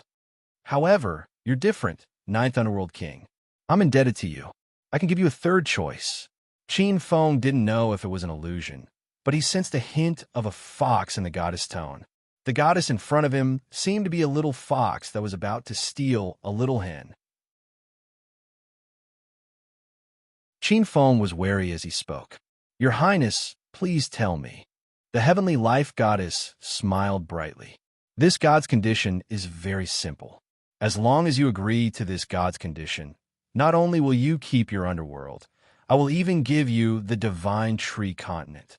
However, you're different, ninth underworld king. I'm indebted to you. I can give you a third choice. Qin Feng didn't know if it was an illusion, but he sensed a hint of a fox in the goddess' tone. The goddess in front of him seemed to be a little fox that was about to steal a little hen. Qin Feng was wary as he spoke. Your Highness, please tell me. The heavenly life goddess smiled brightly. This god's condition is very simple. As long as you agree to this god's condition, not only will you keep your underworld, I will even give you the divine tree continent.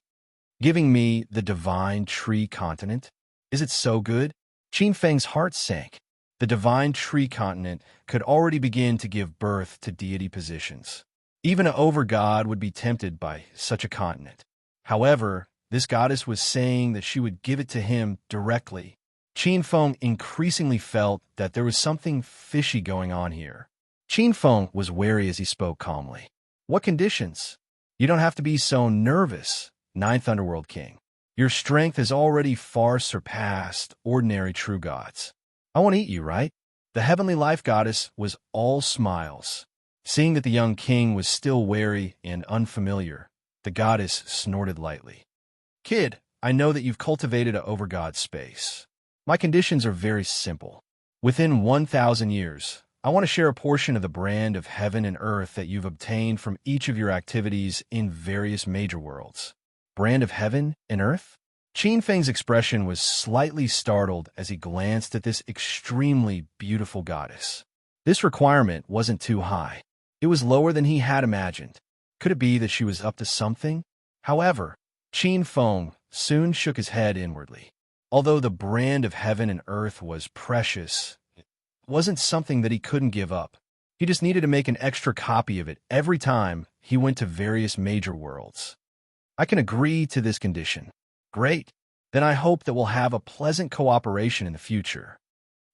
Giving me the divine tree continent? Is it so good? Qin Feng's heart sank. The divine tree continent could already begin to give birth to deity positions. Even an over-god would be tempted by such a continent. However, this goddess was saying that she would give it to him directly. Qin Feng increasingly felt that there was something fishy going on here. Qin Feng was wary as he spoke calmly. What conditions? You don't have to be so nervous, ninth underworld king. Your strength has already far surpassed ordinary true gods. I won't eat you, right? The heavenly life goddess was all smiles. Seeing that the young king was still wary and unfamiliar, the goddess snorted lightly. Kid, I know that you've cultivated a over-god space. My conditions are very simple. Within 1,000 years, I want to share a portion of the brand of heaven and earth that you've obtained from each of your activities in various major worlds. Brand of heaven and earth? Qin Feng's expression was slightly startled as he glanced at this extremely beautiful goddess. This requirement wasn't too high. It was lower than he had imagined. Could it be that she was up to something? However, Qin Feng soon shook his head inwardly. Although the brand of heaven and earth was precious, it wasn't something that he couldn't give up. He just needed to make an extra copy of it every time he went to various major worlds. I can agree to this condition. Great. Then I hope that we'll have a pleasant cooperation in the future.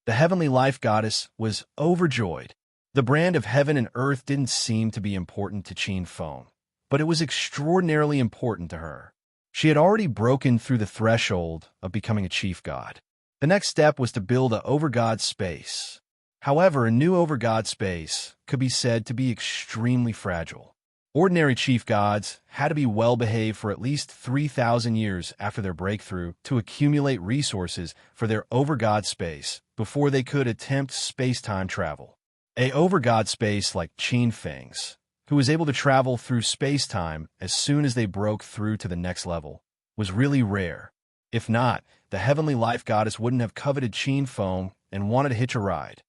The heavenly life goddess was overjoyed. The brand of heaven and earth didn't seem to be important to Qin Feng, but it was extraordinarily important to her. She had already broken through the threshold of becoming a chief god. The next step was to build a over-god space. However, a new over-god space could be said to be extremely fragile. Ordinary chief gods had to be well-behaved for at least 3,000 years after their breakthrough to accumulate resources for their over-god space before they could attempt space-time travel. A over-god space like Qin Feng's, who was able to travel through space-time as soon as they broke through to the next level, was really rare. If not, the heavenly life goddess wouldn't have coveted Qin Feng and wanted to hitch a ride.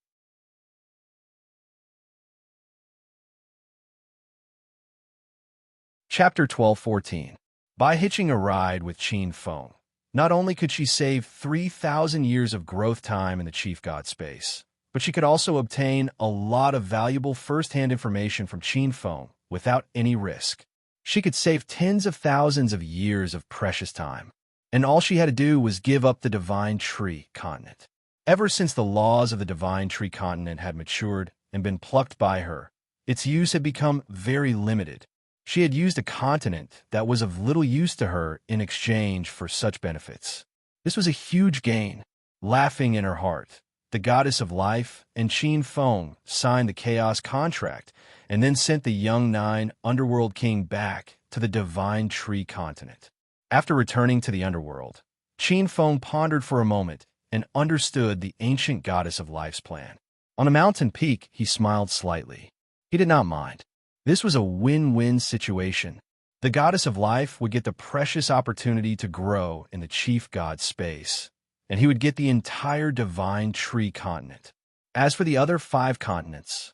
Chapter 12:14. By hitching a ride with Qin Feng, not only could she save 3,000 years of growth time in the chief god space, but she could also obtain a lot of valuable first-hand information from Qin Feng without any risk. She could save tens of thousands of years of precious time, and all she had to do was give up the divine tree continent. Ever since the laws of the divine tree continent had matured and been plucked by her, its use had become very limited. She had used a continent that was of little use to her in exchange for such benefits. This was a huge gain. Laughing in her heart, the goddess of life and Qin Feng signed the chaos contract and then sent the young nine underworld king back to the divine tree continent. After returning to the underworld, Qin Feng pondered for a moment and understood the ancient goddess of life's plan. On a mountain peak, he smiled slightly. He did not mind. This was a win-win situation. The goddess of life would get the precious opportunity to grow in the chief god space, and he would get the entire divine tree continent. As for the other 5 continents,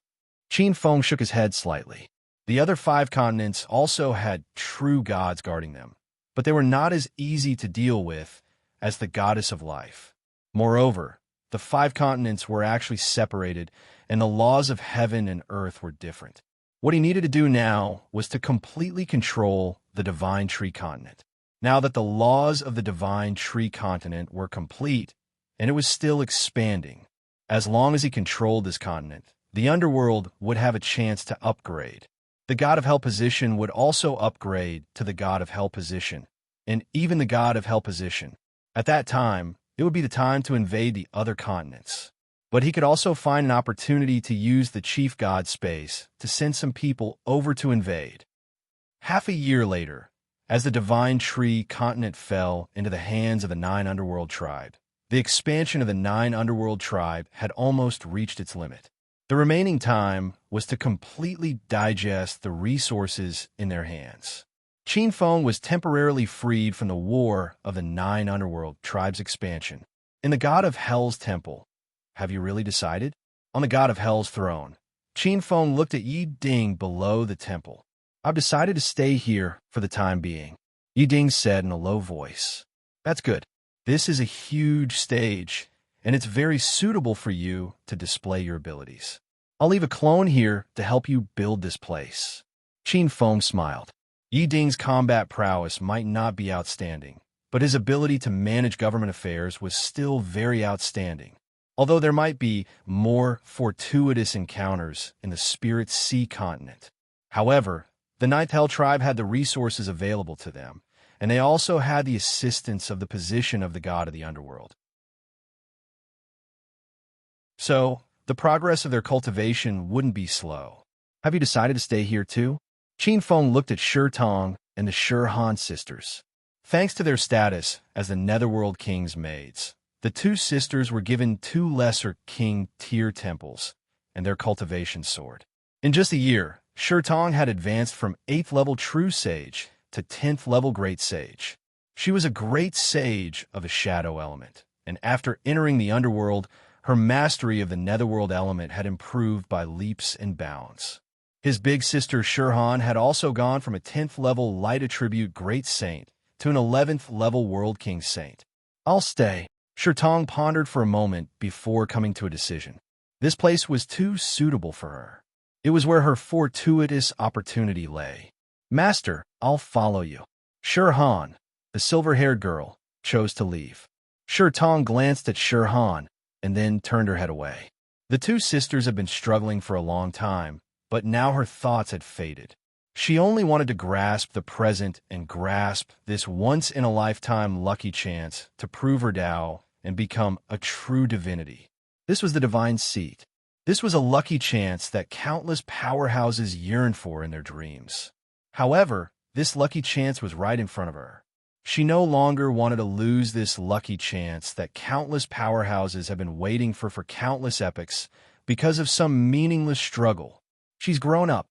Qin Feng shook his head slightly. The other 5 continents also had true gods guarding them, but they were not as easy to deal with as the goddess of life. Moreover, the 5 continents were actually separated, and the laws of heaven and earth were different. What he needed to do now was to completely control the divine tree continent. Now that the laws of the divine tree continent were complete, and it was still expanding, As long as he controlled this continent, the underworld would have a chance to upgrade. The god of hell position would also upgrade to the god of hell position, and even the god of hell position. At that time, it would be the time to invade the other continents. But he could also find an opportunity to use the chief god space to send some people over to invade. Half a year later, as the divine tree continent fell into the hands of the 9 underworld tribe, the expansion of the 9 underworld tribe had almost reached its limit. The remaining time was to completely digest the resources in their hands. Qin Feng was temporarily freed from the war of the 9 underworld tribes' expansion. In the god of hell's temple, have you really decided? On the god of hell's throne, Qin Feng looked at Yi Ding below the temple. I've decided to stay here for the time being, Yi Ding said in a low voice. That's good. This is a huge stage, and it's very suitable for you to display your abilities. I'll leave a clone here to help you build this place. Qin Feng smiled. Yi Ding's combat prowess might not be outstanding, but his ability to manage government affairs was still very outstanding. Although there might be more fortuitous encounters in the Spirit Sea continent. However, the 9th Hell tribe had the resources available to them, and they also had the assistance of the position of the god of the underworld. So, the progress of their cultivation wouldn't be slow. Have you decided to stay here too? Qin Feng looked at Shi Tong and the Shi Han sisters. Thanks to their status as the Netherworld King's maids, the 2 sisters were given 2 lesser king-tier temples, and their cultivation soared. In just a year, Shi Tong had advanced from 8th level True Sage to 10th level Great Sage. She was a great sage of a shadow element, and after entering the underworld, her mastery of the netherworld element had improved by leaps and bounds. His big sister Shi Han had also gone from a 10th level Light Attribute Great Saint to an 11th level World King Saint. I'll stay. Shi Tong pondered for a moment before coming to a decision. This place was too suitable for her. It was where her fortuitous opportunity lay. Master, I'll follow you. Shi Han, the silver-haired girl, chose to leave. Shi Tong glanced at Shi Han and then turned her head away. The 2 sisters had been struggling for a long time, but now her thoughts had faded. She only wanted to grasp the present and grasp this once-in-a-lifetime lucky chance to prove her Tao and become a true divinity. This was the divine seat. This was a lucky chance that countless powerhouses yearned for in their dreams. However, this lucky chance was right in front of her. She no longer wanted to lose this lucky chance that countless powerhouses have been waiting for countless epochs because of some meaningless struggle. She's grown up.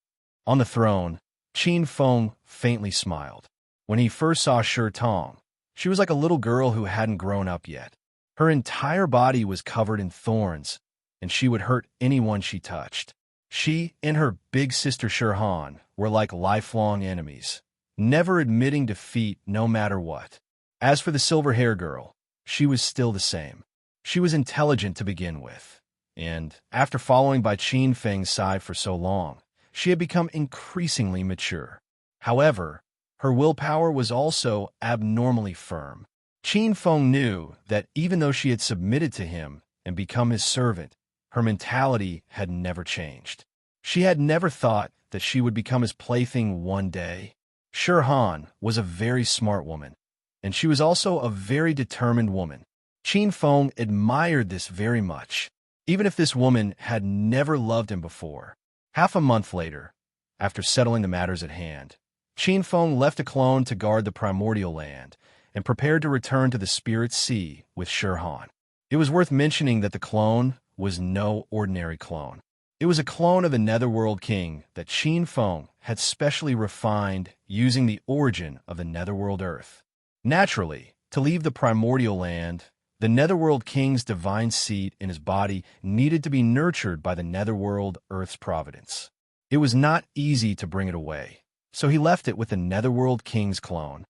On the throne, Qin Feng faintly smiled. When he first saw Shi Tong, she was like a little girl who hadn't grown up yet. Her entire body was covered in thorns, and she would hurt anyone she touched. She and her big sister Shi Han were like lifelong enemies, never admitting defeat no matter what. As for the silver-haired girl, she was still the same. She was intelligent to begin with, and after following by Qin Feng's side for so long, she had become increasingly mature. However, her willpower was also abnormally firm. Qin Feng knew that even though she had submitted to him and become his servant, her mentality had never changed. She had never thought that she would become his plaything one day. Shi Han was a very smart woman, and she was also a very determined woman. Qin Feng admired this very much, even if this woman had never loved him before. Half a month later, after settling the matters at hand, Qin Feng left a clone to guard the primordial land and prepared to return to the Spirit Sea with Shi Han. It was worth mentioning that the clone was no ordinary clone. It was a clone of the Netherworld King that Qin Feng had specially refined using the origin of the Netherworld Earth. Naturally, to leave the primordial land, the Netherworld King's divine seat in his body needed to be nurtured by the Netherworld Earth's providence. It was not easy to bring it away, so he left it with the Netherworld King's clone.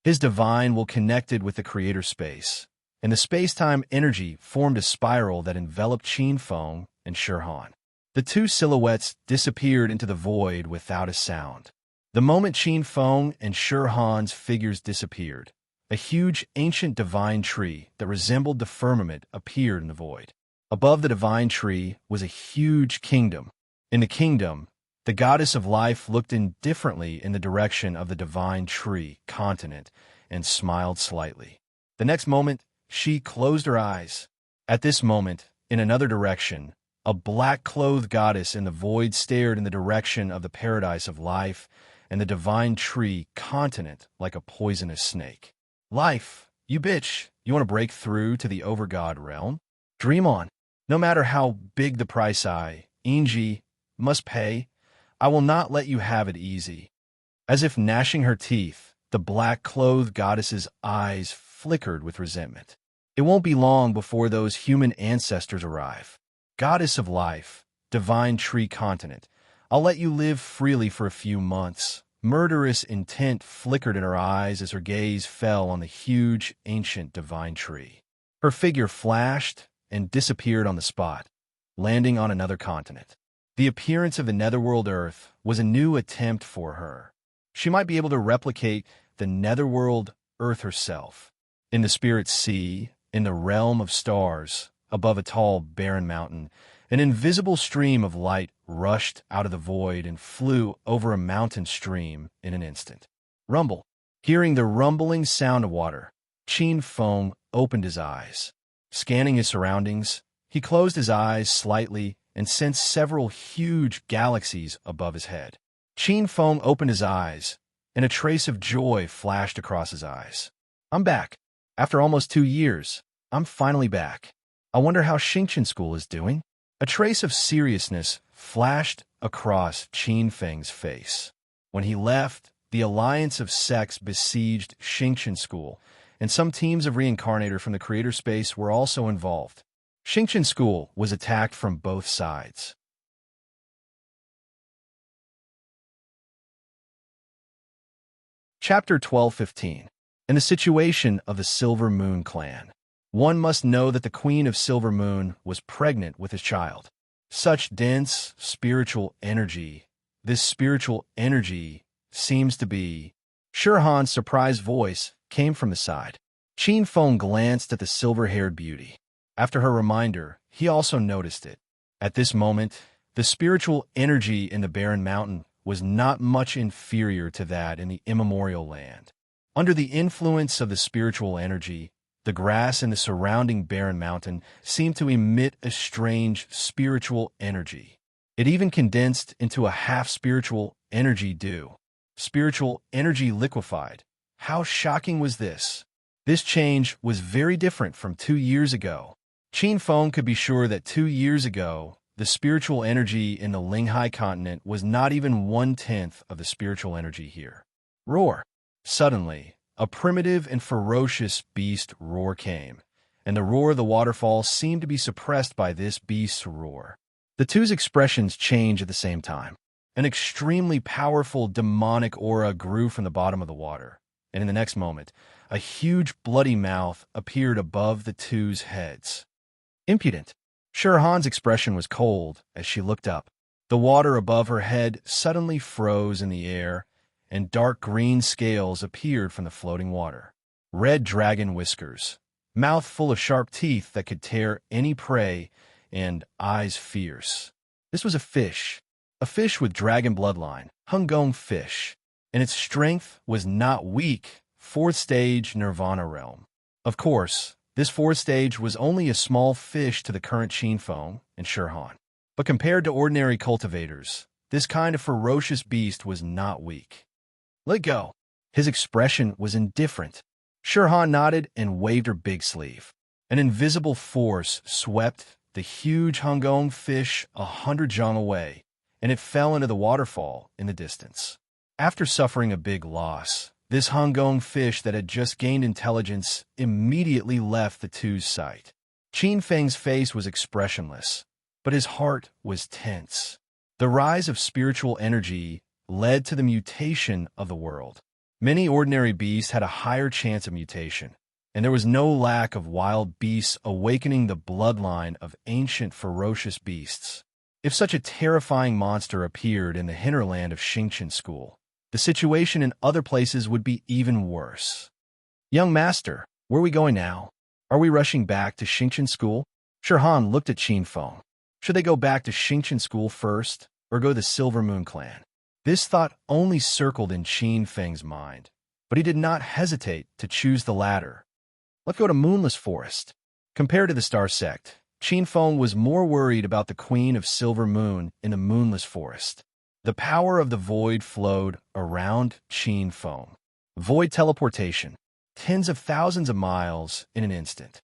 His divine will connected with the creator space, and the space-time energy formed a spiral that enveloped Qin Feng and Shi Han. The 2 silhouettes disappeared into the void without a sound. The moment Qin Feng and Shi Han's figures disappeared, A huge, ancient divine tree that resembled the firmament appeared in the void. Above the divine tree was a huge kingdom. In the kingdom, the goddess of life looked indifferently in the direction of the divine tree continent and smiled slightly. The next moment, she closed her eyes. At this moment, in another direction, a black-clothed goddess in the void stared in the direction of the paradise of life and the divine tree continent like a poisonous snake. Life, you bitch, you want to break through to the overgod realm? Dream on. No matter how big the price Angie, must pay, I will not let you have it easy. As if gnashing her teeth, the black-clothed goddess's eyes flickered with resentment. It won't be long before those human ancestors arrive. Goddess of life, divine tree continent, I'll let you live freely for a few months. Murderous intent flickered in her eyes as her gaze fell on the huge, ancient divine tree. Her figure flashed and disappeared on the spot, landing on another continent. The appearance of the netherworld Earth was a new attempt for her. She might be able to replicate the netherworld Earth herself. In the spirit sea, in the realm of stars, above a tall, barren mountain, an invisible stream of light rushed out of the void and flew over a mountain stream in an instant. Rumble. Hearing the rumbling sound of water, Qin Feng opened his eyes. Scanning his surroundings, he closed his eyes slightly and sensed several huge galaxies above his head. Qin Feng opened his eyes, and a trace of joy flashed across his eyes. I'm back. After almost 2 years, I'm finally back. I wonder how Xingqian School is doing? A trace of seriousness flashed across Qin Feng's face. When he left, the alliance of sects besieged Xingqian School, and some teams of reincarnator from the creator space were also involved. Xingqian School was attacked from both sides. Chapter 12:15. In the situation of the Silver Moon clan. One must know that the Queen of Silver Moon was pregnant with his child. Such dense spiritual energy. This spiritual energy seems to be... Shirhan's surprised voice came from the side. Qin Feng glanced at the silver-haired beauty. After her reminder, he also noticed it. At this moment, the spiritual energy in the barren mountain was not much inferior to that in the immemorial land. Under the influence of the spiritual energy, the grass in the surrounding barren mountain seemed to emit a strange spiritual energy. It even condensed into a half-spiritual energy dew. Spiritual energy liquefied. How shocking was this? This change was very different from 2 years ago. Qin Feng could be sure that 2 years ago, the spiritual energy in the Linghai continent was not even 1/10 of the spiritual energy here. Roar. Suddenly, a primitive and ferocious beast roar came, and the roar of the waterfall seemed to be suppressed by this beast's roar. The two's expressions changed at the same time. An extremely powerful demonic aura grew from the bottom of the water, and in the next moment, a huge bloody mouth appeared above the two's heads. Impudent. Shirhan's expression was cold as she looked up. The water above her head suddenly froze in the air, and dark green scales appeared from the floating water. Red dragon whiskers, mouth full of sharp teeth that could tear any prey, and eyes fierce. This was a fish with dragon bloodline, Hungong fish, and its strength was not weak, 4th stage Nirvana realm. Of course, this 4th stage was only a small fish to the current Qin Feng and Shirhan, but compared to ordinary cultivators, this kind of ferocious beast was not weak. Let go. His expression was indifferent. Shirhan nodded and waved her big sleeve. An invisible force swept the huge Hungong fish 100 zhang away, and it fell into the waterfall in the distance. After suffering a big loss, this Hungong fish that had just gained intelligence immediately left the two's sight. Qin Feng's face was expressionless, but his heart was tense. The rise of spiritual energy led to the mutation of the world. Many ordinary beasts had a higher chance of mutation, and there was no lack of wild beasts awakening the bloodline of ancient ferocious beasts. If such a terrifying monster appeared in the hinterland of Xingqian School, the situation in other places would be even worse. Young master, where are we going now? Are we rushing back to Xingqian school? Shirhan looked at Qin Feng. Should they go back to Xingqian school first, or go to the Silver Moon clan? This thought only circled in Qin Feng's mind, but he did not hesitate to choose the latter. Let's go to Moonless Forest. Compared to the Star Sect, Qin Feng was more worried about the Queen of Silver Moon in the Moonless Forest. The power of the void flowed around Qin Feng. Void teleportation, tens of thousands of miles in an instant.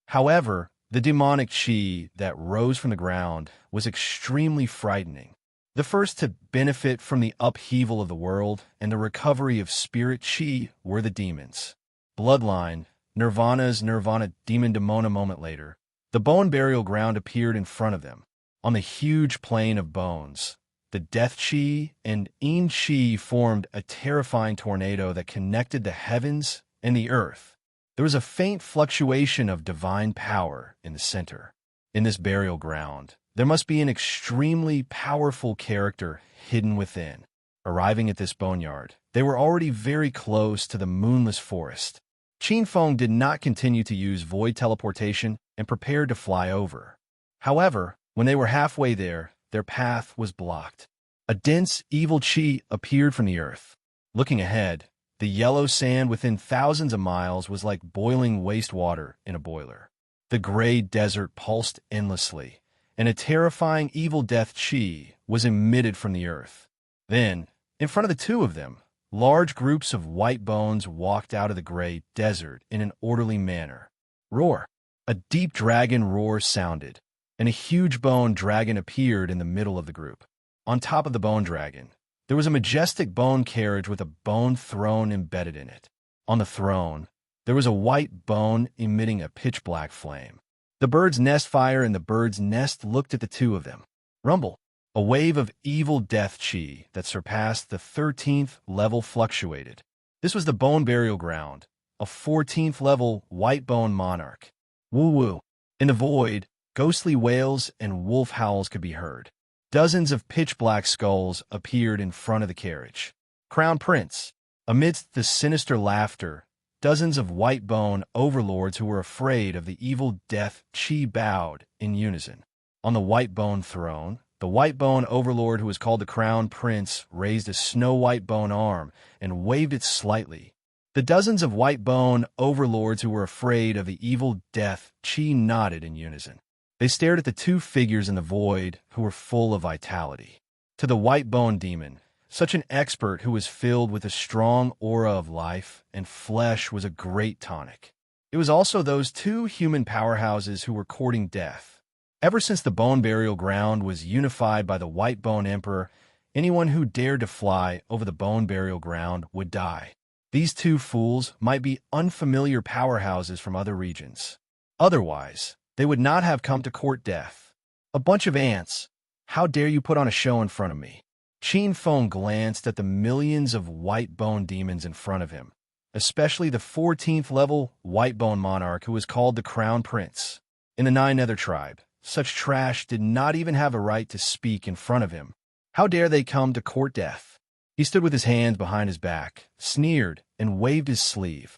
However, the demonic chi that rose from the ground was extremely frightening. The first to benefit from the upheaval of the world and the recovery of spirit chi were the demons. Bloodline, Nirvana's Nirvana demon Demona. A moment later, the bone burial ground appeared in front of them. On the huge plain of bones, the death chi and yin chi formed a terrifying tornado that connected the heavens and the earth. There was a faint fluctuation of divine power in the center. In this burial ground, there must be an extremely powerful character hidden within. Arriving at this boneyard, they were already very close to the Moonless Forest. Qin Feng did not continue to use void teleportation and prepared to fly over. However, when they were halfway there, their path was blocked. A dense, evil chi appeared from the earth. Looking ahead, the yellow sand within thousands of miles was like boiling wastewater in a boiler. The gray desert pulsed endlessly, and a terrifying evil death chi was emitted from the earth. Then, in front of the two of them, large groups of white bones walked out of the gray desert in an orderly manner. Roar! A deep dragon roar sounded, and a huge bone dragon appeared in the middle of the group. On top of the bone dragon, there was a majestic bone carriage with a bone throne embedded in it. On the throne, there was a white bone emitting a pitch-black flame. The bird's nest fire and the bird's nest looked at the two of them. Rumble! A wave of evil death chi that surpassed the 13th level fluctuated. This was the bone burial ground, a 14th level white bone monarch. Woo-woo! In the void, ghostly wails and wolf howls could be heard. Dozens of pitch-black skulls appeared in front of the carriage. Crown Prince. Amidst the sinister laughter, dozens of white bone overlords who were afraid of the evil death chi bowed in unison. On the white bone throne, the white bone overlord who was called the Crown Prince raised a snow-white bone arm and waved it slightly. The dozens of white bone overlords who were afraid of the evil death chi nodded in unison. They stared at the two figures in the void who were full of vitality. To the white bone demon, such an expert who was filled with a strong aura of life and flesh was a great tonic. It was also those two human powerhouses who were courting death. Ever since the bone burial ground was unified by the white bone emperor, anyone who dared to fly over the bone burial ground would die. These two fools might be unfamiliar powerhouses from other regions. Otherwise, they would not have come to court death. A bunch of ants. How dare you put on a show in front of me? Qin Feng glanced at the millions of white bone demons in front of him, especially the 14th level white bone monarch who was called the Crown Prince. In the Nine Nether tribe, such trash did not even have a right to speak in front of him. How dare they come to court death? He stood with his hands behind his back, sneered, and waved his sleeve.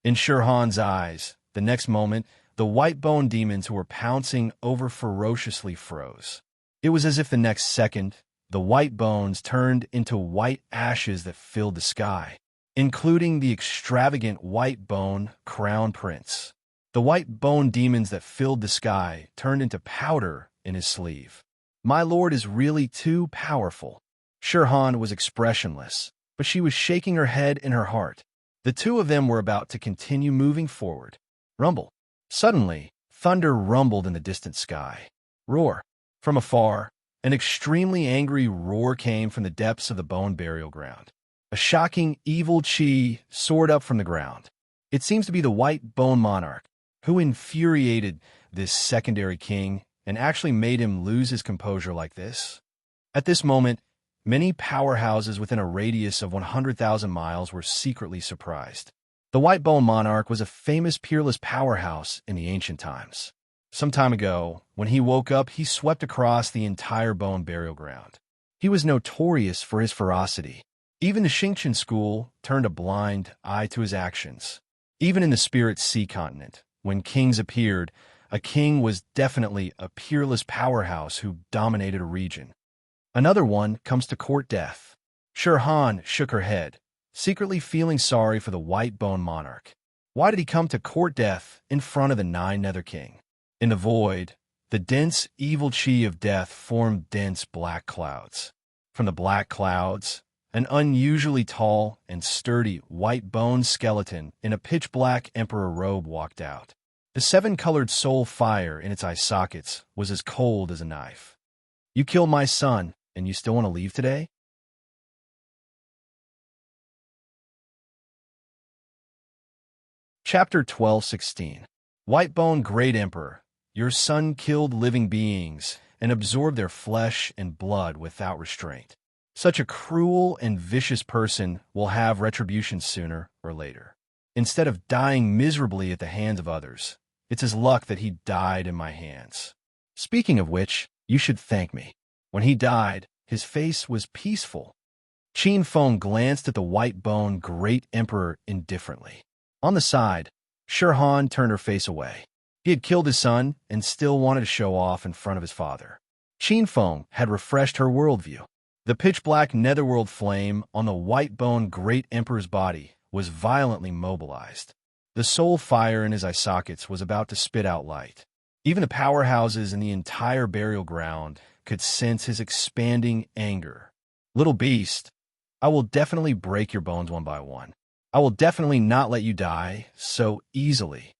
In Shirhan's eyes, the next moment, the white bone demons who were pouncing over ferociously froze. It was as if the next second, the white bones turned into white ashes that filled the sky, including the extravagant white bone Crown Prince. The white bone demons that filled the sky turned into powder in his sleeve. My lord is really too powerful. Shirhan was expressionless, but she was shaking her head in her heart. The two of them were about to continue moving forward. Rumble. Suddenly, thunder rumbled in the distant sky. Roar. From afar, an extremely angry roar came from the depths of the bone burial ground. A shocking evil chi soared up from the ground. It seems to be the white bone monarch, who infuriated this secondary king and actually made him lose his composure like this. At this moment, many powerhouses within a radius of 100,000 miles were secretly surprised. The white bone monarch was a famous peerless powerhouse in the ancient times. Some time ago, when he woke up, he swept across the entire bone burial ground. He was notorious for his ferocity. Even the Xingqian school turned a blind eye to his actions. Even in the Spirit Sea continent, when kings appeared, a king was definitely a peerless powerhouse who dominated a region. Another one comes to court death. Shirhan shook her head, secretly feeling sorry for the white-bone monarch. Why did he come to court death in front of the Nine Nether King? In the void, the dense, evil chi of death formed dense black clouds. From the black clouds, an unusually tall and sturdy white-bone skeleton in a pitch-black emperor robe walked out. The seven-colored soul fire in its eye sockets was as cold as a knife. You killed my son, and you still want to leave today? Chapter 1216. White-bone Great Emperor, your son killed living beings and absorbed their flesh and blood without restraint. Such a cruel and vicious person will have retribution sooner or later. Instead of dying miserably at the hands of others, it's his luck that he died in my hands. Speaking of which, you should thank me. When he died, his face was peaceful. Qin Feng glanced at the white-bone Great Emperor indifferently. On the side, Shirhan turned her face away. He had killed his son and still wanted to show off in front of his father. Qin Feng had refreshed her worldview. The pitch-black netherworld flame on the white-bone Great Emperor's body was violently mobilized. The soul fire in his eye sockets was about to spit out light. Even the powerhouses in the entire burial ground could sense his expanding anger. Little beast, I will definitely break your bones one by one. I will definitely not let you die so easily.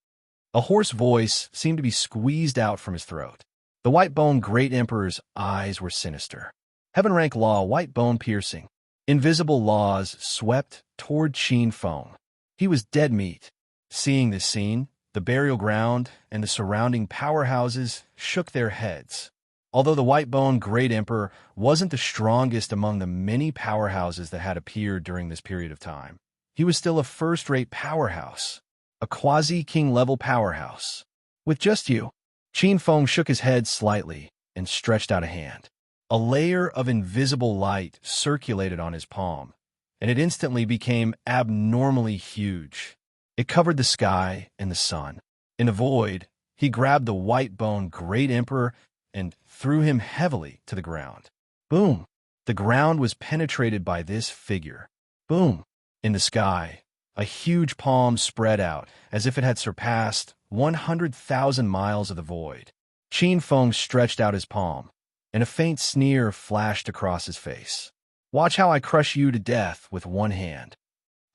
A hoarse voice seemed to be squeezed out from his throat. The white-bone Great Emperor's eyes were sinister. Heaven-rank law, white-bone piercing. Invisible laws swept toward Qin Feng. He was dead meat. Seeing this scene, the burial ground and the surrounding powerhouses shook their heads. Although the white-bone Great Emperor wasn't the strongest among the many powerhouses that had appeared during this period of time, he was still a first-rate powerhouse, a quasi-king-level powerhouse. With just you, Qin Feng shook his head slightly and stretched out a hand. A layer of invisible light circulated on his palm, and it instantly became abnormally huge. It covered the sky and the sun. In the void, he grabbed the white-bone Great Emperor and threw him heavily to the ground. Boom! The ground was penetrated by this figure. Boom! In the sky, a huge palm spread out as if it had surpassed 100,000 miles of the void. Qin Feng stretched out his palm, and a faint sneer flashed across his face. Watch how I crush you to death with one hand.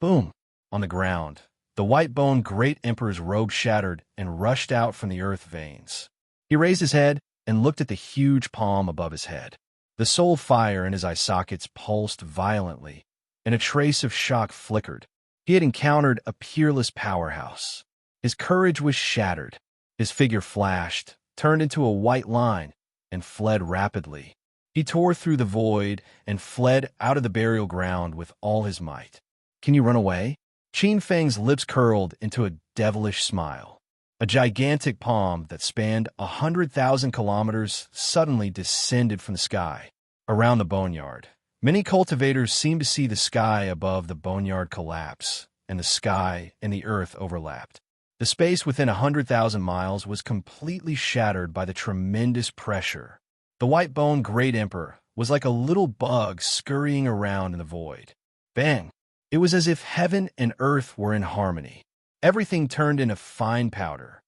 Boom! On the ground, the white-bone Great Emperor's robe shattered and rushed out from the earth veins. He raised his head and looked at the huge palm above his head. The soul fire in his eye sockets pulsed violently, and a trace of shock flickered. He had encountered a peerless powerhouse. His courage was shattered. His figure flashed, turned into a white line, and fled rapidly. He tore through the void and fled out of the burial ground with all his might. Can you run away? Qin Feng's lips curled into a devilish smile. A gigantic palm that spanned 100,000 kilometers suddenly descended from the sky. Around the boneyard, many cultivators seemed to see the sky above the boneyard collapse, and the sky and the earth overlapped. The space within 100,000 miles was completely shattered by the tremendous pressure. The white-bone Great Emperor was like a little bug scurrying around in the void. Bang! It was as if heaven and earth were in harmony. Everything turned into fine powder.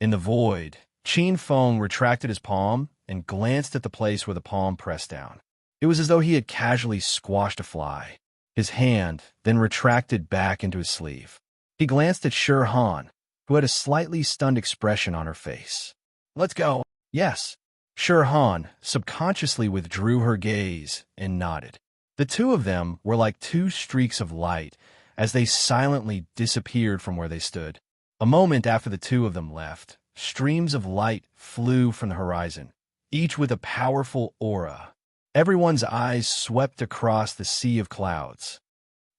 In the void, Qin Feng retracted his palm and glanced at the place where the palm pressed down. It was as though he had casually squashed a fly. His hand then retracted back into his sleeve. He glanced at Shirhan, who had a slightly stunned expression on her face. Let's go. Yes. Shirhan subconsciously withdrew her gaze and nodded. The two of them were like two streaks of light as they silently disappeared from where they stood. A moment after the two of them left, streams of light flew from the horizon, each with a powerful aura. Everyone's eyes swept across the sea of clouds.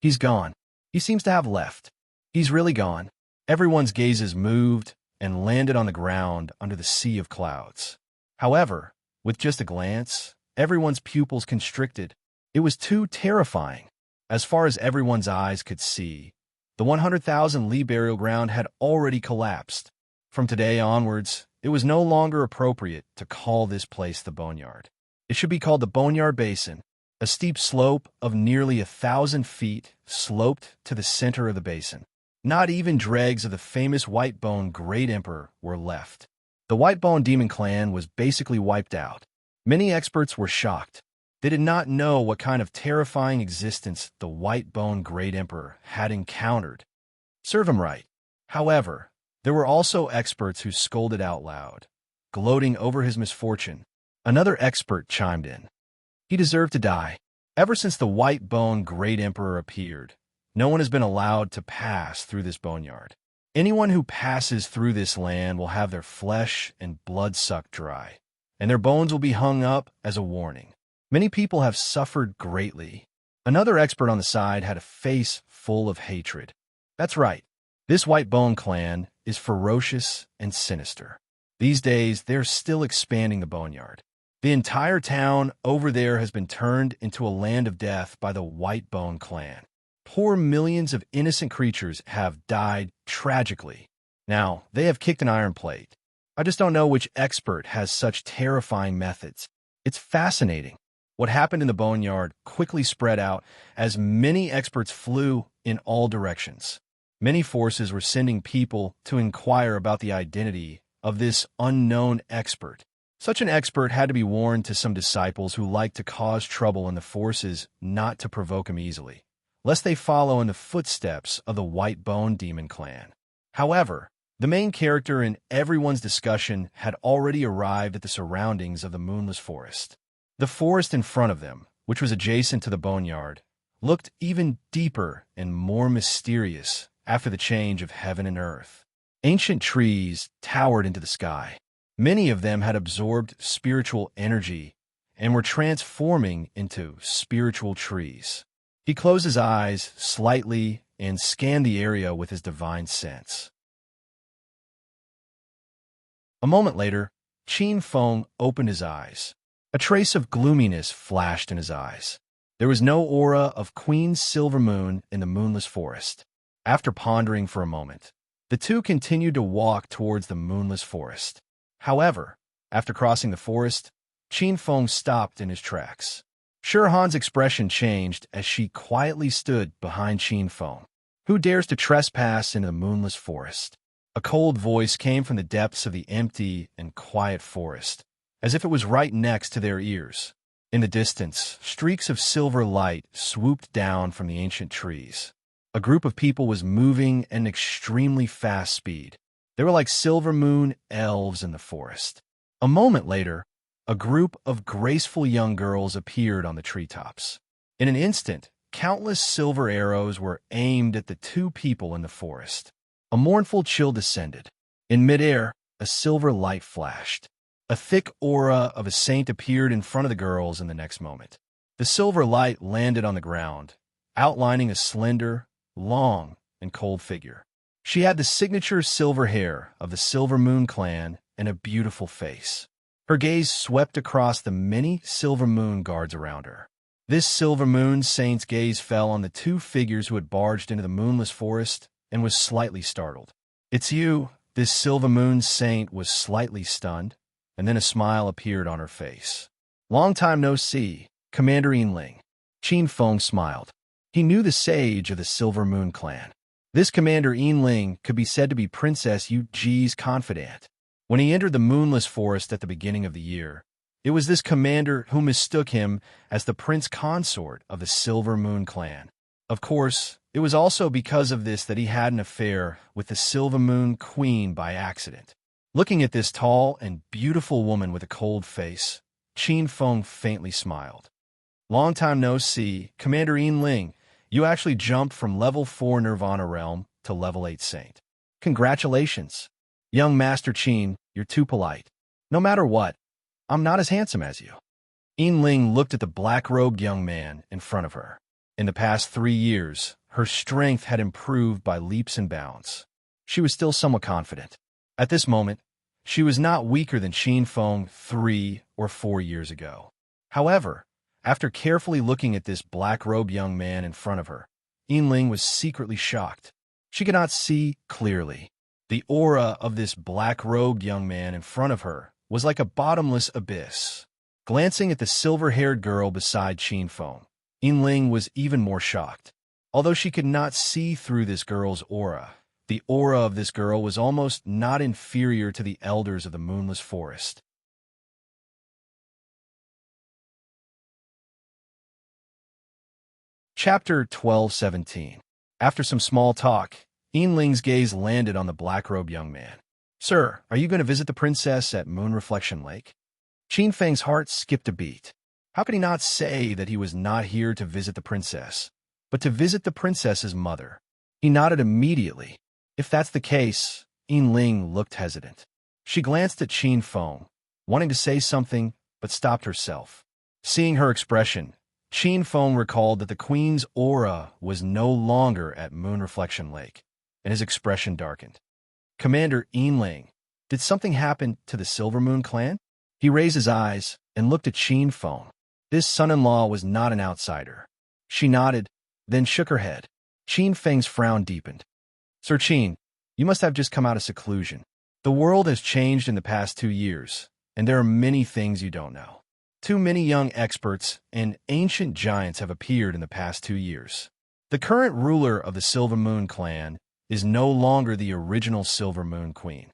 He's gone. He seems to have left. He's really gone. Everyone's gazes moved and landed on the ground under the sea of clouds. However, With just a glance, everyone's pupils constricted. It was too terrifying. As far as everyone's eyes could see, the 100,000 Li burial ground had already collapsed. From today onwards, it was no longer appropriate to call this place the Boneyard. It should be called the Boneyard Basin. A steep slope of nearly 1,000 feet sloped to the center of the basin. Not even dregs of the famous White-Bone Great Emperor were left. The White-Bone Demon Clan was basically wiped out. Many experts were shocked. They did not know what kind of terrifying existence the White-Bone Great Emperor had encountered. Serve him right. However, there were also experts who scolded out loud, gloating over his misfortune. Another expert chimed in. He deserved to die. Ever since the White-Bone Great Emperor appeared, no one has been allowed to pass through this boneyard. Anyone who passes through this land will have their flesh and blood sucked dry, and their bones will be hung up as a warning. Many people have suffered greatly. Another expert on the side had a face full of hatred. That's right. This White-Bone clan is ferocious and sinister. These days, they're still expanding the boneyard. The entire town over there has been turned into a land of death by the White-Bone clan. Poor millions of innocent creatures have died tragically. Now, they have kicked an iron plate. I just don't know which expert has such terrifying methods. It's fascinating. What happened in the boneyard quickly spread out as many experts flew in all directions. Many forces were sending people to inquire about the identity of this unknown expert. Such an expert had to be warned to some disciples who liked to cause trouble in the forces not to provoke him easily, lest they follow in the footsteps of the White-Bone Demon Clan. However, the main character in everyone's discussion had already arrived at the surroundings of the Moonless Forest. The forest in front of them, which was adjacent to the boneyard, looked even deeper and more mysterious after the change of heaven and earth. Ancient trees towered into the sky. Many of them had absorbed spiritual energy and were transforming into spiritual trees. He closed his eyes slightly and scanned the area with his divine sense. A moment later, Qin Feng opened his eyes. A trace of gloominess flashed in his eyes. There was no aura of Queen Silver Moon in the Moonless Forest. After pondering for a moment, the two continued to walk towards the Moonless Forest. However, after crossing the forest, Qin Feng stopped in his tracks. Shirhan's expression changed as she quietly stood behind Qin Feng. Who dares to trespass into the Moonless Forest? A cold voice came from the depths of the empty and quiet forest, as if it was right next to their ears. In the distance, streaks of silver light swooped down from the ancient trees. A group of people was moving at an extremely fast speed. They were like silver moon elves in the forest. A moment later, a group of graceful young girls appeared on the treetops. In an instant, countless silver arrows were aimed at the two people in the forest. A mournful chill descended. In midair, a silver light flashed. A thick aura of a saint appeared in front of the girls in the next moment. The silver light landed on the ground, outlining a slender, long, and cold figure. She had the signature silver hair of the Silver Moon clan and a beautiful face. Her gaze swept across the many Silver Moon guards around her. This Silver Moon saint's gaze fell on the two figures who had barged into the Moonless Forest and was slightly startled. "It's you." This Silver Moon saint was slightly stunned, and then a smile appeared on her face. "Long time no see, Commander Yinling." Qin Feng smiled. He knew the sage of the Silver Moon clan. This Commander Yinling could be said to be Princess Yu Ji's confidant. When he entered the Moonless Forest at the beginning of the year, it was this commander who mistook him as the prince consort of the Silver Moon clan. Of course, it was also because of this that he had an affair with the Silver Moon Queen by accident. Looking at this tall and beautiful woman with a cold face, Qin Feng faintly smiled. "Long time no see, Commander Yinling. You actually jumped from level 4 Nirvana Realm to level 8 Saint. Congratulations. Young Master Qin, you're too polite. No matter what, I'm not as handsome as you." Yinling looked at the black-robed young man in front of her. In the past 3 years, her strength had improved by leaps and bounds. She was still somewhat confident. At this moment, she was not weaker than Qin Feng 3 or 4 years ago. However, after carefully looking at this black-robed young man in front of her, Yinling was secretly shocked. She could not see clearly. The aura of this black-robed young man in front of her was like a bottomless abyss. Glancing at the silver-haired girl beside Qin Feng, Yinling was even more shocked. Although she could not see through this girl's aura, the aura of this girl was almost not inferior to the elders of the Moonless Forest. Chapter 12:17. After some small talk, Yinling's gaze landed on the black-robed young man. "Sir, are you going to visit the princess at Moon Reflection Lake?" Qin Feng's heart skipped a beat. How could he not say that he was not here to visit the princess, but to visit the princess's mother? He nodded immediately. If that's the case, Yinling looked hesitant. She glanced at Qin Feng, wanting to say something, but stopped herself. Seeing her expression, Qin Feng recalled that the queen's aura was no longer at Moon Reflection Lake, and his expression darkened. "Commander Yinling, did something happen to the Silver Moon clan?" He raised his eyes and looked at Qin Feng. This son-in-law was not an outsider. She nodded, then shook her head. Qin Feng's frown deepened. "Sir Qin, you must have just come out of seclusion. The world has changed in the past 2 years, and there are many things you don't know. Too many young experts and ancient giants have appeared in the past 2 years. The current ruler of the Silver Moon clan is no longer the original Silver Moon Queen."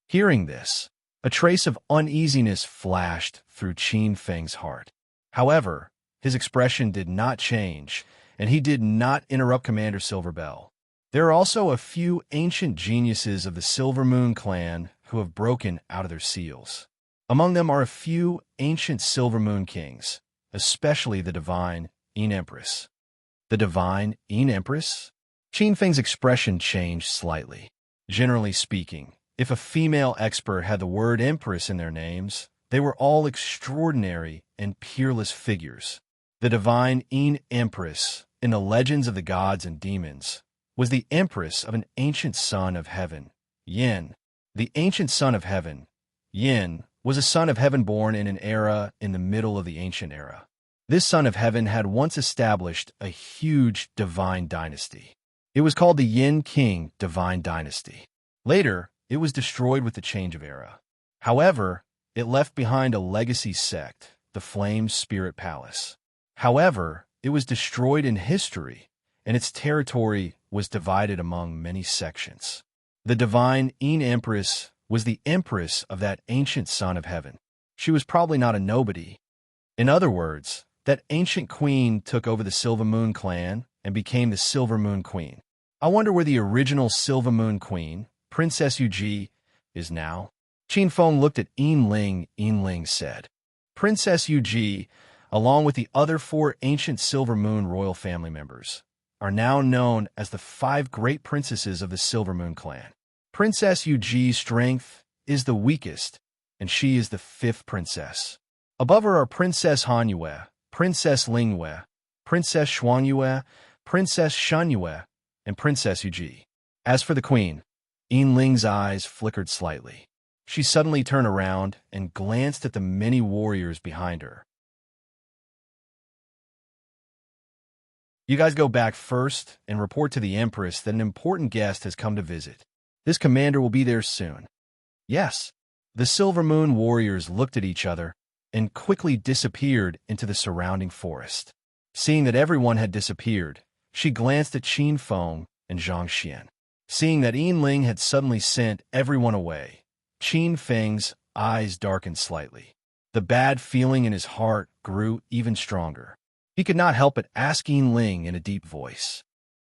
Hearing this, a trace of uneasiness flashed through Qin Feng's heart. However, his expression did not change, and he did not interrupt Commander Silverbell. "There are also a few ancient geniuses of the Silver Moon clan who have broken out of their seals. Among them are a few ancient Silver Moon kings, especially the divine Yin Empress." The divine Yin Empress? Qin Feng's expression changed slightly. Generally speaking, if a female expert had the word Empress in their names, they were all extraordinary and peerless figures. The divine Yin Empress, in the legends of the gods and demons, was the empress of an ancient son of heaven, Yin. The ancient son of heaven, Yin, was a son of heaven born in an era in the middle of the ancient era. This son of heaven had once established a huge divine dynasty. It was called the Yin King Divine Dynasty. Later, it was destroyed with the change of era. However, it left behind a legacy sect, the Flame Spirit Palace. However, it was destroyed in history, and its territory was divided among many sections. The divine Yin Empress was the empress of that ancient son of heaven. She was probably not a nobody. In other words, that ancient queen took over the Silver Moon clan and became the Silver Moon Queen. I wonder where the original Silver Moon Queen, Princess Yuji, is now. Qin Feng looked at Yinling. Yinling said, "Princess Yuji, along with the other 4 ancient Silver Moon royal family members, are now known as the 5 great princesses of the Silver Moon clan. Princess Yuji's strength is the weakest, and she is the 5th princess. Above her are Princess Hanyue, Princess Lingyue, Princess Xuanyue, Princess Shanyue, and Princess Yuji. As for the queen," Yinling's eyes flickered slightly. She suddenly turned around and glanced at the many warriors behind her. "You guys go back first and report to the Empress that an important guest has come to visit. This commander will be there soon." "Yes." The Silver Moon warriors looked at each other and quickly disappeared into the surrounding forest. Seeing that everyone had disappeared, she glanced at Qin Feng and Zhang Xian. Seeing that Yinling had suddenly sent everyone away, Qin Feng's eyes darkened slightly. The bad feeling in his heart grew even stronger. He could not help but ask Yinling in a deep voice,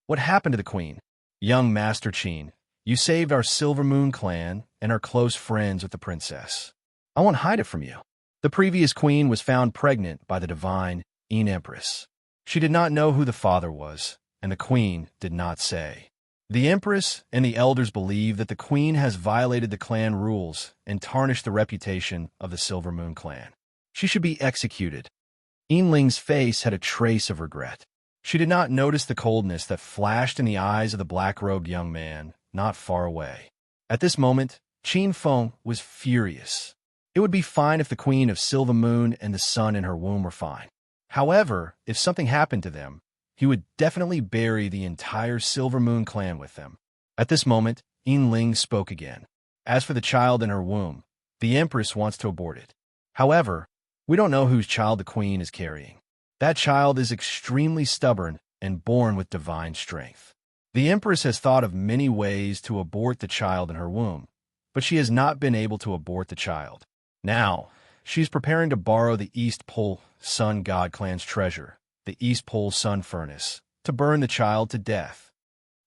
"What happened to the queen?" "Young Master Qin, you saved our Silver Moon clan and are close friends with the princess. I won't hide it from you. The previous queen was found pregnant by the divine Yin Empress. She did not know who the father was, and the queen did not say. The Empress and the elders believe that the queen has violated the clan rules and tarnished the reputation of the Silver Moon clan. She should be executed." Yinling's face had a trace of regret. She did not notice the coldness that flashed in the eyes of the black-robed young man not far away. At this moment, Qin Feng was furious. It would be fine if the Queen of Silver Moon and the sun in her womb were fine. However, if something happened to them, he would definitely bury the entire Silver Moon clan with them. At this moment, Ling spoke again. As for the child in her womb, the Empress wants to abort it. However, we don't know whose child the Queen is carrying. That child is extremely stubborn and born with divine strength. The Empress has thought of many ways to abort the child in her womb, but she has not been able to abort the child. Now, she's preparing to borrow the East Pole Sun God clan's treasure, the East Pole Sun Furnace, to burn the child to death.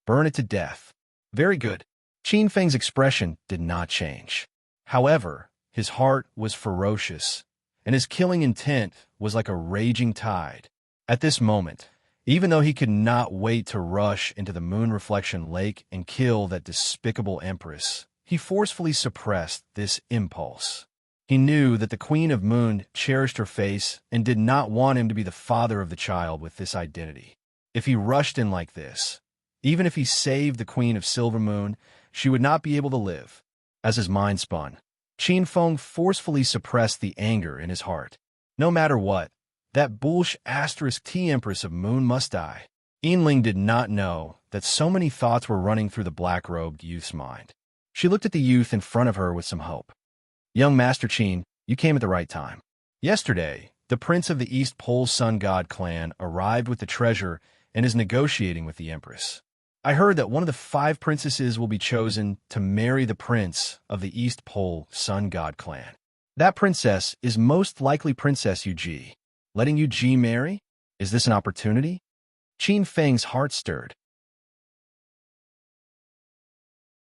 Burn it to death. Very good. Qin Feng's expression did not change. However, his heart was ferocious, and his killing intent was like a raging tide. At this moment, even though he could not wait to rush into the moon reflection lake and kill that despicable Empress, he forcefully suppressed this impulse. He knew that the Queen of Moon cherished her face and did not want him to be the father of the child with this identity. If he rushed in like this, even if he saved the Queen of Silver Moon, she would not be able to live. As his mind spun, Qin Feng forcefully suppressed the anger in his heart. No matter what, that bullsh asterisk T Empress of Moon must die. Ling did not know that so many thoughts were running through the black-robed youth's mind. She looked at the youth in front of her with some hope. Young Master Qin, you came at the right time. Yesterday, the Prince of the East Pole Sun God clan arrived with the treasure and is negotiating with the Empress. I heard that one of the 5 princesses will be chosen to marry the Prince of the East Pole Sun God clan. That princess is most likely Princess Yuji. Letting Yuji marry? Is this an opportunity? Qin Feng's heart stirred.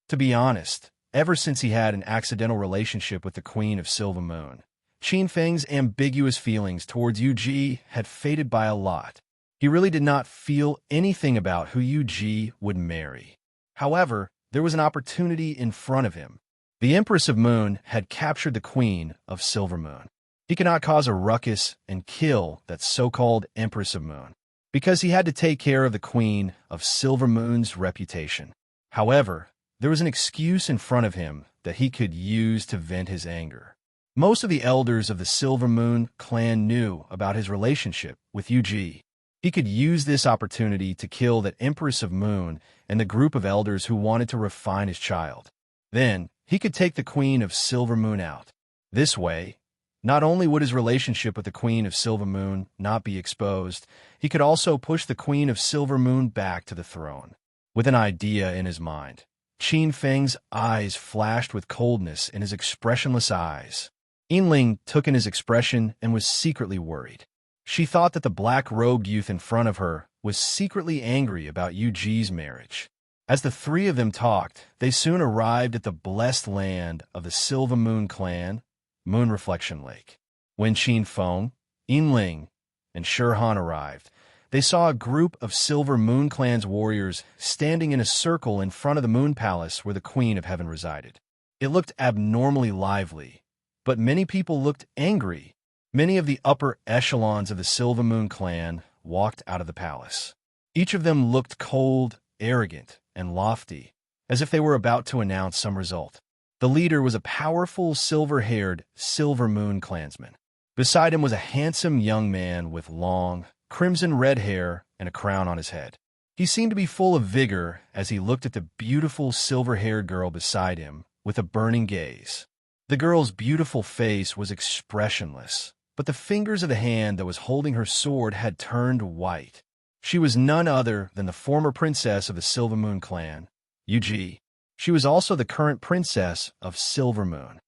To be honest, ever since he had an accidental relationship with the Queen of Silver Moon, Qin Feng's ambiguous feelings towards Yuji had faded by a lot. He really did not feel anything about who Yuji would marry. However, there was an opportunity in front of him. The Empress of Moon had captured the Queen of Silver Moon. He could not cause a ruckus and kill that so-called Empress of Moon, because he had to take care of the Queen of Silver Moon's reputation. However, there was an excuse in front of him that he could use to vent his anger. Most of the elders of the Silver Moon clan knew about his relationship with Yuji. He could use this opportunity to kill that Empress of Moon and the group of elders who wanted to refine his child. Then, he could take the Queen of Silver Moon out. This way, not only would his relationship with the Queen of Silver Moon not be exposed, he could also push the Queen of Silver Moon back to the throne. With an idea in his mind, Qin Feng's eyes flashed with coldness in his expressionless eyes. Ling took in his expression and was secretly worried. She thought that the black-robed youth in front of her was secretly angry about Yuji's marriage. As the 3 of them talked, they soon arrived at the blessed land of the Silver Moon clan, Moon Reflection Lake. When Qin Feng, Ling, and Shirhan arrived, they saw a group of Silver Moon clan's warriors standing in a circle in front of the Moon Palace where the Queen of Heaven resided. It looked abnormally lively, but many people looked angry. Many of the upper echelons of the Silver Moon clan walked out of the palace. Each of them looked cold, arrogant, and lofty, as if they were about to announce some result. The leader was a powerful silver-haired Silver Moon clansman. Beside him was a handsome young man with long, crimson-red hair and a crown on his head. He seemed to be full of vigor as he looked at the beautiful silver-haired girl beside him with a burning gaze. The girl's beautiful face was expressionless, but the fingers of the hand that was holding her sword had turned white. She was none other than the former princess of the Silver Moon clan, Yuji. She was also the current princess of Silver Moon.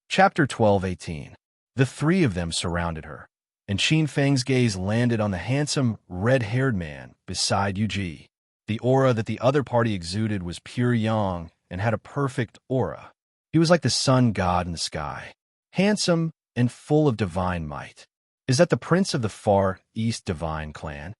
Chapter 12:18. The 3 of them surrounded her, and Qin Feng's gaze landed on the handsome, red-haired man beside Yuji. The aura that the other party exuded was pure yang and had a perfect aura. He was like the sun god in the sky, handsome and full of divine might. Is that the prince of the Far East Divine Clan?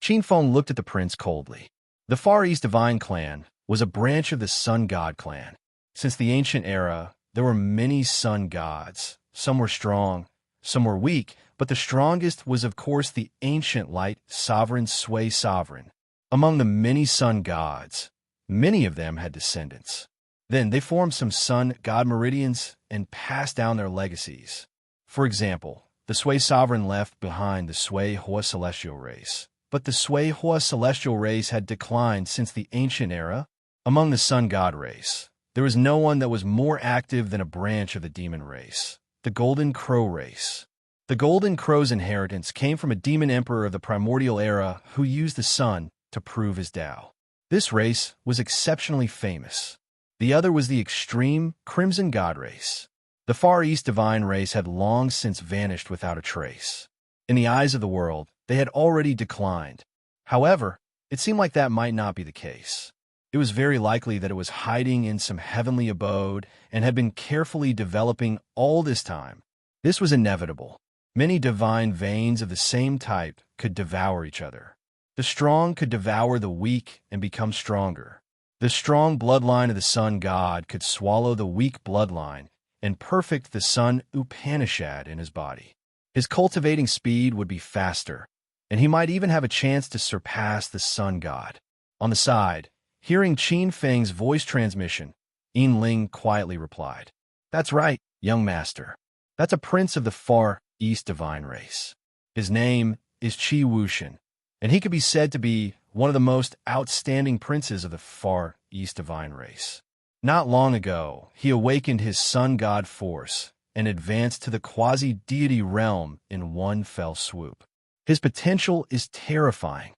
Qin Feng looked at the prince coldly. The Far East Divine Clan was a branch of the Sun God clan. Since the ancient era, there were many sun gods. Some were strong, some were weak, but the strongest was of course the ancient light sovereign Sui sovereign. Among the many sun gods, Many of them had descendants. Then they formed some sun-god meridians and passed down their legacies. For example, the Sui sovereign left behind the Sui Hua celestial race. But the Sui Hua celestial race had declined since the ancient era. Among the sun-god race, there was no one that was more active than a branch of the demon race, the Golden Crow race. The Golden Crow's inheritance came from a demon emperor of the primordial era who used the sun to prove his Tao. This race was exceptionally famous. The other was the extreme Crimson God race. The Far East divine race had long since vanished without a trace. In the eyes of the world, they had already declined. However, it seemed like that might not be the case. It was very likely that it was hiding in some heavenly abode and had been carefully developing all this time. This was inevitable. Many divine veins of the same type could devour each other. The strong could devour the weak and become stronger. The strong bloodline of the sun god could swallow the weak bloodline and perfect the sun Upanishad in his body. His cultivating speed would be faster, and he might even have a chance to surpass the sun god. On the side, hearing Qin Feng's voice transmission, Yin Ling quietly replied, "That's right, young master. That's a prince of the Far East divine race. His name is Qi Wuxian, and he could be said to be one of the most outstanding princes of the Far East divine race. Not long ago, he awakened his sun god force and advanced to the quasi-deity realm in one fell swoop. His potential is terrifying."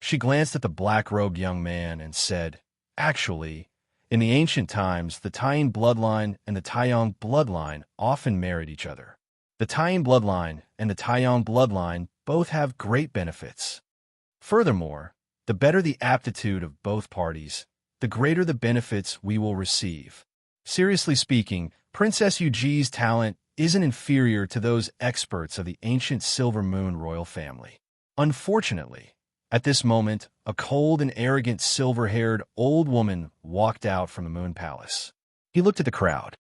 She glanced at the black-robed young man and said, "Actually, in the ancient times, the Taiyin bloodline and the Taiyang bloodline often married each other. The Taiyin bloodline and the Taiyang bloodline both have great benefits. Furthermore, the better the aptitude of both parties, the greater the benefits we will receive. Seriously speaking, Princess Yuji's talent isn't inferior to those experts of the ancient Silver Moon royal family. Unfortunately, at this moment, a cold and arrogant silver-haired old woman walked out from the Moon Palace. He looked at the crowd.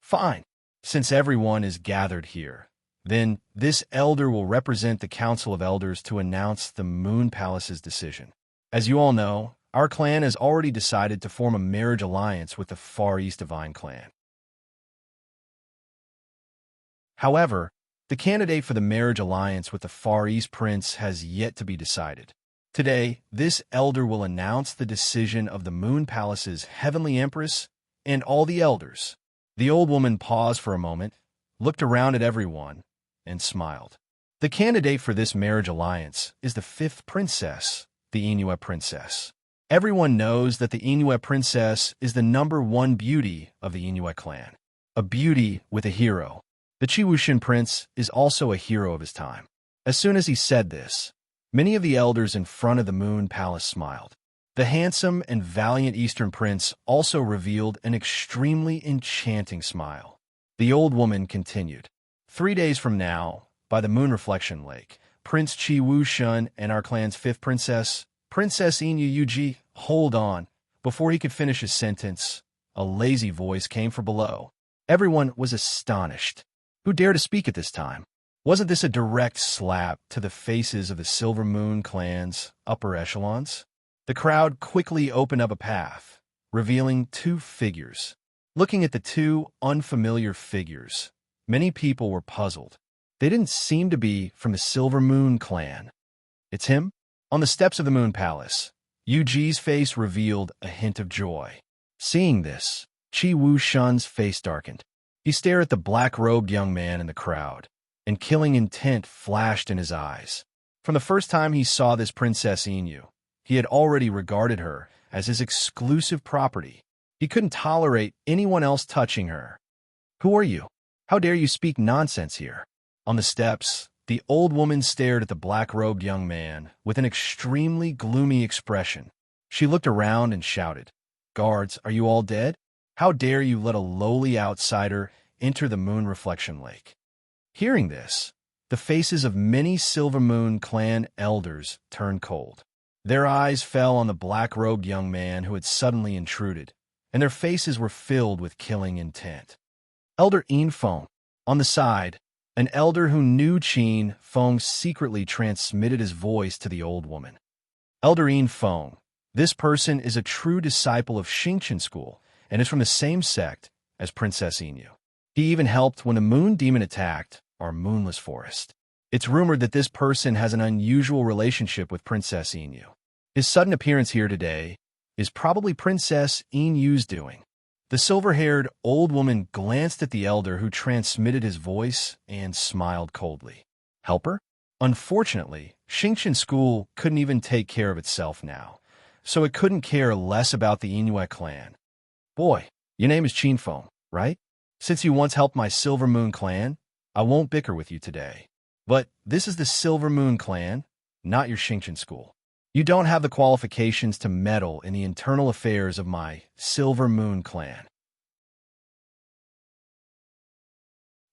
Fine. Since everyone is gathered here, then this elder will represent the Council of Elders to announce the Moon Palace's decision. As you all know, our clan has already decided to form a marriage alliance with the Far East Divine Clan. However, the candidate for the marriage alliance with the Far East Prince has yet to be decided. Today, this elder will announce the decision of the Moon Palace's Heavenly Empress and all the elders. The old woman paused for a moment, looked around at everyone, and smiled. The candidate for this marriage alliance is the fifth princess, the Inuit princess. Everyone knows that the Inuit princess is the #1 beauty of the Inuit clan, a beauty with a hero. The Chiwushin prince is also a hero of his time. As soon as he said this, many of the elders in front of the Moon Palace smiled. The handsome and valiant Eastern prince also revealed an extremely enchanting smile. The old woman continued, 3 days from now, by the Moon Reflection Lake, Prince Qi Wushun and our clan's fifth princess, Princess Inu Yuji, hold on." Before he could finish his sentence, a lazy voice came from below. Everyone was astonished. Who dared to speak at this time? Wasn't this a direct slap to the faces of the Silver Moon clan's upper echelons? The crowd quickly opened up a path, revealing 2 figures. Looking at the 2 unfamiliar figures, many people were puzzled. They didn't seem to be from the Silver Moon clan. It's him? On the steps of the Moon Palace, Yuji's face revealed a hint of joy. Seeing this, Qi Wushun's face darkened. He stared at the black-robed young man in the crowd, and killing intent flashed in his eyes. From the first time he saw this Princess Inu, he had already regarded her as his exclusive property. He couldn't tolerate anyone else touching her. "Who are you? How dare you speak nonsense here?" On the steps, the old woman stared at the black-robed young man with an extremely gloomy expression. She looked around and shouted, "Guards, are you all dead? How dare you let a lowly outsider enter the Moon Reflection Lake?" Hearing this, the faces of many Silver Moon clan elders turned cold. Their eyes fell on the black-robed young man who had suddenly intruded, and their faces were filled with killing intent. Elder Yin Feng, on the side, an elder who knew Qin Feng secretly transmitted his voice to the old woman. "Elder Yin Feng, This person is a true disciple of Xingqian school and is from the same sect as Princess Inu. He even helped when the moon demon attacked our moonless forest. It's rumored that this person has an unusual relationship with Princess Inu. His sudden appearance here today is probably Princess Inu's doing. The silver-haired old woman glanced at the elder who transmitted his voice and smiled coldly. Help her? Unfortunately, Xingqian school couldn't even take care of itself now, so it couldn't care less about the Inuit clan. Boy, your name is Qinfeng, right? Since you once helped my Silver Moon clan, I won't bicker with you today. But this is the Silver Moon clan, not your Xingqian school. You don't have the qualifications to meddle in the internal affairs of my Silver Moon clan.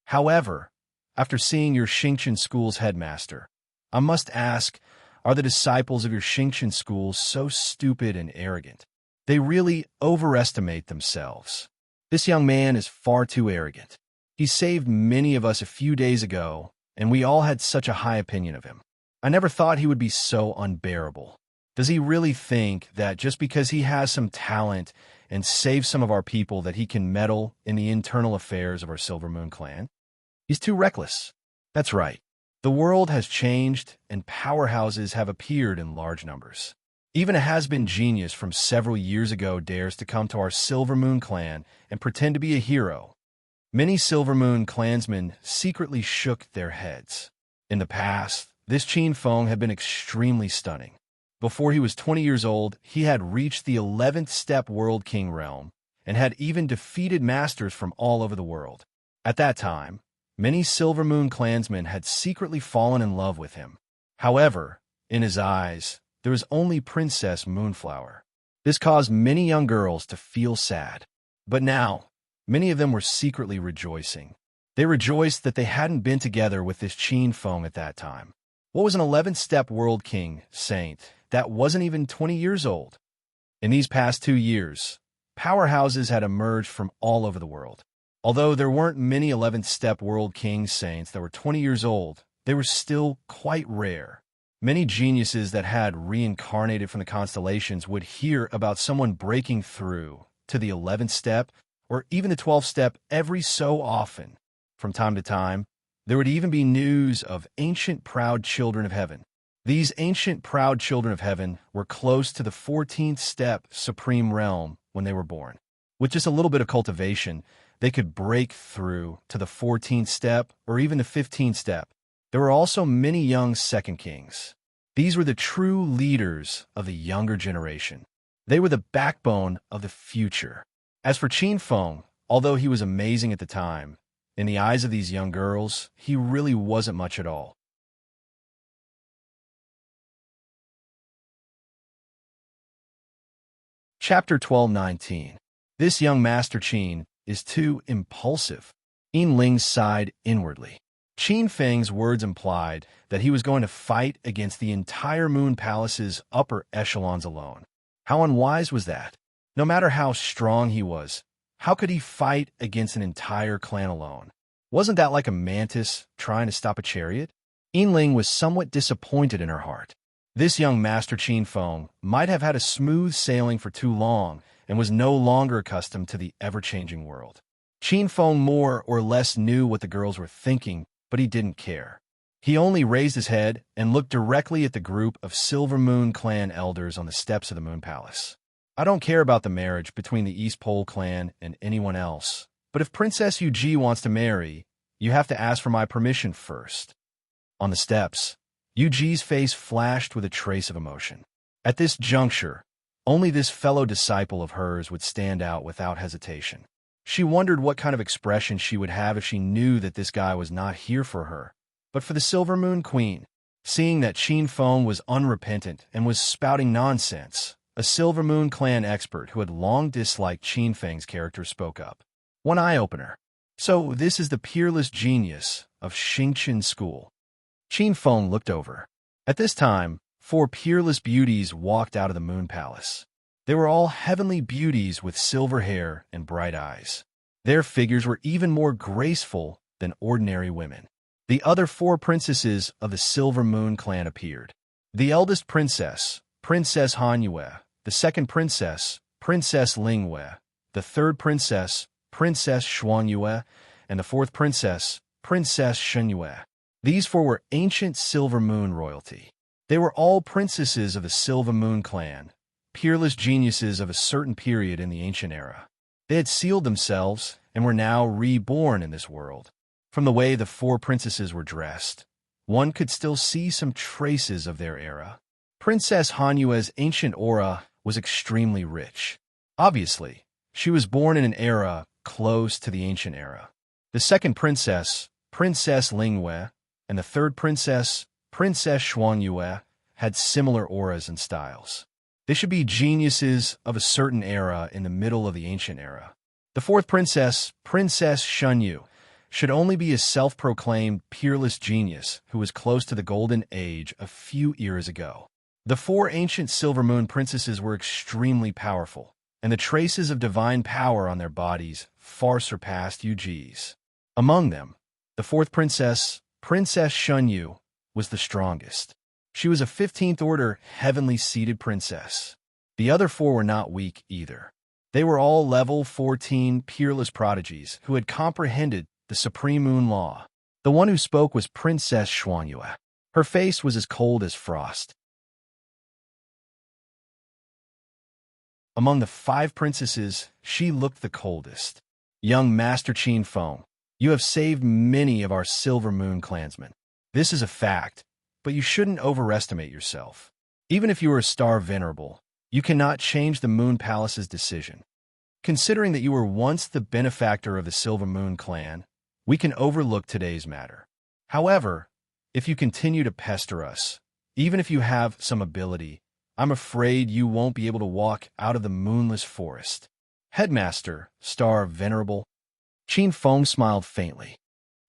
However, after seeing your Xingqian school's headmaster, I must ask, are the disciples of your Xingqian school so stupid and arrogant? They really overestimate themselves. This young man is far too arrogant. He saved many of us a few days ago, and we all had such a high opinion of him. I never thought he would be so unbearable. Does he really think that just because he has some talent and saved some of our people that he can meddle in the internal affairs of our Silver Moon clan? He's too reckless. That's right. The world has changed, and powerhouses have appeared in large numbers. Even a has-been genius from several years ago dares to come to our Silver Moon clan and pretend to be a hero. Many Silver Moon clansmen secretly shook their heads. In the past, this Qinfeng had been extremely stunning. Before he was 20 years old, he had reached the 11th step World King realm and had even defeated masters from all over the world. At that time, many Silver Moon clansmen had secretly fallen in love with him. However, in his eyes, there was only Princess Moonflower. This caused many young girls to feel sad. But now, many of them were secretly rejoicing. They rejoiced that they hadn't been together with this Qinfeng at that time. What was an 11th step World King saint that wasn't even 20 years old? In these past 2 years, powerhouses had emerged from all over the world. Although there weren't many 11th step World King saints that were 20 years old, they were still quite rare. Many geniuses that had reincarnated from the constellations would hear about someone breaking through to the 11th step or even the 12th step every so often. From time to time, there would even be news of ancient proud children of heaven. These ancient proud children of heaven were close to the 14th step supreme realm when they were born. With just a little bit of cultivation, they could break through to the 14th step or even the 15th step. There were also many young second kings. These were the true leaders of the younger generation. They were the backbone of the future. As for Qinfeng, although he was amazing at the time, in the eyes of these young girls, he really wasn't much at all. Chapter 12:19. This young Master Qin is too impulsive. Yin Ling sighed inwardly. Qin Feng's words implied that he was going to fight against the entire Moon Palace's upper echelons alone. How unwise was that? No matter how strong he was, how could he fight against an entire clan alone? Wasn't that like a mantis trying to stop a chariot? Yin Ling was somewhat disappointed in her heart. This young Master Qinfeng might have had a smooth sailing for too long and was no longer accustomed to the ever-changing world. Qinfeng more or less knew what the girls were thinking, but he didn't care. He only raised his head and looked directly at the group of Silver Moon clan elders on the steps of the Moon Palace. I don't care about the marriage between the East Pole clan and anyone else, but if Princess Yuji wants to marry, you have to ask for my permission first. On the steps, Yuji's face flashed with a trace of emotion. At this juncture, only this fellow disciple of hers would stand out without hesitation. She wondered what kind of expression she would have if she knew that this guy was not here for her, but for the Silver Moon Queen. Seeing that Qinfeng was unrepentant and was spouting nonsense, a Silver Moon clan expert who had long disliked Qinfeng's character spoke up. One eye-opener. So this is the peerless genius of Xingqian school. Qinfeng looked over. At this time, 4 peerless beauties walked out of the Moon Palace. They were all heavenly beauties with silver hair and bright eyes. Their figures were even more graceful than ordinary women. The other 4 princesses of the Silver Moon clan appeared. The eldest princess, Princess Hanyue, the second princess, Princess Lingwei, the third princess, Princess Xuanyue, and the fourth princess, Princess Shenyue. These four were ancient Silver Moon royalty. They were all princesses of the Silver Moon clan, peerless geniuses of a certain period in the ancient era. They had sealed themselves and were now reborn in this world. From the way the four princesses were dressed, one could still see some traces of their era. Princess Hanyue's ancient aura was extremely rich. Obviously, she was born in an era close to the ancient era. The second princess, Princess Lingwei, and the third princess, Princess Xuanyue, had similar auras and styles. They should be geniuses of a certain era in the middle of the ancient era. The fourth princess, Princess Shenyu, should only be a self-proclaimed peerless genius who was close to the golden age a few years ago. The four ancient Silver Moon princesses were extremely powerful, and the traces of divine power on their bodies far surpassed Yuji's. Among them, the fourth princess, Princess Shenyu, was the strongest. She was a 15th order heavenly seated princess. The other four were not weak either. They were all level 14 peerless prodigies who had comprehended the supreme moon law. The one who spoke was Princess Xuanyue. Her face was as cold as frost. Among the five princesses, she looked the coldest. Young Master Qin Feng, you have saved many of our Silver Moon clansmen. This is a fact, but you shouldn't overestimate yourself. Even if you are a star venerable, you cannot change the Moon Palace's decision. Considering that you were once the benefactor of the Silver Moon clan, we can overlook today's matter. However, if you continue to pester us, even if you have some ability, I'm afraid you won't be able to walk out of the moonless forest. Headmaster, Star Venerable. Qin Feng smiled faintly.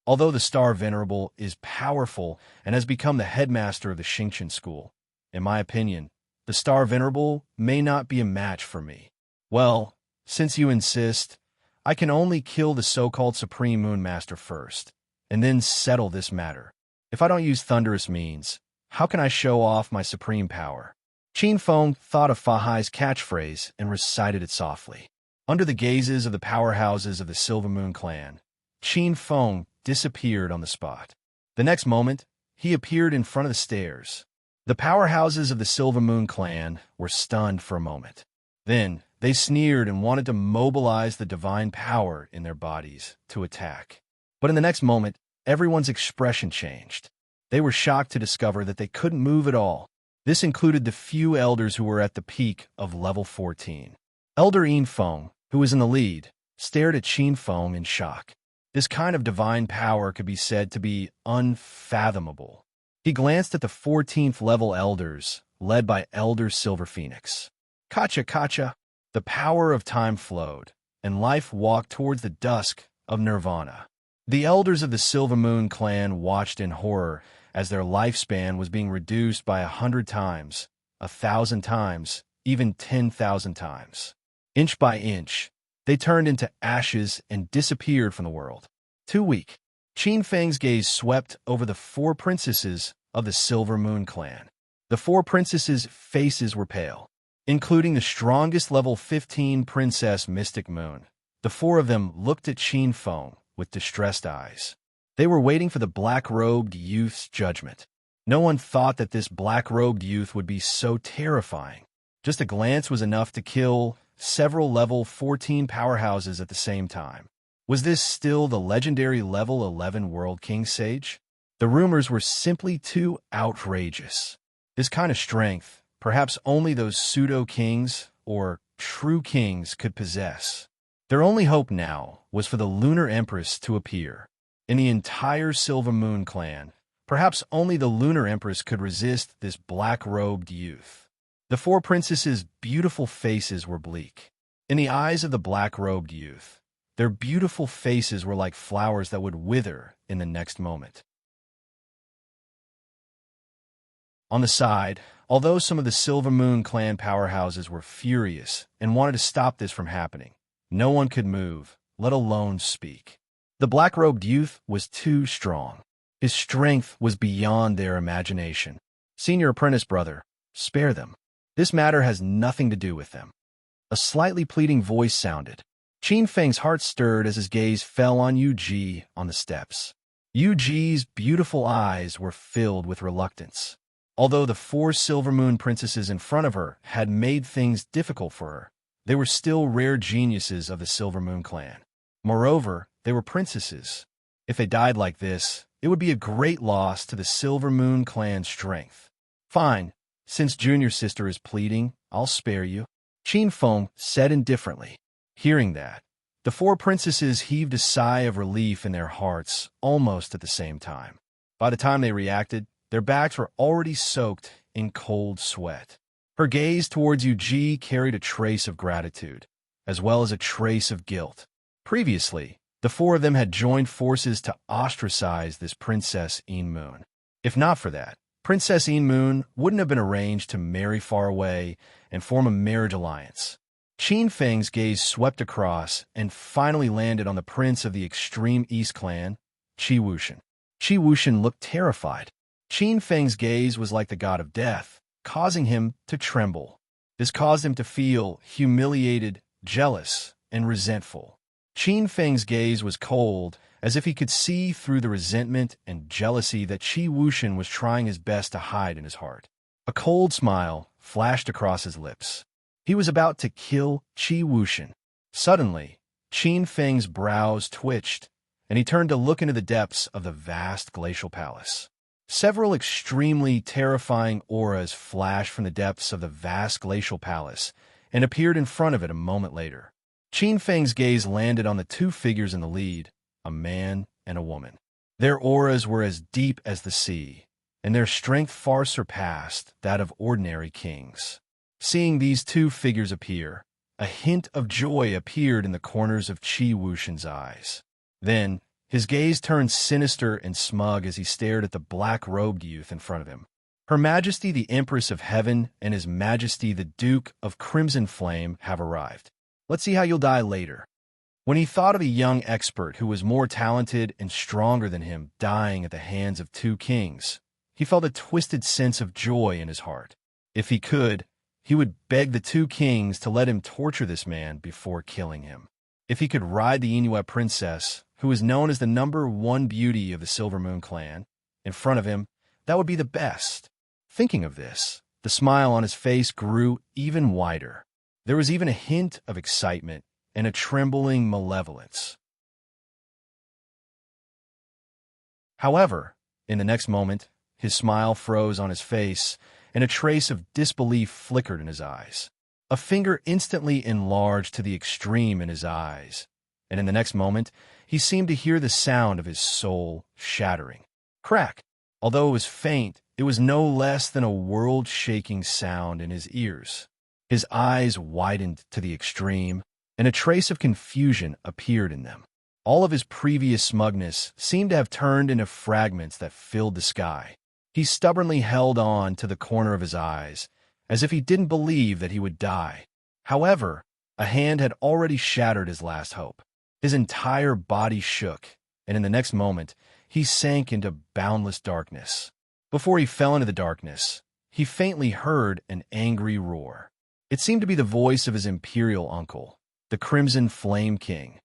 Although the Star Venerable is powerful and has become the headmaster of the Xingqian school, in my opinion, the Star Venerable may not be a match for me. Well, since you insist, I can only kill the so-called Supreme Moon Master first, and then settle this matter. If I don't use thunderous means, how can I show off my supreme power? Qin Feng thought of Fahai's catchphrase and recited it softly. Under the gazes of the powerhouses of the Silver Moon clan, Qin Feng disappeared on the spot. The next moment, he appeared in front of the stairs. The powerhouses of the Silver Moon clan were stunned for a moment. Then, they sneered and wanted to mobilize the divine power in their bodies to attack. But in the next moment, everyone's expression changed. They were shocked to discover that they couldn't move at all. This included the few elders who were at the peak of level 14. Elder Yin Feng, who was in the lead, stared at Qin Feng in shock. This kind of divine power could be said to be unfathomable. He glanced at the 14th level elders, led by Elder Silver Phoenix. Kacha, the power of time flowed, and life walked towards the dusk of nirvana. The elders of the Silver Moon clan watched in horror as their lifespan was being reduced by 100 times, 1,000 times, even 10,000 times. Inch by inch, they turned into ashes and disappeared from the world. Too weak. Qin Feng's gaze swept over the four princesses of the Silver Moon clan. The four princesses' faces were pale, including the strongest level 15 princess Mystic Moon. The four of them looked at Qin Feng with distressed eyes. They were waiting for the black-robed youth's judgment. No one thought that this black-robed youth would be so terrifying. Just a glance was enough to kill several level 14 powerhouses at the same time. Was this still the legendary level 11 World King Sage? The rumors were simply too outrageous. This kind of strength, perhaps only those pseudo-kings or true kings could possess. Their only hope now was for the Lunar Empress to appear. In the entire Silver Moon clan, perhaps only the Lunar Empress could resist this black-robed youth. The four princesses' beautiful faces were bleak. In the eyes of the black-robed youth, their beautiful faces were like flowers that would wither in the next moment. On the side, although some of the Silver Moon clan powerhouses were furious and wanted to stop this from happening, no one could move, let alone speak. The black-robed youth was too strong. His strength was beyond their imagination. Senior apprentice brother, spare them. This matter has nothing to do with them. A slightly pleading voice sounded. Qin Feng's heart stirred as his gaze fell on Yu Ji on the steps. Yu Ji's beautiful eyes were filled with reluctance. Although the 4 Silver Moon princesses in front of her had made things difficult for her, they were still rare geniuses of the Silver Moon clan. Moreover, they were princesses. If they died like this, it would be a great loss to the Silver Moon clan's strength. Fine, since Junior Sister is pleading, I'll spare you, Qin Feng said indifferently. Hearing that, the 4 princesses heaved a sigh of relief in their hearts almost at the same time. By the time they reacted, their backs were already soaked in cold sweat. Her gaze towards Yu Ji carried a trace of gratitude, as well as a trace of guilt. Previously, the 4 of them had joined forces to ostracize this Princess Yin Moon. If not for that, Princess Yin Moon wouldn't have been arranged to marry far away and form a marriage alliance. Qin Feng's gaze swept across and finally landed on the prince of the Extreme East clan, Qi Wuxian. Qi Wuxian looked terrified. Qin Feng's gaze was like the god of death, causing him to tremble. This caused him to feel humiliated, jealous, and resentful. Qin Feng's gaze was cold, as if he could see through the resentment and jealousy that Qi Wuxian was trying his best to hide in his heart. A cold smile flashed across his lips. He was about to kill Qi Wuxian. Suddenly, Qin Feng's brows twitched, and he turned to look into the depths of the vast glacial palace. Several extremely terrifying auras flashed from the depths of the vast glacial palace and appeared in front of it a moment later. Qin Feng's gaze landed on the 2 figures in the lead, a man and a woman. Their auras were as deep as the sea, and their strength far surpassed that of ordinary kings. Seeing these 2 figures appear, a hint of joy appeared in the corners of Qi Wuxian's eyes. Then, his gaze turned sinister and smug as he stared at the black-robed youth in front of him. Her Majesty the Empress of Heaven and His Majesty the Duke of Crimson Flame have arrived. Let's see how you'll die later. When he thought of a young expert who was more talented and stronger than him dying at the hands of 2 kings, he felt a twisted sense of joy in his heart. If he could, he would beg the 2 kings to let him torture this man before killing him. If he could ride the Inuit princess, who is known as the #1 beauty of the Silver Moon clan, in front of him, that would be the best. Thinking of this, the smile on his face grew even wider. There was even a hint of excitement and a trembling malevolence. However, in the next moment, his smile froze on his face, and a trace of disbelief flickered in his eyes. A finger instantly enlarged to the extreme in his eyes, and in the next moment, he seemed to hear the sound of his soul shattering. Crack! Although it was faint, it was no less than a world-shaking sound in his ears. His eyes widened to the extreme, and a trace of confusion appeared in them. All of his previous smugness seemed to have turned into fragments that filled the sky. He stubbornly held on to the corner of his eyes, as if he didn't believe that he would die. However, a hand had already shattered his last hope. His entire body shook, and in the next moment, he sank into boundless darkness. Before he fell into the darkness, he faintly heard an angry roar. It seemed to be the voice of his imperial uncle, the Crimson Flame King.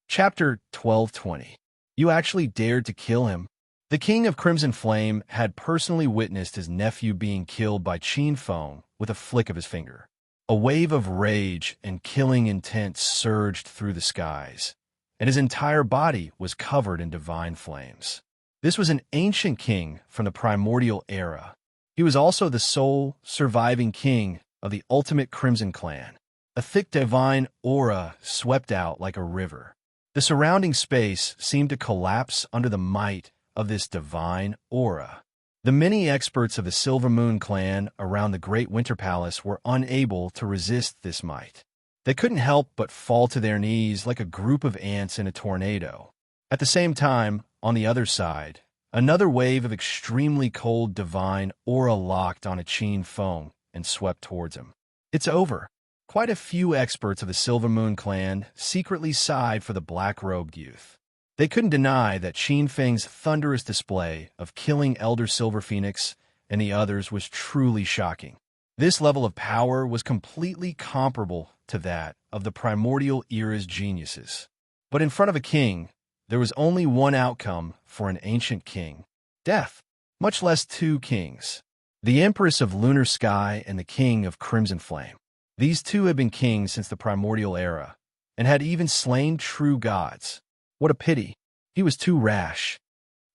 Chapter 1220. You actually dared to kill him? The King of Crimson Flame had personally witnessed his nephew being killed by Qin Feng with a flick of his finger. A wave of rage and killing intent surged through the skies, and his entire body was covered in divine flames. This was an ancient king from the primordial era. He was also the sole surviving king of the ultimate Crimson clan. A thick divine aura swept out like a river. The surrounding space seemed to collapse under the might of this divine aura. The many experts of the Silver Moon clan around the Great Winter Palace were unable to resist this might. They couldn't help but fall to their knees like a group of ants in a tornado. At the same time, on the other side, another wave of extremely cold divine aura locked on a Qin Feng and swept towards him. It's over. Quite a few experts of the Silver Moon clan secretly sighed for the black-robed youth. They couldn't deny that Qin Feng's thunderous display of killing Elder Silver Phoenix and the others was truly shocking. This level of power was completely comparable to that of the primordial era's geniuses. But in front of a king, there was only one outcome for an ancient king: death, much less two kings. The Empress of Lunar Sky and the King of Crimson Flame. These two had been kings since the primordial era, and had even slain true gods. What a pity. He was too rash.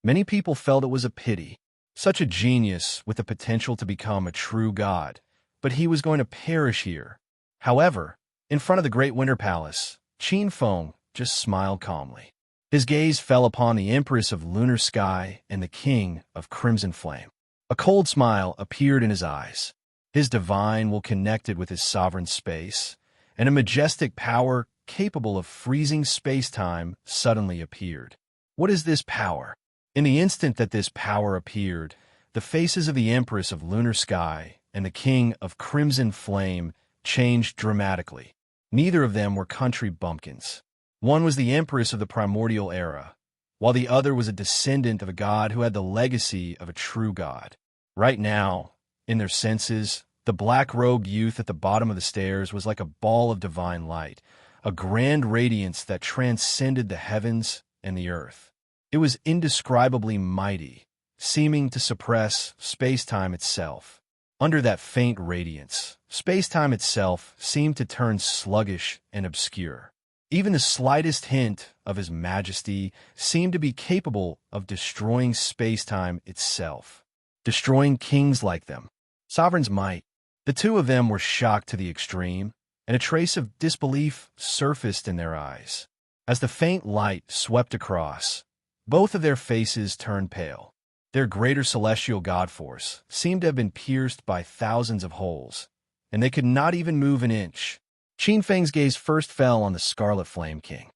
Many people felt it was a pity. Such a genius with the potential to become a true god, but he was going to perish here. However, in front of the Great Winter Palace, Qin Feng just smiled calmly. His gaze fell upon the Empress of Lunar Sky and the King of Crimson Flame. A cold smile appeared in his eyes. His divine will connected with his sovereign space, and a majestic power capable of freezing space-time suddenly appeared. What is this power? In the instant that this power appeared, the faces of the Empress of Lunar Sky and the King of Crimson Flame changed dramatically. Neither of them were country bumpkins. One was the Empress of the primordial era, while the other was a descendant of a god who had the legacy of a true god. Right now, in their senses, the black-robed youth at the bottom of the stairs was like a ball of divine light, a grand radiance that transcended the heavens and the earth. It was indescribably mighty, seeming to suppress space-time itself. Under that faint radiance, space-time itself seemed to turn sluggish and obscure. Even the slightest hint of his majesty seemed to be capable of destroying space-time itself, destroying kings like them. Sovereigns might. The two of them were shocked to the extreme, and a trace of disbelief surfaced in their eyes. As the faint light swept across, both of their faces turned pale. Their greater celestial god force seemed to have been pierced by thousands of holes, and they could not even move an inch. Qin Feng's gaze first fell on the Scarlet Flame King.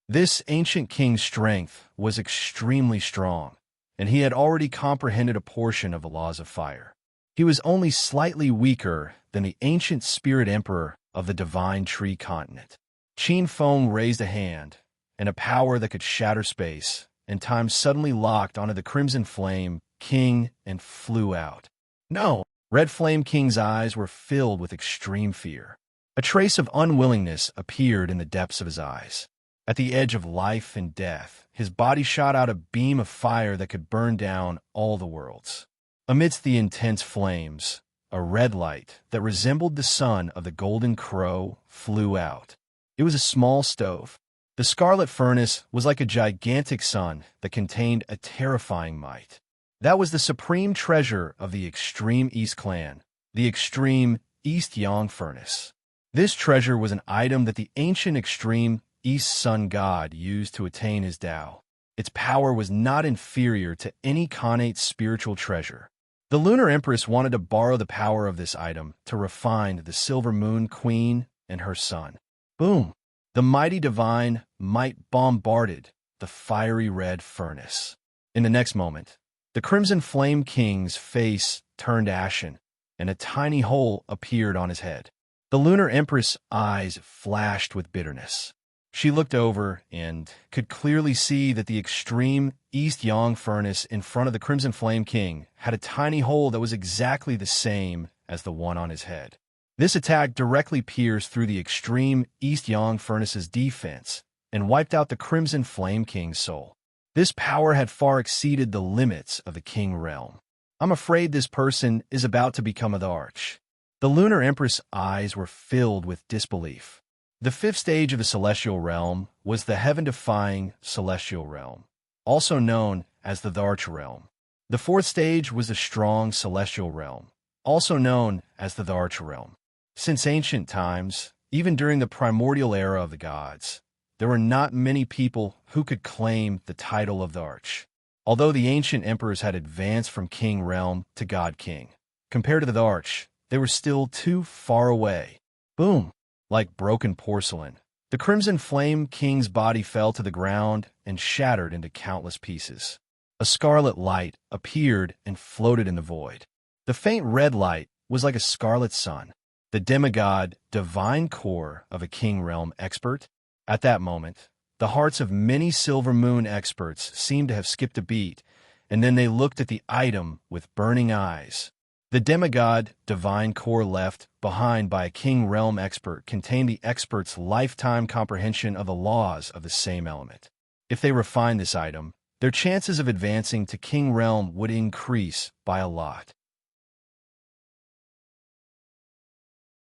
This ancient king's strength was extremely strong, and he had already comprehended a portion of the laws of fire. He was only slightly weaker than the ancient spirit emperor of the Divine Tree Continent. Qin Feng raised a hand, and a power that could shatter space and time suddenly locked onto the Crimson Flame King and flew out. No! Red Flame King's eyes were filled with extreme fear. A trace of unwillingness appeared in the depths of his eyes. At the edge of life and death, his body shot out a beam of fire that could burn down all the worlds. Amidst the intense flames, a red light that resembled the sun of the Golden Crow flew out. It was a small stove. The scarlet furnace was like a gigantic sun that contained a terrifying might. That was the supreme treasure of the Extreme East Clan, the Extreme East Yang Furnace. This treasure was an item that the ancient Extreme East Sun God used to attain his Tao. Its power was not inferior to any connate spiritual treasure. The Lunar Empress wanted to borrow the power of this item to refine the Silver Moon Queen and her son. Boom! The mighty divine might bombarded the fiery red furnace. In the next moment, the Crimson Flame King's face turned ashen, and a tiny hole appeared on his head. The Lunar Empress' eyes flashed with bitterness. She looked over and could clearly see that the Extreme East Yang Furnace in front of the Crimson Flame King had a tiny hole that was exactly the same as the one on his head. This attack directly pierced through the Extreme East Yang Furnace's defense and wiped out the Crimson Flame King's soul. This power had far exceeded the limits of the King realm. I'm afraid this person is about to become a Arch. The Lunar Empress' eyes were filled with disbelief. The fifth stage of the Celestial Realm was the heaven-defying Celestial Realm, also known as the Arch Realm. The fourth stage was the strong Celestial Realm, also known as the Arch Realm. Since ancient times, even during the primordial era of the gods, there were not many people who could claim the title of the Arch. Although the ancient emperors had advanced from King Realm to God King, compared to the Arch, they were still too far away. Boom! Like broken porcelain, the Crimson Flame King's body fell to the ground and shattered into countless pieces. A scarlet light appeared and floated in the void. The faint red light was like a scarlet sun, the demigod divine core of a King Realm expert. At that moment, the hearts of many silver moon experts seemed to have skipped a beat, and then they looked at the item with burning eyes. The demigod divine core left behind by a king realm expert contained the expert's lifetime comprehension of the laws of the same element. If they refined this item, their chances of advancing to king realm would increase by a lot.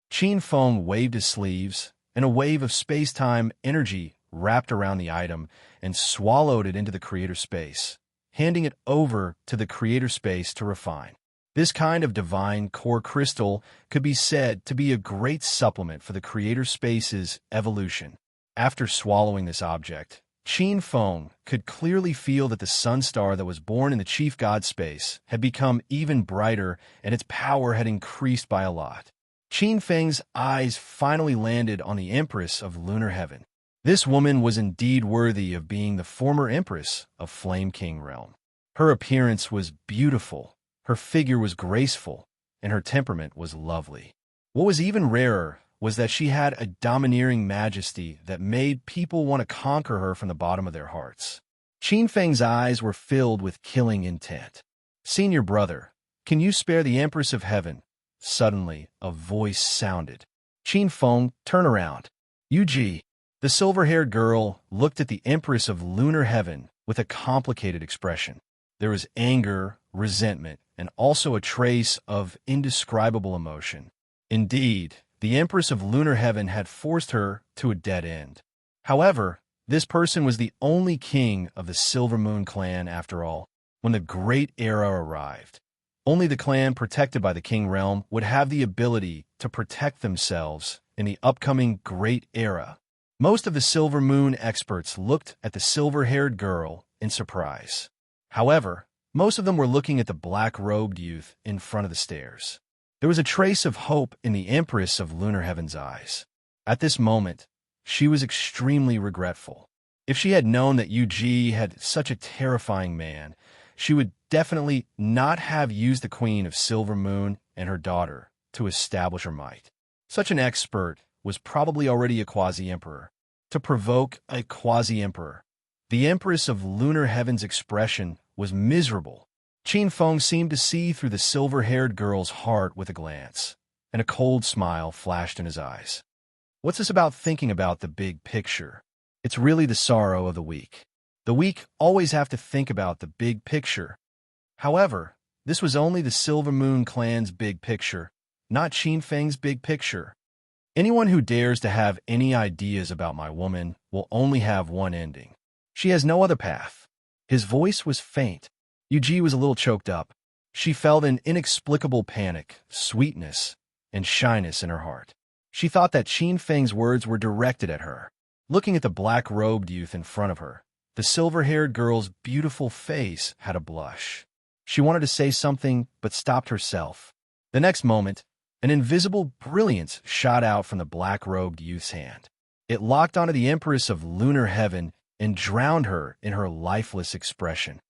Qin Feng waved his sleeves, and a wave of space-time energy wrapped around the item and swallowed it into the creator space, handing it over to the creator space to refine. This kind of divine core crystal could be said to be a great supplement for the creator space's evolution. After swallowing this object, Qin Feng could clearly feel that the sun star that was born in the chief god space had become even brighter and its power had increased by a lot. Qin Feng's eyes finally landed on the Empress of Lunar Heaven. This woman was indeed worthy of being the former Empress of Flame King Realm. Her appearance was beautiful. Her figure was graceful, and her temperament was lovely. What was even rarer was that she had a domineering majesty that made people want to conquer her from the bottom of their hearts. Qin Feng's eyes were filled with killing intent. "Senior brother, can you spare the Empress of Heaven?" Suddenly, a voice sounded. Qin Feng, turn around. Yuji, the silver-haired girl, looked at the Empress of Lunar Heaven with a complicated expression. There was anger, resentment, and also a trace of indescribable emotion. Indeed, the Empress of Lunar Heaven had forced her to a dead end. However, this person was the only king of the Silver Moon clan after all. When the Great Era arrived, only the clan protected by the King Realm would have the ability to protect themselves in the upcoming Great Era. Most of the Silver Moon experts looked at the silver-haired girl in surprise. However, most of them were looking at the black-robed youth in front of the stairs. There was a trace of hope in the Empress of Lunar Heaven's eyes. At this moment, she was extremely regretful. If she had known that Yuji had such a terrifying man, she would definitely not have used the Queen of Silver Moon and her daughter to establish her might. Such an expert was probably already a quasi-emperor. To provoke a quasi-emperor, the Empress of Lunar Heaven's expression was miserable. Qin Feng seemed to see through the silver-haired girl's heart with a glance, and a cold smile flashed in his eyes. What's this about thinking about the big picture? It's really the sorrow of the weak. The weak always have to think about the big picture. However, this was only the Silver Moon clan's big picture, not Qin Feng's big picture. Anyone who dares to have any ideas about my woman will only have one ending. She has no other path. His voice was faint. Yuji was a little choked up. She felt an inexplicable panic, sweetness, and shyness in her heart. She thought that Qin Feng's words were directed at her. Looking at the black-robed youth in front of her, the silver-haired girl's beautiful face had a blush. She wanted to say something, but stopped herself. The next moment, an invisible brilliance shot out from the black-robed youth's hand. It locked onto the Empress of Lunar Heaven and drowned her in her lifeless expression.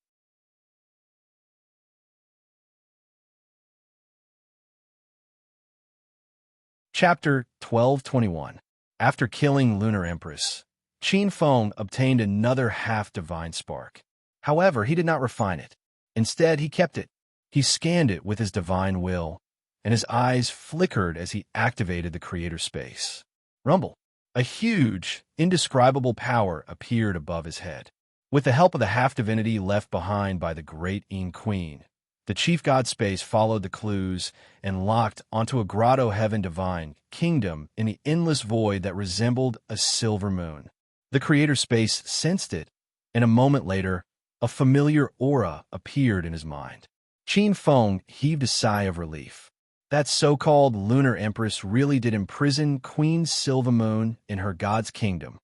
Chapter 1221. After killing Lunar Empress, Qin Feng obtained another half-divine spark. However, he did not refine it. Instead, he kept it. He scanned it with his divine will, and his eyes flickered as he activated the creator space. Rumble. A huge, indescribable power appeared above his head. With the help of the half-divinity left behind by the Great Yin Queen, the chief god space followed the clues and locked onto a grotto heaven divine kingdom in the endless void that resembled a silver moon. The creator space sensed it, and a moment later, a familiar aura appeared in his mind. Qin Feng heaved a sigh of relief. That so-called lunar empress really did imprison Queen Silver Moon in her god's kingdom.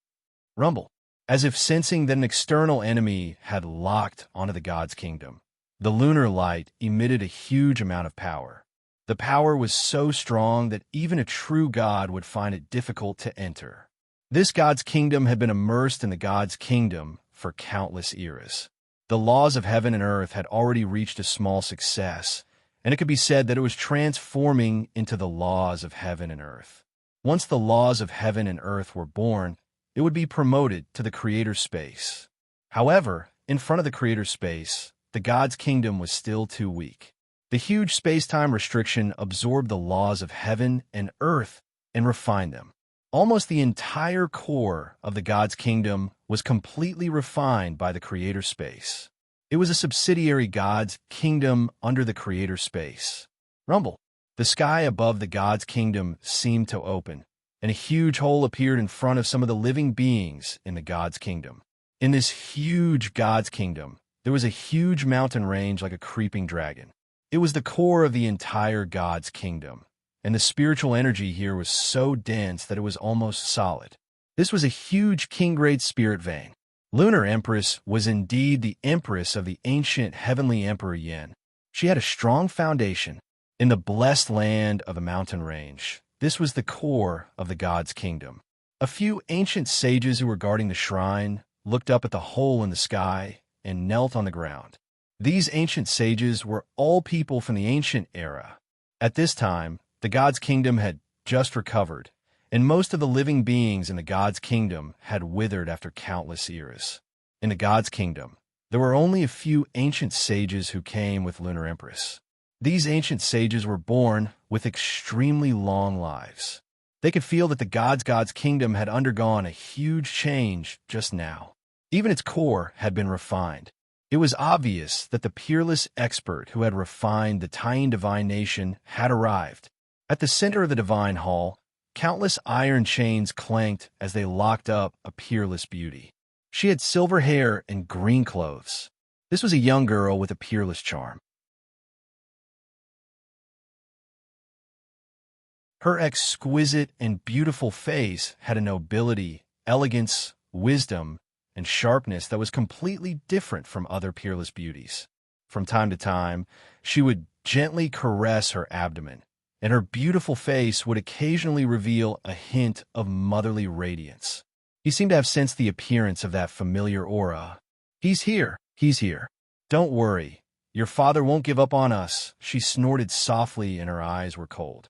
Rumble. As if sensing that an external enemy had locked onto the god's kingdom, the lunar light emitted a huge amount of power. The power was so strong that even a true god would find it difficult to enter. This god's kingdom had been immersed in the god's kingdom for countless eras. The laws of heaven and earth had already reached a small success, and it could be said that it was transforming into the laws of heaven and earth. Once the laws of heaven and earth were born, it would be promoted to the creator space. However, in front of the creator space, the God's kingdom was still too weak. The huge space-time restriction absorbed the laws of heaven and earth and refined them. Almost the entire core of the God's kingdom was completely refined by the creator space. It was a subsidiary God's kingdom under the creator space. Rumble. The sky above the God's kingdom seemed to open, and a huge hole appeared in front of some of the living beings in the God's kingdom. In this huge God's kingdom, there was a huge mountain range like a creeping dragon. It was the core of the entire God's kingdom, and the spiritual energy here was so dense that it was almost solid. This was a huge king-grade spirit vein. Lunar Empress was indeed the empress of the ancient heavenly Emperor Yin. She had a strong foundation in the blessed land of the mountain range. This was the core of the God's kingdom. A few ancient sages who were guarding the shrine looked up at the hole in the sky and knelt on the ground. These ancient sages were all people from the ancient era. At this time, the God's kingdom had just recovered, and most of the living beings in the God's kingdom had withered after countless eras. In the God's kingdom, there were only a few ancient sages who came with Lunar Empress. These ancient sages were born with extremely long lives. They could feel that the God's kingdom had undergone a huge change just now. Even its core had been refined. It was obvious that the peerless expert who had refined the tiny divine nation had arrived. At the center of the divine hall, countless iron chains clanked as they locked up a peerless beauty. She had silver hair and green clothes. This was a young girl with a peerless charm. Her exquisite and beautiful face had a nobility, elegance, wisdom, and sharpness that was completely different from other peerless beauties. From time to time, she would gently caress her abdomen, and her beautiful face would occasionally reveal a hint of motherly radiance. He seemed to have sensed the appearance of that familiar aura. He's here. Don't worry. Your father won't give up on us. She snorted softly and her eyes were cold.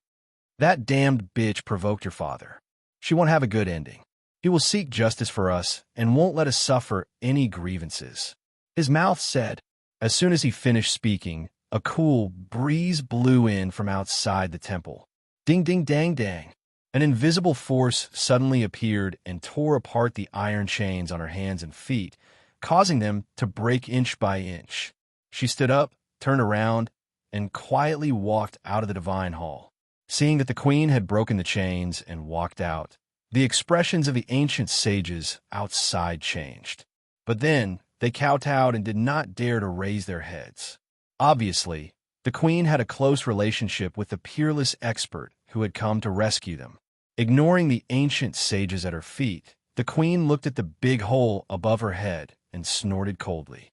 That damned bitch provoked your father. She won't have a good ending. He will seek justice for us and won't let us suffer any grievances. His mouth said. As soon as he finished speaking, a cool breeze blew in from outside the temple. Ding, ding, dang, dang. An invisible force suddenly appeared and tore apart the iron chains on her hands and feet, causing them to break inch by inch. She stood up, turned around, and quietly walked out of the divine hall. Seeing that the queen had broken the chains and walked out, the expressions of the ancient sages outside changed. But then they kowtowed and did not dare to raise their heads. Obviously, the queen had a close relationship with the peerless expert who had come to rescue them. Ignoring the ancient sages at her feet, the queen looked at the big hole above her head and snorted coldly.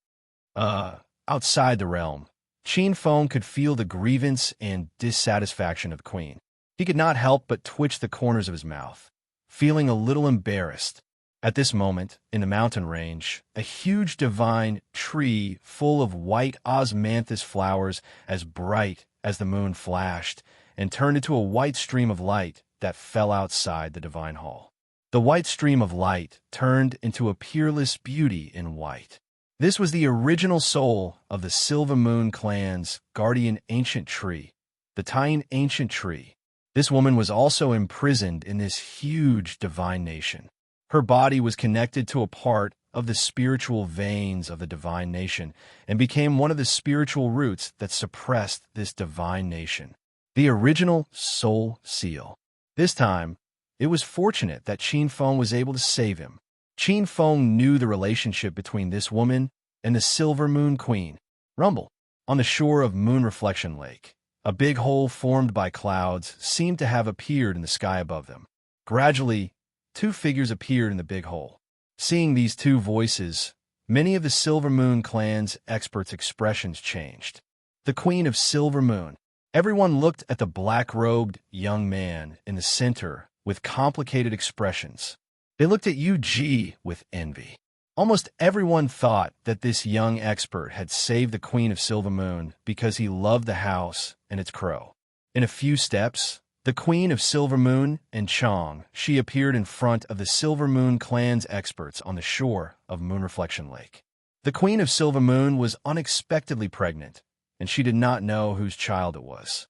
Outside the realm, Qin Feng could feel the grievance and dissatisfaction of the queen. He could not help but twitch the corners of his mouth, feeling a little embarrassed. At this moment, in the mountain range, a huge divine tree full of white osmanthus flowers as bright as the moon flashed and turned into a white stream of light that fell outside the divine hall. The white stream of light turned into a peerless beauty in white. This was the original soul of the Silver Moon clan's guardian ancient tree, the Tine ancient tree. This woman was also imprisoned in this huge divine nation. Her body was connected to a part of the spiritual veins of the divine nation and became one of the spiritual roots that suppressed this divine nation. The original soul seal. This time, it was fortunate that Qin Feng was able to save him. Qin Feng knew the relationship between this woman and the Silver Moon Queen. Rumble. On the shore of Moon Reflection Lake, a big hole formed by clouds seemed to have appeared in the sky above them. Gradually, two figures appeared in the big hole. Seeing these two voices, many of the Silver Moon clan's experts' expressions changed. The Queen of Silver Moon. Everyone looked at the black-robed young man in the center with complicated expressions. They looked at Yu Ji with envy. Almost everyone thought that this young expert had saved the Queen of Silver Moon because he loved the house and its crow. In a few steps, The Queen of Silver Moon and Chong, she appeared in front of the Silver Moon clan's experts on the shore of Moon Reflection Lake. The Queen of Silver Moon was unexpectedly pregnant, and she did not know whose child it was.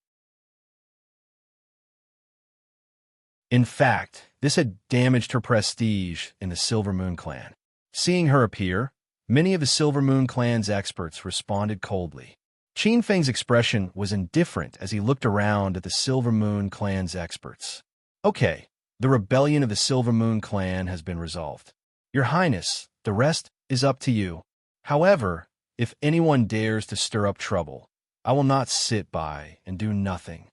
In fact, this had damaged her prestige in the Silver Moon clan. Seeing her appear, many of the Silver Moon clan's experts responded coldly. Qin Feng's expression was indifferent as he looked around at the Silver Moon clan's experts. Okay, the rebellion of the Silver Moon clan has been resolved. Your Highness, the rest is up to you. However, if anyone dares to stir up trouble, I will not sit by and do nothing.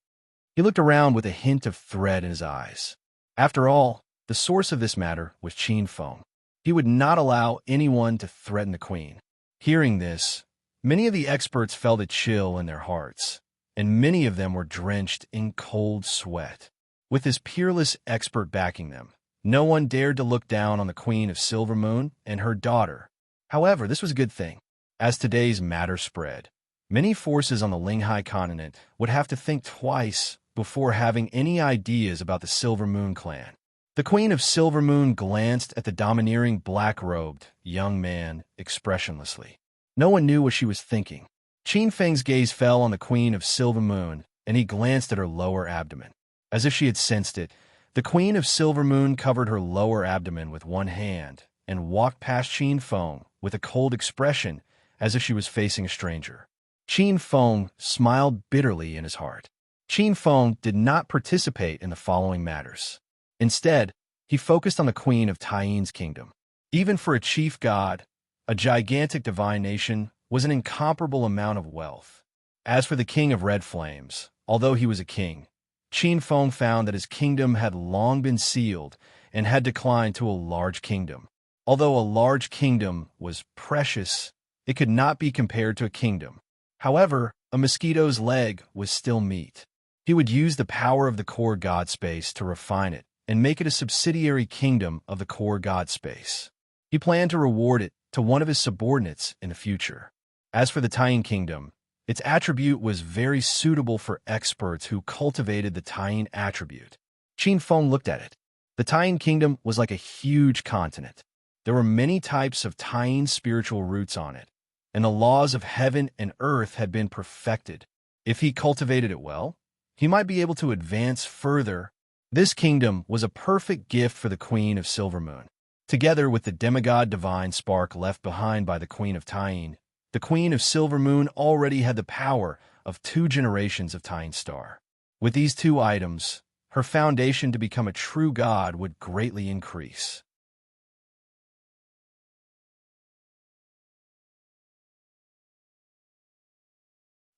He looked around with a hint of threat in his eyes. After all, the source of this matter was Qin Feng. He would not allow anyone to threaten the queen. Hearing this, many of the experts felt a chill in their hearts, and many of them were drenched in cold sweat. With this peerless expert backing them, no one dared to look down on the Queen of Silver Moon and her daughter. However, this was a good thing. As today's matter spread, many forces on the Linghai continent would have to think twice before having any ideas about the Silver Moon clan. The Queen of Silver Moon glanced at the domineering black-robed young man expressionlessly. No one knew what she was thinking. Qin Feng's gaze fell on the Queen of Silver Moon, and he glanced at her lower abdomen. As if she had sensed it, the Queen of Silver Moon covered her lower abdomen with one hand and walked past Qin Feng with a cold expression as if she was facing a stranger. Qin Feng smiled bitterly in his heart. Qin Feng did not participate in the following matters. Instead, he focused on the Queen of Taiyin's kingdom. Even for a chief god, a gigantic divine nation was an incomparable amount of wealth. As for the King of Red Flames, although he was a king, Qin Feng found that his kingdom had long been sealed and had declined to a large kingdom. Although a large kingdom was precious, it could not be compared to a kingdom. However, a mosquito's leg was still meat. He would use the power of the core god space to refine it and make it a subsidiary kingdom of the core god space. He planned to reward it to one of his subordinates in the future. As for the Taiyin kingdom, its attribute was very suitable for experts who cultivated the Taiyin attribute. Qin Feng looked at it. The Taiyin kingdom was like a huge continent. There were many types of Taiyin spiritual roots on it, and the laws of heaven and earth had been perfected. If he cultivated it well, he might be able to advance further. This kingdom was a perfect gift for the Queen of Silver Moon. Together with the demigod divine spark left behind by the Queen of Taiyin, the Queen of Silver Moon already had the power of 2 generations of Taiyin Star. With these 2 items, her foundation to become a true god would greatly increase.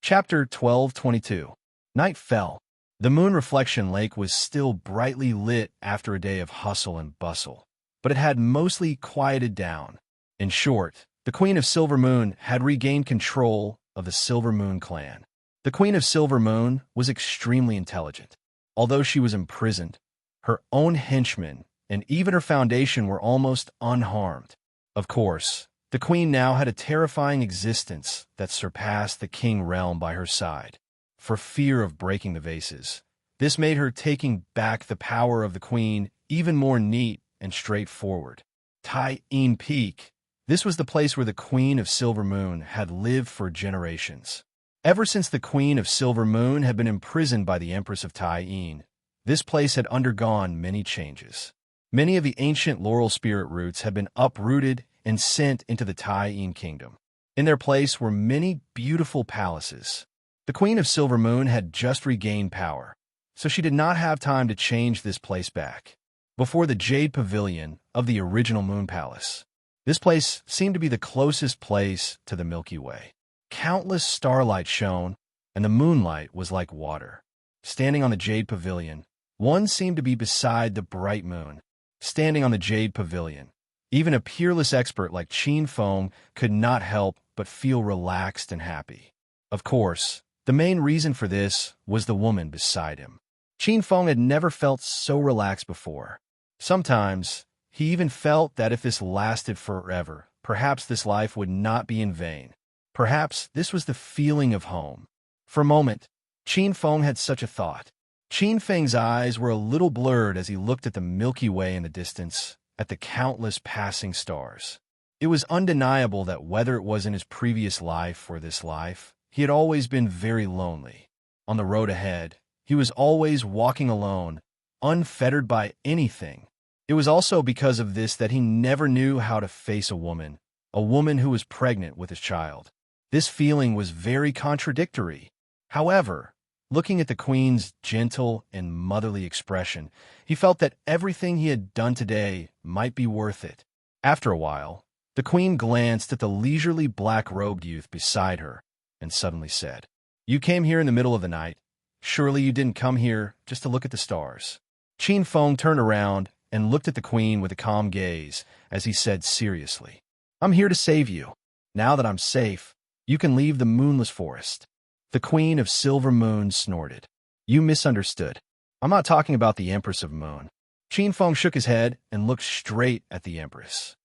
Chapter 12:22. Night fell. The Moon Reflection Lake was still brightly lit after a day of hustle and bustle, but it had mostly quieted down. In short, the Queen of Silver Moon had regained control of the Silver Moon clan. The Queen of Silver Moon was extremely intelligent. Although she was imprisoned, her own henchmen and even her foundation were almost unharmed. Of course, the queen now had a terrifying existence that surpassed the king realm by her side. For fear of breaking the vases, this made her taking back the power of the queen even more neat and straightforward. Taiyin Peak. This was the place where the Queen of Silver Moon had lived for generations. Ever since the Queen of Silver Moon had been imprisoned by the Empress of Taiyin, this place had undergone many changes. Many of the ancient laurel spirit roots had been uprooted and sent into the Taiyin kingdom. In their place were many beautiful palaces. The Queen of Silver Moon had just regained power, so she did not have time to change this place back. Before the Jade Pavilion of the original Moon Palace, this place seemed to be the closest place to the Milky Way. Countless starlight shone, and the moonlight was like water. Standing on the Jade Pavilion, one seemed to be beside the bright moon. Standing on the Jade Pavilion, even a peerless expert like Qin Feng could not help but feel relaxed and happy. Of course, the main reason for this was the woman beside him. Qin Feng had never felt so relaxed before. Sometimes, he even felt that if this lasted forever, perhaps this life would not be in vain. Perhaps this was the feeling of home. For a moment, Qin Feng had such a thought. Qin Feng's eyes were a little blurred as he looked at the Milky Way in the distance, at the countless passing stars. It was undeniable that whether it was in his previous life or this life, he had always been very lonely. On the road ahead, he was always walking alone, unfettered by anything. It was also because of this that he never knew how to face a woman who was pregnant with his child. This feeling was very contradictory. However, looking at the Queen's gentle and motherly expression, he felt that everything he had done today might be worth it. After a while, the Queen glanced at the leisurely black-robed youth beside her and suddenly said, "You came here in the middle of the night. Surely you didn't come here just to look at the stars." Qin Feng turned around and looked at the Queen with a calm gaze as he said seriously, "I'm here to save you. Now that I'm safe, you can leave the moonless forest." The Queen of Silver Moon snorted. "You misunderstood. I'm not talking about the Empress of Moon." Qin Feng shook his head and looked straight at the Empress.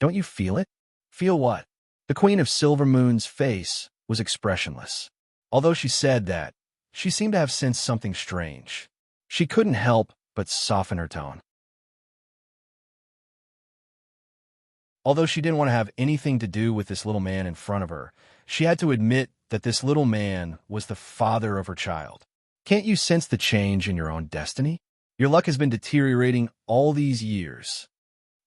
"Don't you feel it?" "Feel what?" The Queen of Silver Moon's face was expressionless. Although she said that, she seemed to have sensed something strange. She couldn't help but soften her tone. Although she didn't want to have anything to do with this little man in front of her, she had to admit that this little man was the father of her child. "Can't you sense the change in your own destiny? Your luck has been deteriorating all these years."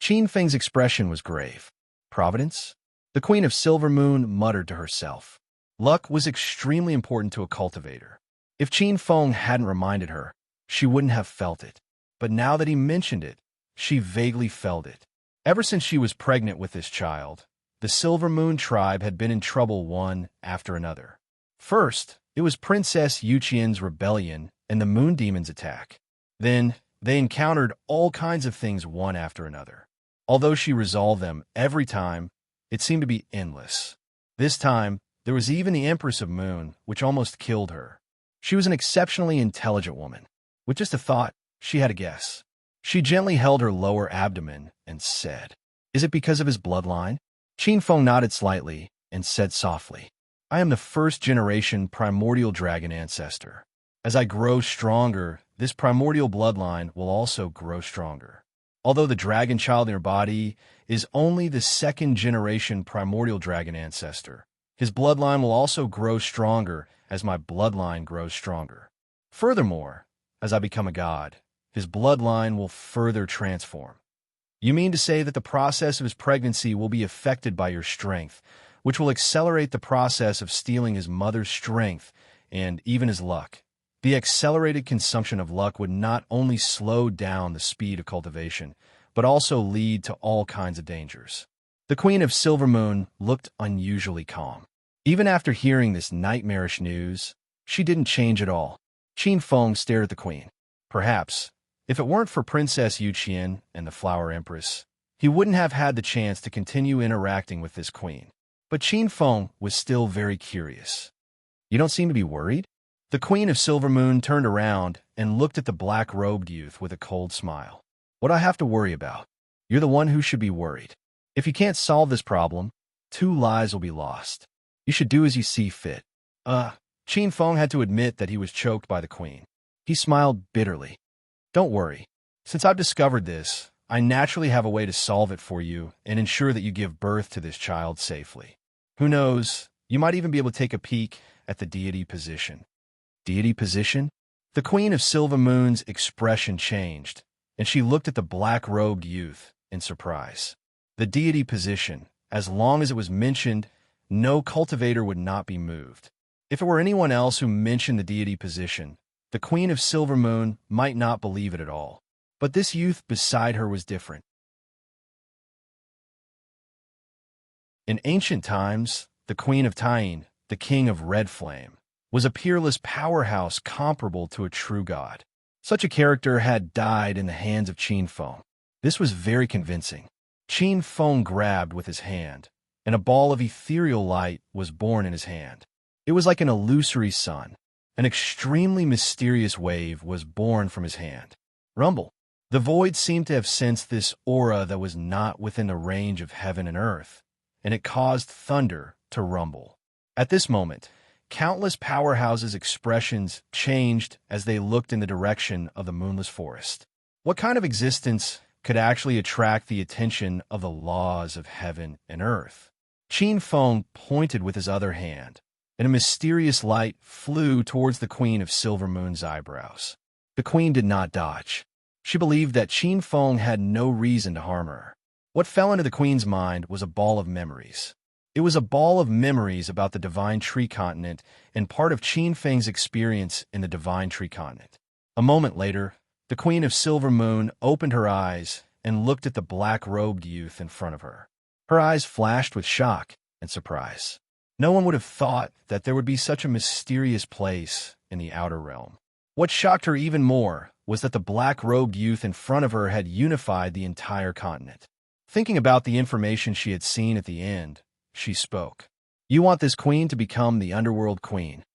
Qin Feng's expression was grave. "Providence?" The Queen of Silver Moon muttered to herself. Luck was extremely important to a cultivator. If Qin Feng hadn't reminded her, she wouldn't have felt it. But now that he mentioned it, she vaguely felt it. Ever since she was pregnant with this child, the Silver Moon tribe had been in trouble one after another. First, it was Princess Yuqian's rebellion and the Moon Demon's attack. Then, they encountered all kinds of things one after another. Although she resolved them every time, it seemed to be endless. This time, there was even the Empress of Moon, which almost killed her. She was an exceptionally intelligent woman. With just a thought, she had a guess. She gently held her lower abdomen and said, "Is it because of his bloodline?" Qin Feng nodded slightly and said softly, "I am the first-generation primordial dragon ancestor. As I grow stronger, this primordial bloodline will also grow stronger. Although the dragon child in your body is only the second-generation primordial dragon ancestor, his bloodline will also grow stronger as my bloodline grows stronger. Furthermore, as I become a god, his bloodline will further transform." "You mean to say that the process of his pregnancy will be affected by your strength, which will accelerate the process of stealing his mother's strength and even his luck. The accelerated consumption of luck would not only slow down the speed of cultivation, but also lead to all kinds of dangers." The Queen of Silver Moon looked unusually calm. Even after hearing this nightmarish news, she didn't change at all. Qin Feng stared at the Queen. Perhaps, if it weren't for Princess Yuqian and the Flower Empress, he wouldn't have had the chance to continue interacting with this queen. But Qin Feng was still very curious. "You don't seem to be worried?" The Queen of Silver Moon turned around and looked at the black-robed youth with a cold smile. "What do I have to worry about? You're the one who should be worried. If you can't solve this problem, 2 lives will be lost. You should do as you see fit." Qin Feng had to admit that he was choked by the Queen. He smiled bitterly. "Don't worry. Since I've discovered this, I naturally have a way to solve it for you and ensure that you give birth to this child safely. Who knows, you might even be able to take a peek at the deity position." "Deity position?" The Queen of Silver Moon's expression changed, and she looked at the black-robed youth in surprise. The deity position, as long as it was mentioned, no cultivator would not be moved. If it were anyone else who mentioned the deity position, the Queen of Silver Moon might not believe it at all. But this youth beside her was different. In ancient times, the Queen of Tyene, the King of Red Flame, was a peerless powerhouse comparable to a true god. Such a character had died in the hands of Qin Feng. This was very convincing. Qin Feng grabbed with his hand, and a ball of ethereal light was born in his hand. It was like an illusory sun. An extremely mysterious wave was born from his hand. Rumble. The void seemed to have sensed this aura that was not within the range of heaven and earth, and it caused thunder to rumble. At this moment, countless powerhouses' expressions changed as they looked in the direction of the moonless forest. What kind of existence could actually attract the attention of the laws of heaven and earth? Qin Feng pointed with his other hand, and a mysterious light flew towards the Queen of Silver Moon's eyebrows. The queen did not dodge. She believed that Qin Feng had no reason to harm her. What fell into the queen's mind was a ball of memories. It was a ball of memories about the Divine Tree Continent and part of Qin Feng's experience in the Divine Tree Continent. A moment later, the Queen of Silver Moon opened her eyes and looked at the black-robed youth in front of her. Her eyes flashed with shock and surprise. No one would have thought that there would be such a mysterious place in the outer realm. What shocked her even more was that the black-robed youth in front of her had unified the entire continent. Thinking about the information she had seen at the end, she spoke. "You want this queen to become the underworld queen."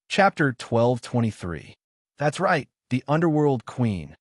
Chapter 1223. That's right, the underworld queen.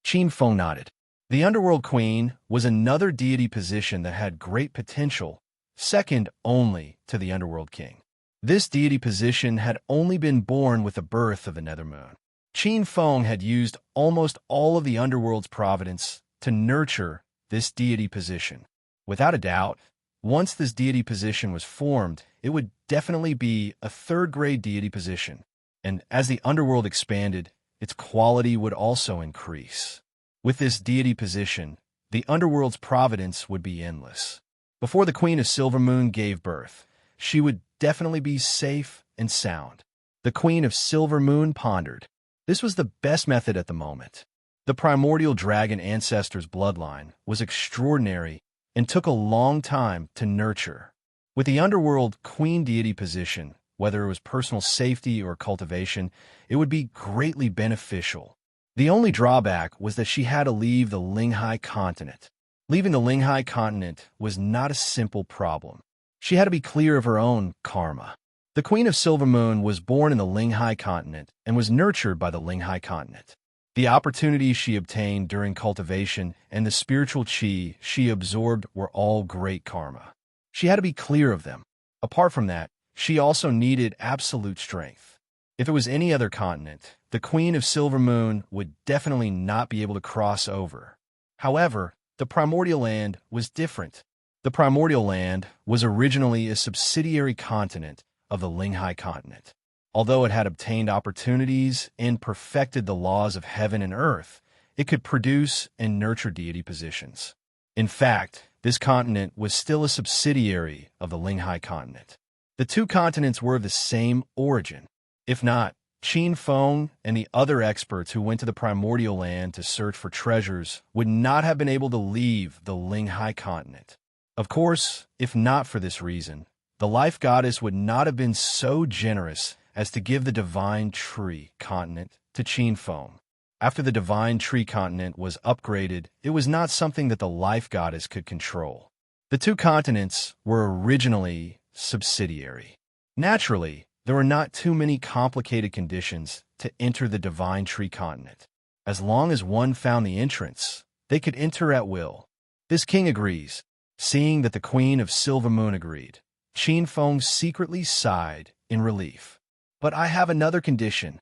Qin Feng nodded. The underworld queen was another deity position that had great potential, second only to the underworld king. This deity position had only been born with the birth of the Nethermoon. Qin Feng had used almost all of the underworld's providence to nurture this deity position. Without a doubt, once this deity position was formed, it would definitely be a third-grade deity position, and as the underworld expanded, its quality would also increase. With this deity position, the underworld's providence would be endless. Before the Queen of Silver Moon gave birth, she would definitely be safe and sound. The Queen of Silver Moon pondered. This was the best method at the moment. The primordial dragon ancestor's bloodline was extraordinary and took a long time to nurture. With the underworld queen deity position, whether it was personal safety or cultivation, it would be greatly beneficial. The only drawback was that she had to leave the Linghai continent. Leaving the Linghai continent was not a simple problem. She had to be clear of her own karma. The Queen of Silver Moon was born in the Linghai continent and was nurtured by the Linghai continent. The opportunities she obtained during cultivation and the spiritual qi she absorbed were all great karma. She had to be clear of them. Apart from that, she also needed absolute strength. If it was any other continent, the Queen of Silver Moon would definitely not be able to cross over. However, the Primordial Land was different. The Primordial Land was originally a subsidiary continent of the Linghai continent. Although it had obtained opportunities and perfected the laws of heaven and earth, it could produce and nurture deity positions. In fact, this continent was still a subsidiary of the Linghai continent. The two continents were of the same origin. If not, Qin Feng and the other experts who went to the Primordial Land to search for treasures would not have been able to leave the Linghai continent. Of course, if not for this reason, the life goddess would not have been so generous as to give the Divine Tree continent to Qin Feng. After the Divine Tree continent was upgraded, it was not something that the life goddess could control. The two continents were originally subsidiary. Naturally, there were not too many complicated conditions to enter the Divine Tree continent. As long as one found the entrance, they could enter at will. This king agrees. Seeing that the Queen of Silver Moon agreed, Qin Feng secretly sighed in relief. "But I have another condition."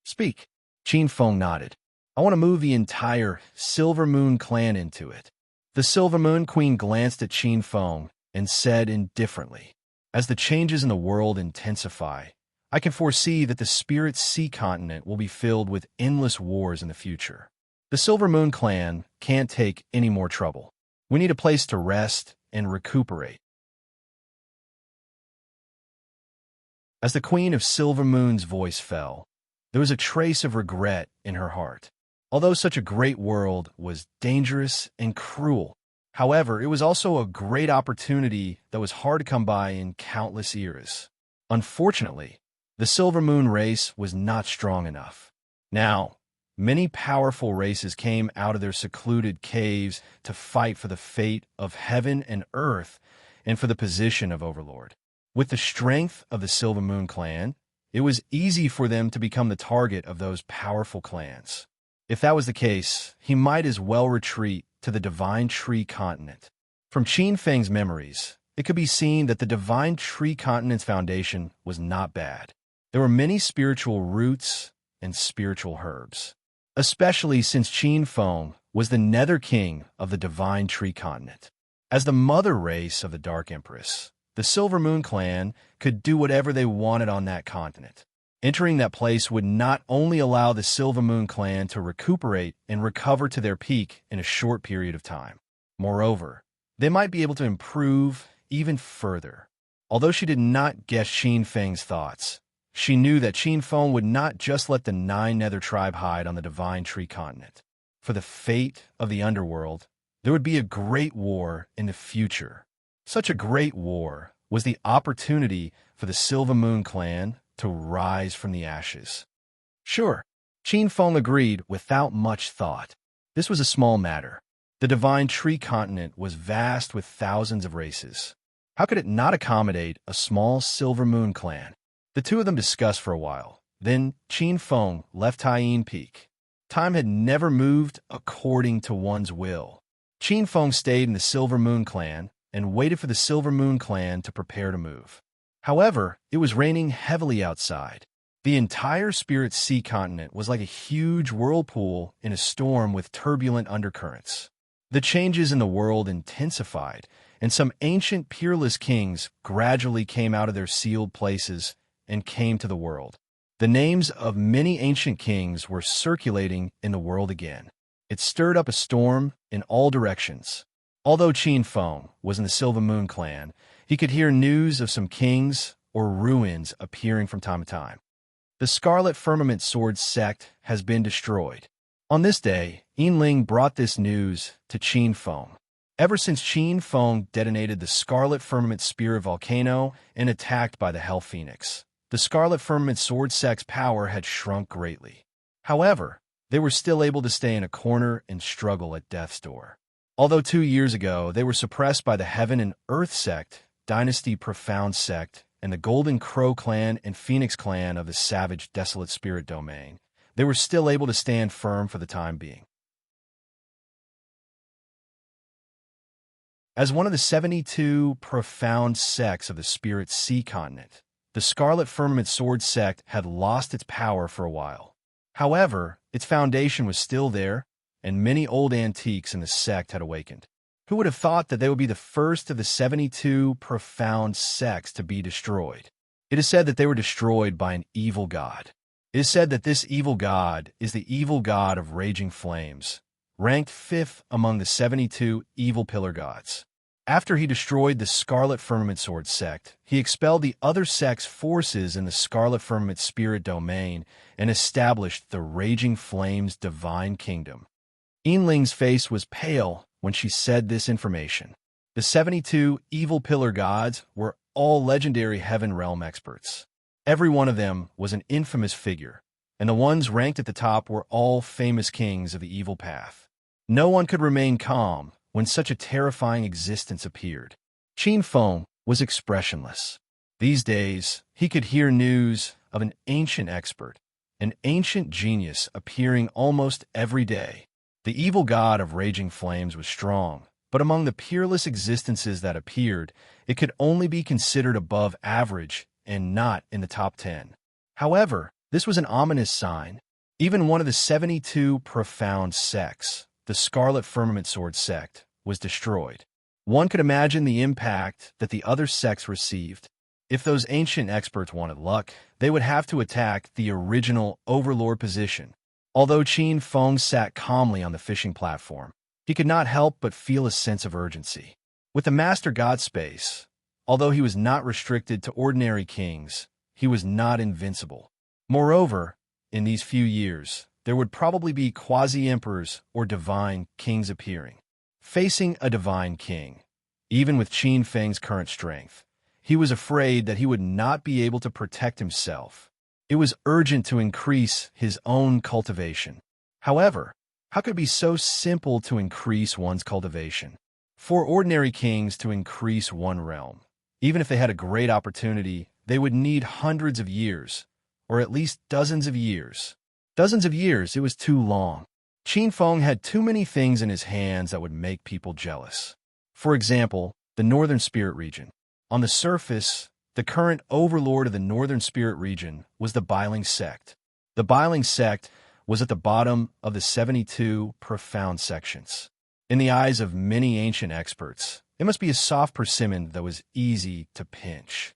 "Speak." Qin Feng nodded. "I want to move the entire Silver Moon clan into it." The Silver Moon Queen glanced at Qin Feng and said indifferently, "As the changes in the world intensify, I can foresee that the Spirit Sea continent will be filled with endless wars in the future. The Silver Moon clan can't take any more trouble. We need a place to rest and recuperate." As the Queen of Silver Moon's voice fell, there was a trace of regret in her heart. Although such a great world was dangerous and cruel, however, it was also a great opportunity that was hard to come by in countless eras. Unfortunately, the Silver Moon race was not strong enough. Now, many powerful races came out of their secluded caves to fight for the fate of heaven and earth and for the position of overlord. With the strength of the Silver Moon clan, it was easy for them to become the target of those powerful clans. If that was the case, he might as well retreat to the Divine Tree Continent. From Qin Feng's memories, it could be seen that the Divine Tree Continent's foundation was not bad. There were many spiritual roots and spiritual herbs, especially since Qin Feng was the Nether King of the Divine Tree Continent. As the mother race of the Dark Empress, the Silver Moon clan could do whatever they wanted on that continent. Entering that place would not only allow the Silver Moon clan to recuperate and recover to their peak in a short period of time. Moreover, they might be able to improve even further. Although she did not guess Qin Feng's thoughts, she knew that Qin Feng would not just let the 9 Nether tribe hide on the Divine Tree Continent. For the fate of the underworld, there would be a great war in the future. Such a great war was the opportunity for the Silver Moon clan to rise from the ashes. Sure, Qin Feng agreed without much thought. This was a small matter. The Divine Tree Continent was vast with thousands of races. How could it not accommodate a small Silver Moon clan? The two of them discussed for a while. Then Qin Feng left Taiyin Peak. Time had never moved according to one's will. Qin Feng stayed in the Silver Moon clan and waited for the Silver Moon clan to prepare to move. However, it was raining heavily outside. The entire Spirit Sea continent was like a huge whirlpool in a storm with turbulent undercurrents. The changes in the world intensified, and some ancient peerless kings gradually came out of their sealed places and came to the world. The names of many ancient kings were circulating in the world again. It stirred up a storm in all directions. Although Qin Feng was in the Silver Moon clan, he could hear news of some kings or ruins appearing from time to time. The Scarlet Firmament Sword sect has been destroyed. On this day, Yinling brought this news to Qin Feng. Ever since Qin Feng detonated the Scarlet Firmament Spirit volcano and attacked by the Hell Phoenix, the Scarlet Firmament Sword sect's power had shrunk greatly. However, they were still able to stay in a corner and struggle at death's door. Although 2 years ago they were suppressed by the Heaven and Earth sect, Dynasty Profound sect, and the Golden Crow clan and Phoenix clan of the Savage Desolate Spirit domain, they were still able to stand firm for the time being. As one of the 72 profound sects of the Spirit Sea continent, the Scarlet Firmament Sword sect had lost its power for a while. However, its foundation was still there, and many old antiques in the sect had awakened. Who would have thought that they would be the first of the 72 profound sects to be destroyed? It is said that they were destroyed by an evil god. It is said that this evil god is the evil god of raging flames, ranked 5th among the 72 evil pillar gods. After he destroyed the Scarlet Firmament Sword sect, he expelled the other sect's forces in the Scarlet Firmament Spirit domain and established the Raging Flames Divine Kingdom. Yinling's face was pale when she said this information. The 72 evil pillar gods were all legendary Heaven Realm experts. Every one of them was an infamous figure, and the ones ranked at the top were all famous kings of the evil path. No one could remain calm when such a terrifying existence appeared. Qin Feng was expressionless. These days, he could hear news of an ancient expert, an ancient genius appearing almost every day. The evil god of raging flames was strong, but among the peerless existences that appeared, it could only be considered above average and not in the top 10. However, this was an ominous sign. Even one of the 72 profound sects, the Scarlet Firmament Sword sect, was destroyed. One could imagine the impact that the other sects received. If those ancient experts wanted luck, they would have to attack the original overlord position. Although Qin Feng sat calmly on the fishing platform, he could not help but feel a sense of urgency. With the Master God space, although he was not restricted to ordinary kings, he was not invincible. Moreover, in these few years, there would probably be quasi-emperors or divine kings appearing. Facing a divine king, even with Qin Feng's current strength, he was afraid that he would not be able to protect himself. It was urgent to increase his own cultivation. However, how could it be so simple to increase one's cultivation? For ordinary kings to increase one realm, even if they had a great opportunity, they would need hundreds of years, or at least dozens of years. Dozens of years, it was too long. Qin Feng had too many things in his hands that would make people jealous. For example, the Northern Spirit region. On the surface, the current overlord of the Northern Spirit region was the Bustling sect. The Bustling sect was at the bottom of the 72 profound sections. In the eyes of many ancient experts, it must be a soft persimmon that was easy to pinch.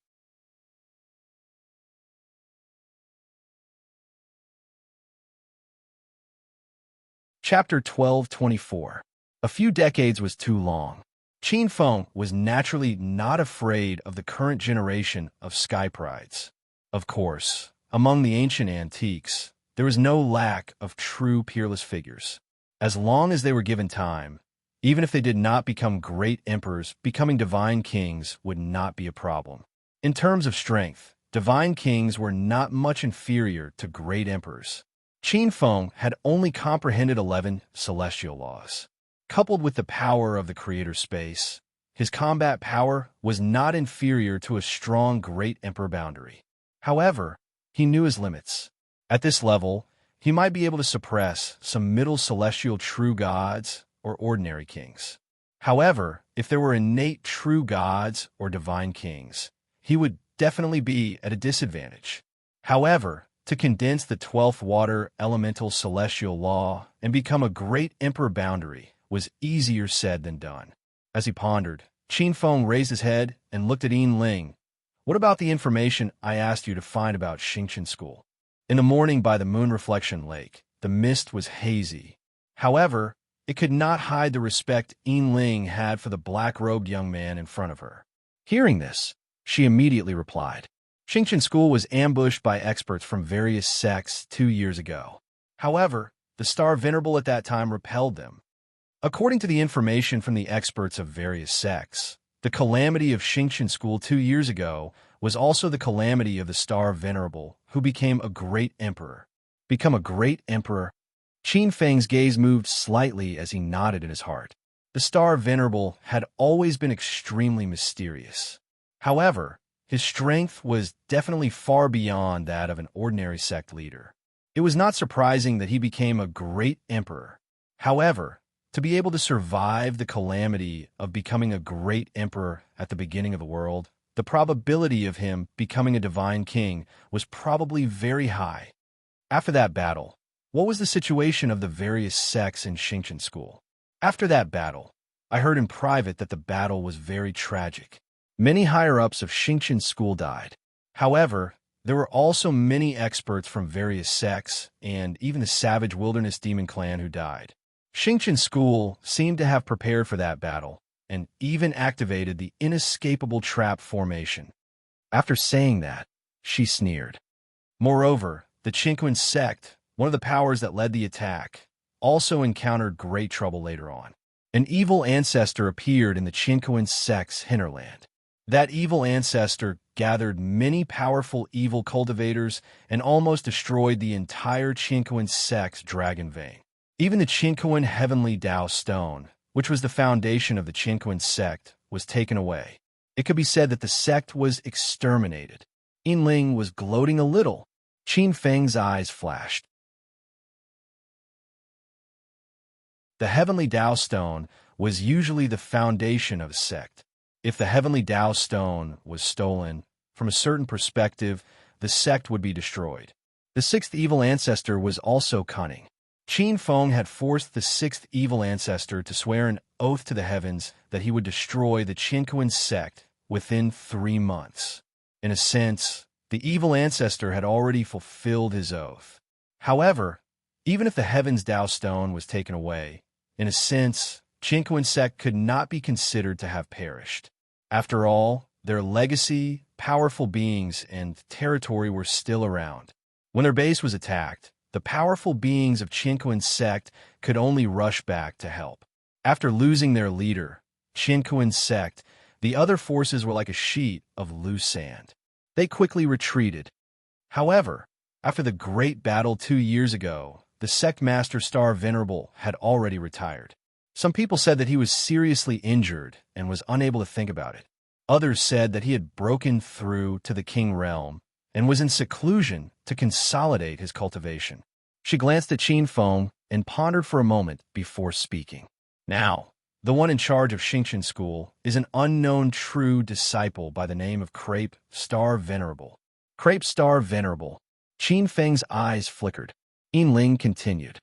Chapter 12:24. A few decades was too long. Qin Feng was naturally not afraid of the current generation of sky prides. Of course, among the ancient antiques, there was no lack of true peerless figures. As long as they were given time, even if they did not become great emperors, becoming divine kings would not be a problem. In terms of strength, divine kings were not much inferior to great emperors. Qin Feng had only comprehended 11 celestial laws. Coupled with the power of the creator space, his combat power was not inferior to a strong great emperor boundary. However, he knew his limits. At this level, he might be able to suppress some middle celestial true gods or ordinary kings. However, if there were innate true gods or divine kings, he would definitely be at a disadvantage. However, to condense the 12th water elemental celestial law and become a great emperor boundary was easier said than done. As he pondered, Qin Feng raised his head and looked at Yin Ling. What about the information I asked you to find about Xingqian School? In the morning by the moon reflection lake, the mist was hazy. However, it could not hide the respect Yin Ling had for the black-robed young man in front of her. Hearing this, she immediately replied, Xingqian School was ambushed by experts from various sects 2 years ago. However, the Star Venerable at that time repelled them. According to the information from the experts of various sects, the calamity of Xingqian School 2 years ago was also the calamity of the Star Venerable, who became a great emperor. Become a great emperor? Qin Feng's gaze moved slightly as he nodded in his heart. The Star Venerable had always been extremely mysterious. However, his strength was definitely far beyond that of an ordinary sect leader. It was not surprising that he became a great emperor. However, to be able to survive the calamity of becoming a great emperor at the beginning of the world, the probability of him becoming a divine king was probably very high. After that battle, what was the situation of the various sects in Xingqian School? After that battle, I heard in private that the battle was very tragic. Many higher-ups of Xingqian School died. However, there were also many experts from various sects and even the savage wilderness demon clan who died. Xingqian School seemed to have prepared for that battle and even activated the inescapable trap formation. After saying that, she sneered. Moreover, the Qinquan sect, one of the powers that led the attack, also encountered great trouble later on. An evil ancestor appeared in the Qinquan sect's hinterland. That evil ancestor gathered many powerful evil cultivators and almost destroyed the entire Qinquan sect's dragon vein. Even the Qinquan Heavenly Tao Stone, which was the foundation of the Qinquan sect, was taken away. It could be said that the sect was exterminated. Yin Ling was gloating a little. Qin Feng's eyes flashed. The Heavenly Tao Stone was usually the foundation of a sect. If the Heavenly Tao Stone was stolen, from a certain perspective, the sect would be destroyed. The sixth evil ancestor was also cunning. Qin Feng had forced the sixth evil ancestor to swear an oath to the heavens that he would destroy the Qinquan sect within 3 months. In a sense, the evil ancestor had already fulfilled his oath. However, even if the Heaven's Tao Stone was taken away, in a sense, Qinquan sect could not be considered to have perished. After all, their legacy, powerful beings, and territory were still around. When their base was attacked, the powerful beings of Qinquan sect could only rush back to help. After losing their leader, Qinquan sect, the other forces were like a sheet of loose sand. They quickly retreated. However, after the great battle 2 years ago, the sect master Star Venerable had already retired. Some people said that he was seriously injured and was unable to think about it. Others said that he had broken through to the King realm and was in seclusion to consolidate his cultivation. She glanced at Qin Feng and pondered for a moment before speaking. Now, the one in charge of Xingqian School is an unknown true disciple by the name of Crepe Star Venerable. Crepe Star Venerable. Qin Feng's eyes flickered. Yin Ling continued.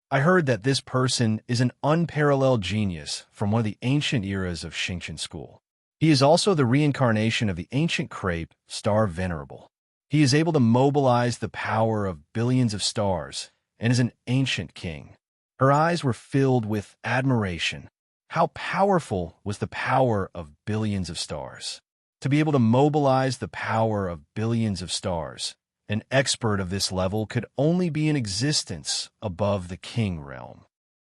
I heard that this person is an unparalleled genius from one of the ancient eras of Xingqian School. He is also the reincarnation of the ancient Crepe Star Venerable. He is able to mobilize the power of billions of stars and is an ancient king. Her eyes were filled with admiration. How powerful was the power of billions of stars? To be able to mobilize the power of billions of stars, an expert of this level could only be in existence above the king realm.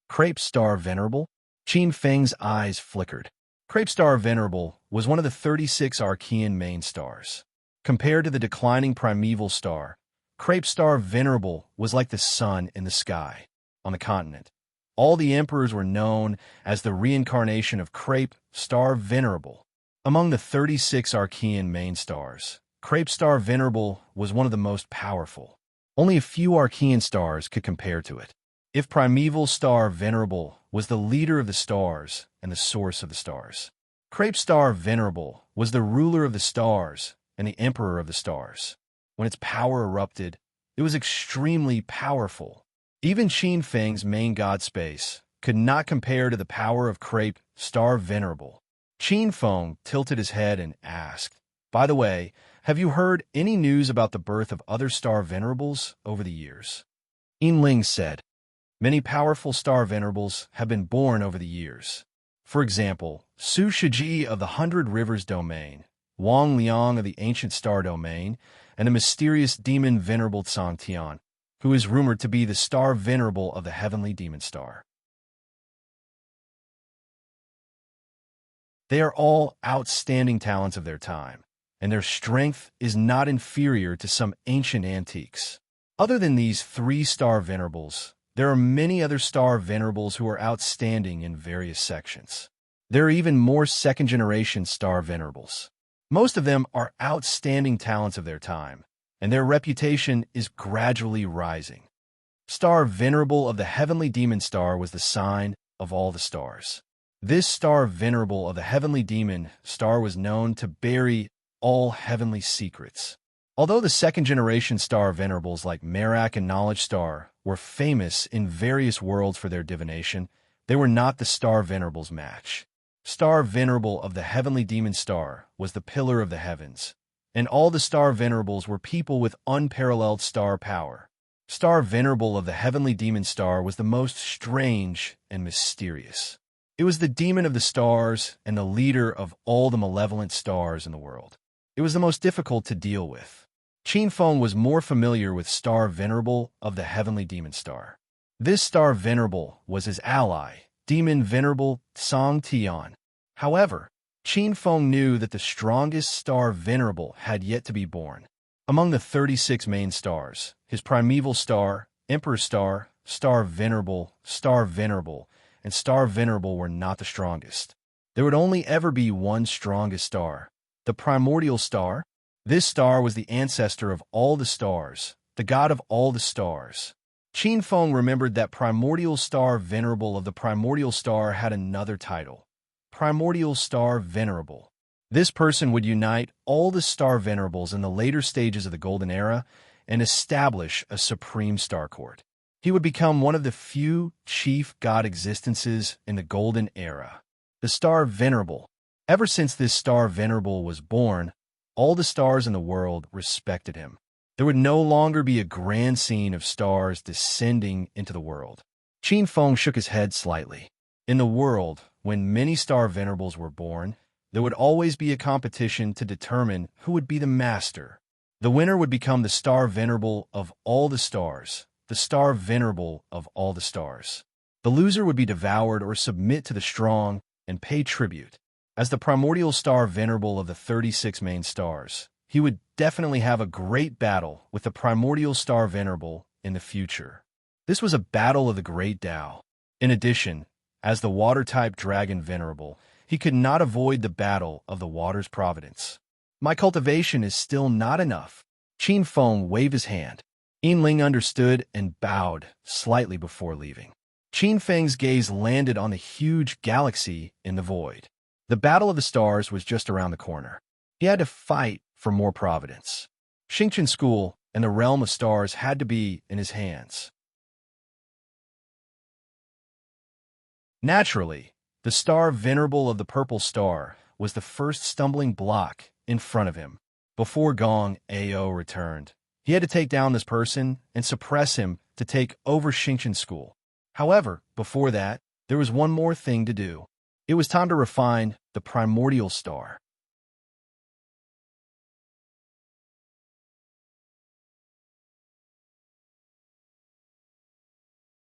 Crepe Star Venerable? Qin Feng's eyes flickered. Crepe Star Venerable was one of the 36 Archean main stars. Compared to the declining primeval star, Crepe Star Venerable was like the sun in the sky. On the continent, all the emperors were known as the reincarnation of Crepe Star Venerable. Among the 36 Archean main stars, Crepe Star Venerable was one of the most powerful. Only a few Archean stars could compare to it. If Primeval Star Venerable was the leader of the stars and the source of the stars, Crepe Star Venerable was the ruler of the stars and the emperor of the stars. When its power erupted, it was extremely powerful. Even Qin Feng's main god space could not compare to the power of Crepe Star Venerable. Qin Feng tilted his head and asked, "By the way, have you heard any news about the birth of other star venerables over the years?" Yin Ling said, "Many powerful star venerables have been born over the years. For example, Su Shiji of the Hundred Rivers Domain, Wang Liang of the Ancient Star Domain, and the mysterious demon venerable Tsang Tian, who is rumored to be the star venerable of the heavenly demon star. They are all outstanding talents of their time, and their strength is not inferior to some ancient antiques. Other than these 3 star venerables, there are many other star venerables who are outstanding in various sections. There are even more second-generation star venerables. Most of them are outstanding talents of their time, and their reputation is gradually rising. Star Venerable of the heavenly demon star was the sign of all the stars. This star venerable of the heavenly demon star was known to bury all heavenly secrets. Although the second-generation star venerables like Merak and Knowledge Star were famous in various worlds for their divination, they were not the star venerable's match. Star Venerable of the heavenly demon star was the pillar of the heavens, and all the star venerables were people with unparalleled star power. Star Venerable of the heavenly demon star was the most strange and mysterious. It was the demon of the stars and the leader of all the malevolent stars in the world. It was the most difficult to deal with. Qin Feng was more familiar with Star Venerable of the heavenly demon star. This Star Venerable was his ally, Demon Venerable Tsang Tian. However, Qin Feng knew that the strongest Star Venerable had yet to be born. Among the 36 main stars, his primeval star, Emperor Star, Star Venerable, and Star Venerable were not the strongest. There would only ever be one strongest star, the primordial star. This star was the ancestor of all the stars, the god of all the stars. Qin Feng remembered that Primordial Star Venerable of the Primordial Star had another title, Primordial Star Venerable. This person would unite all the star venerables in the later stages of the Golden Era and establish a supreme star court. He would become one of the few chief god existences in the Golden Era, the Star Venerable. Ever since this Star Venerable was born, all the stars in the world respected him. There would no longer be a grand scene of stars descending into the world. Qin Feng shook his head slightly. In the world, when many star venerables were born, there would always be a competition to determine who would be the master. The winner would become the Star Venerable of all the stars, the Star Venerable of all the stars. The loser would be devoured or submit to the strong and pay tribute. As the Primordial Star Venerable of the 36 main stars, he would definitely have a great battle with the Primordial Star Venerable in the future. This was a battle of the Great Tao. In addition, as the Water-type Dragon Venerable, he could not avoid the battle of the Water's Providence. My cultivation is still not enough. Qin Feng waved his hand. Yin understood and bowed slightly before leaving. Qin Feng's gaze landed on the huge galaxy in the void. The Battle of the Stars was just around the corner. He had to fight for more providence. Xingqian School and the realm of stars had to be in his hands. Naturally, the star venerable of the purple star was the first stumbling block in front of him. Before Gong Ao returned, he had to take down this person and suppress him to take over Xingqian School. However, before that, there was one more thing to do. It was time to refine the primordial star.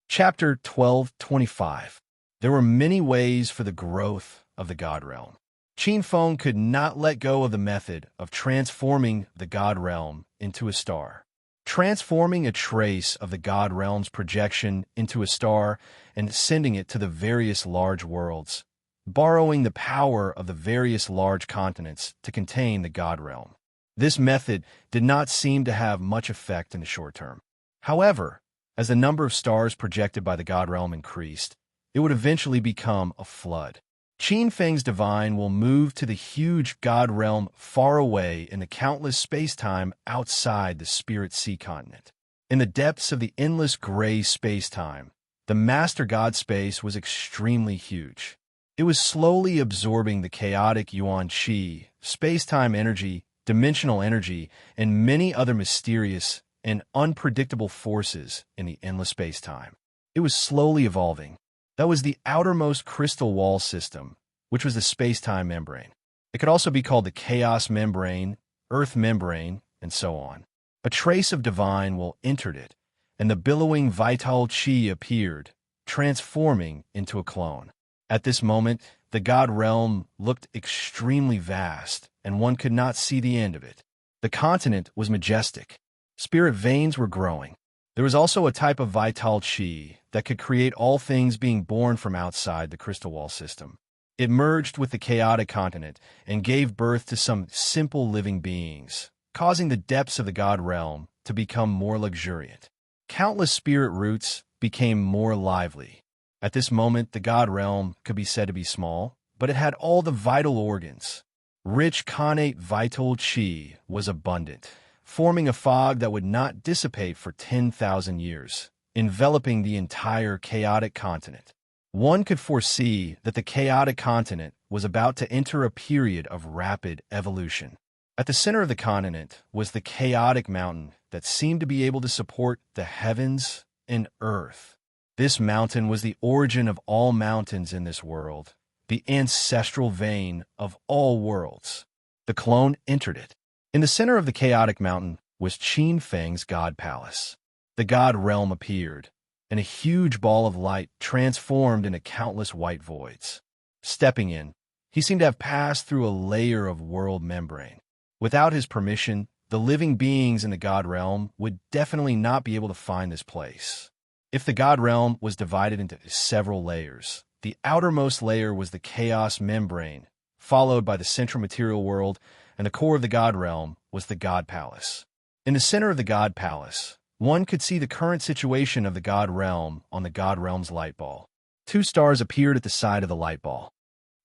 Chapter 12:25. There were many ways for the growth of the God Realm. Qin Feng could not let go of the method of transforming the God Realm into a star. Transforming a trace of the God Realm's projection into a star and sending it to the various large worlds, borrowing the power of the various large continents to contain the God Realm. This method did not seem to have much effect in the short term. However, as the number of stars projected by the God Realm increased, it would eventually become a flood. Qin Feng's divine will move to the huge God Realm far away in the countless space-time outside the Spirit Sea continent. In the depths of the endless gray space-time, the Master God space was extremely huge. It was slowly absorbing the chaotic Yuan Qi, space-time energy, dimensional energy, and many other mysterious and unpredictable forces in the endless space-time. It was slowly evolving. That was the outermost crystal wall system, which was the space-time membrane. It could also be called the chaos membrane, earth membrane, and so on. A trace of divine will entered it, and the billowing vital chi appeared, transforming into a clone. At this moment, the God Realm looked extremely vast, and one could not see the end of it. The continent was majestic. Spirit veins were growing. There was also a type of vital chi that could create all things being born from outside the crystal wall system. It merged with the chaotic continent and gave birth to some simple living beings, causing the depths of the God Realm to become more luxuriant. Countless spirit roots became more lively. At this moment, the God Realm could be said to be small, but it had all the vital organs. Rich connate vital chi was abundant, forming a fog that would not dissipate for 10,000 years, enveloping the entire chaotic continent. One could foresee that the chaotic continent was about to enter a period of rapid evolution. At the center of the continent was the chaotic mountain that seemed to be able to support the heavens and earth. This mountain was the origin of all mountains in this world, the ancestral vein of all worlds. The clone entered it. In the center of the chaotic mountain was Qin Feng's God Palace. The God Realm appeared, and a huge ball of light transformed into countless white voids. Stepping in, he seemed to have passed through a layer of world membrane. Without his permission, the living beings in the God Realm would definitely not be able to find this place. If the God Realm was divided into several layers, the outermost layer was the chaos membrane, followed by the central material world, and the core of the God Realm was the God Palace. In the center of the God Palace, one could see the current situation of the God Realm on the God Realm's light ball. Two stars appeared at the side of the light ball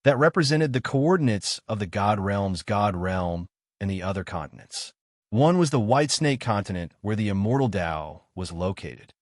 that represented the coordinates of the God Realm and the other continents. One was the White Snake continent where the immortal Tao was located.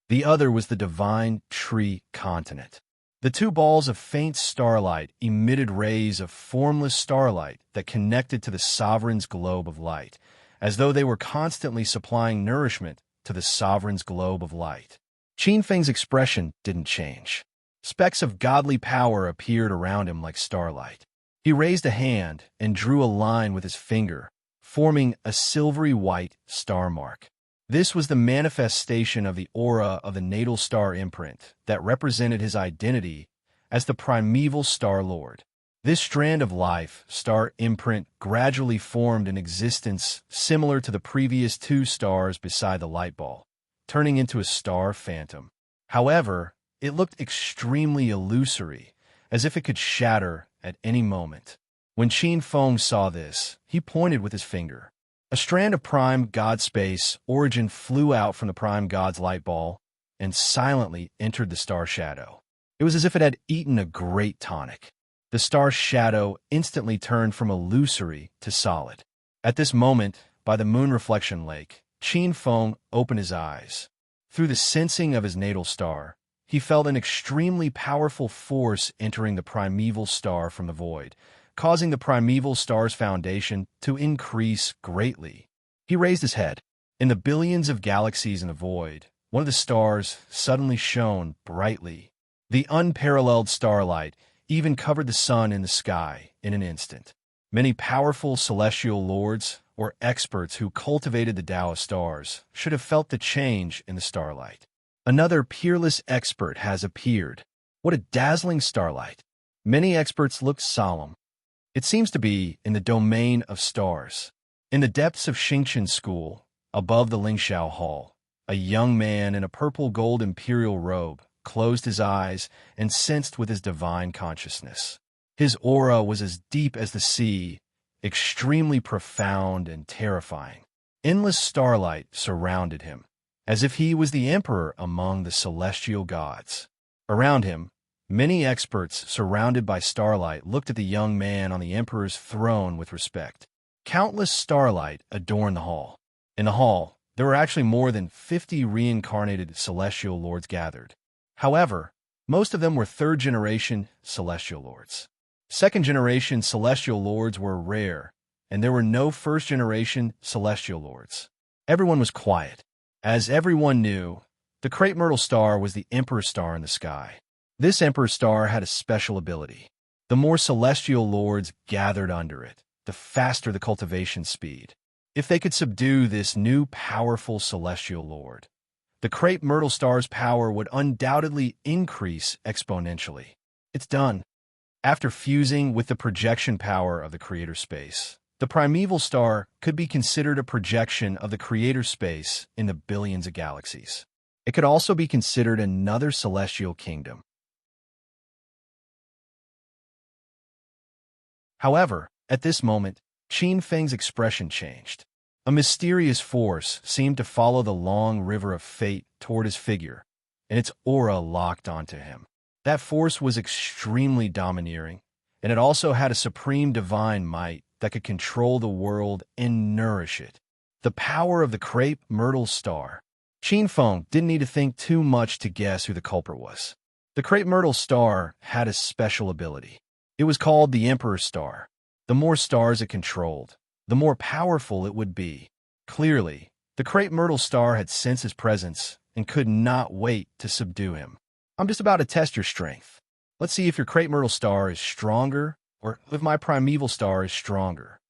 The other was the Divine Tree continent. The two balls of faint starlight emitted rays of formless starlight that connected to the sovereign's globe of light, as though they were constantly supplying nourishment to the sovereign's globe of light. Qin Feng's expression didn't change. Specks of godly power appeared around him like starlight. He raised a hand and drew a line with his finger, forming a silvery white star mark. This was the manifestation of the aura of the natal star imprint that represented his identity as the primeval Star Lord. This strand of life, star imprint, gradually formed an existence similar to the previous two stars beside the light ball, turning into a star phantom. However, it looked extremely illusory, as if it could shatter at any moment. When Qin Feng saw this, he pointed with his finger. A strand of prime god space origin flew out from the prime god's light ball and silently entered the star shadow. It was as if it had eaten a great tonic. The star shadow instantly turned from illusory to solid. At this moment, by the moon reflection lake, Qin Feng opened his eyes. Through the sensing of his natal star, he felt an extremely powerful force entering the primeval star from the void, causing the primeval star's foundation to increase greatly. He raised his head. In the billions of galaxies in the void, one of the stars suddenly shone brightly. The unparalleled starlight even covered the sun in the sky in an instant. Many powerful celestial lords or experts who cultivated the Tao of stars should have felt the change in the starlight. Another peerless expert has appeared. What a dazzling starlight! Many experts looked solemn. It seems to be in the domain of stars. In the depths of Xingqian School, above the Lingxiao Hall, a young man in a purple-gold imperial robe closed his eyes and sensed with his divine consciousness. His aura was as deep as the sea, extremely profound and terrifying. Endless starlight surrounded him, as if he was the emperor among the celestial gods. Around him, many experts surrounded by starlight looked at the young man on the emperor's throne with respect. Countless starlight adorned the hall. In the hall, there were actually more than 50 reincarnated celestial lords gathered. However, most of them were third-generation celestial lords. Second-generation celestial lords were rare, and there were no first-generation celestial lords. Everyone was quiet. As everyone knew, the crepe myrtle star was the emperor star in the sky. This emperor star had a special ability. The more celestial lords gathered under it, the faster the cultivation speed. If they could subdue this new powerful celestial lord, the crepe myrtle star's power would undoubtedly increase exponentially. It's done. After fusing with the projection power of the creator space, the primeval star could be considered a projection of the creator space in the billions of galaxies. It could also be considered another celestial kingdom. However, at this moment, Qin Feng's expression changed. A mysterious force seemed to follow the long river of fate toward his figure, and its aura locked onto him. That force was extremely domineering, and it also had a supreme divine might that could control the world and nourish it. The power of the crepe myrtle star. Qin Feng didn't need to think too much to guess who the culprit was. The crepe myrtle star had a special ability. It was called the Emperor Star. The more stars it controlled, the more powerful it would be. Clearly, the crepe myrtle star had sensed his presence and could not wait to subdue him. I'm just about to test your strength. Let's see if your crepe myrtle star is stronger or if my primeval star is stronger.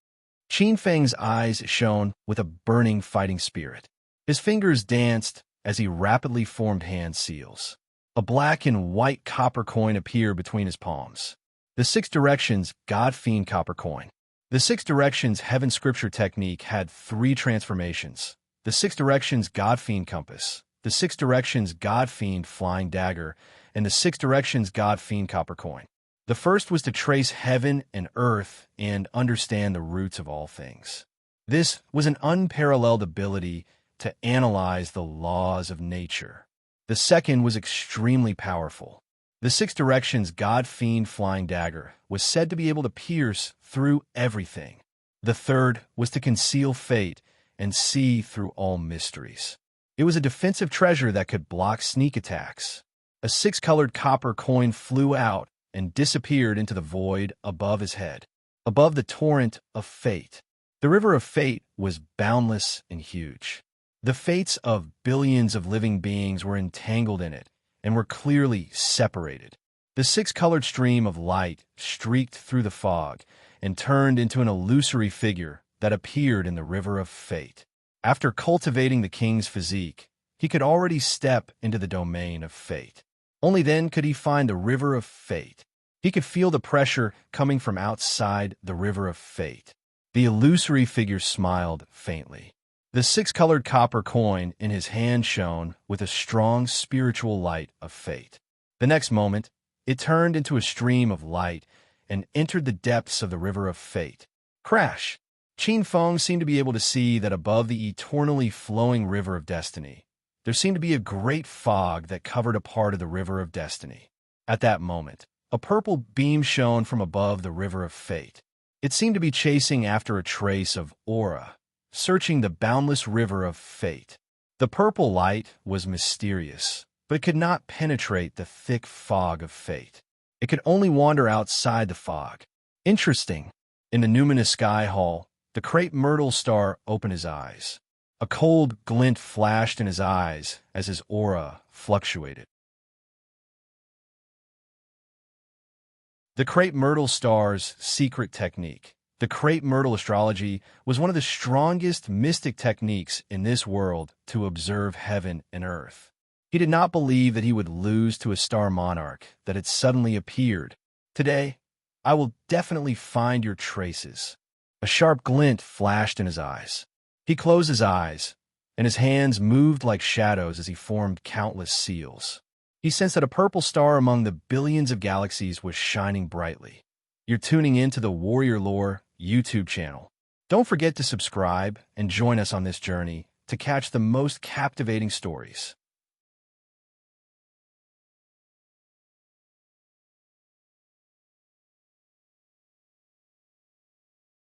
Qin Feng's eyes shone with a burning fighting spirit. His fingers danced as he rapidly formed hand seals. A black and white copper coin appeared between his palms. The Six Directions God Fiend Copper Coin. The Six Directions Heaven Scripture technique had 3 transformations. The Six Directions God Fiend Compass, the Six Directions God Fiend Flying Dagger, and the Six Directions God Fiend Copper Coin. The first was to trace heaven and earth and understand the roots of all things. This was an unparalleled ability to analyze the laws of nature. The second was extremely powerful. The Six Directions God Fiend Flying Dagger was said to be able to pierce through everything. The third was to conceal fate and see through all mysteries. It was a defensive treasure that could block sneak attacks. A 6-colored copper coin flew out and disappeared into the void above his head, above the torrent of fate. The river of fate was boundless and huge. The fates of billions of living beings were entangled in it and were clearly separated. The 6-colored stream of light streaked through the fog and turned into an illusory figure that appeared in the river of fate. After cultivating the king's physique, he could already step into the domain of fate. Only then could he find the river of fate. He could feel the pressure coming from outside the river of fate. The illusory figure smiled faintly. The 6-colored copper coin in his hand shone with a strong spiritual light of fate. The next moment, it turned into a stream of light and entered the depths of the river of fate. Crash! Qin Feng seemed to be able to see that above the eternally flowing river of destiny, there seemed to be a great fog that covered a part of the river of destiny. At that moment, a purple beam shone from above the river of fate. It seemed to be chasing after a trace of aura, searching the boundless river of fate. The purple light was mysterious, but it could not penetrate the thick fog of fate. It could only wander outside the fog. Interesting. In the numinous sky hall, the crepe myrtle star opened his eyes. A cold glint flashed in his eyes as his aura fluctuated. The crepe myrtle star's secret technique. The crepe myrtle astrology was one of the strongest mystic techniques in this world to observe heaven and earth. He did not believe that he would lose to a star monarch that had suddenly appeared. Today, I will definitely find your traces. A sharp glint flashed in his eyes. He closed his eyes, and his hands moved like shadows as he formed countless seals. He sensed that a purple star among the billions of galaxies was shining brightly. You're tuning in to the Warrior Lore YouTube channel. Don't forget to subscribe and join us on this journey to catch the most captivating stories.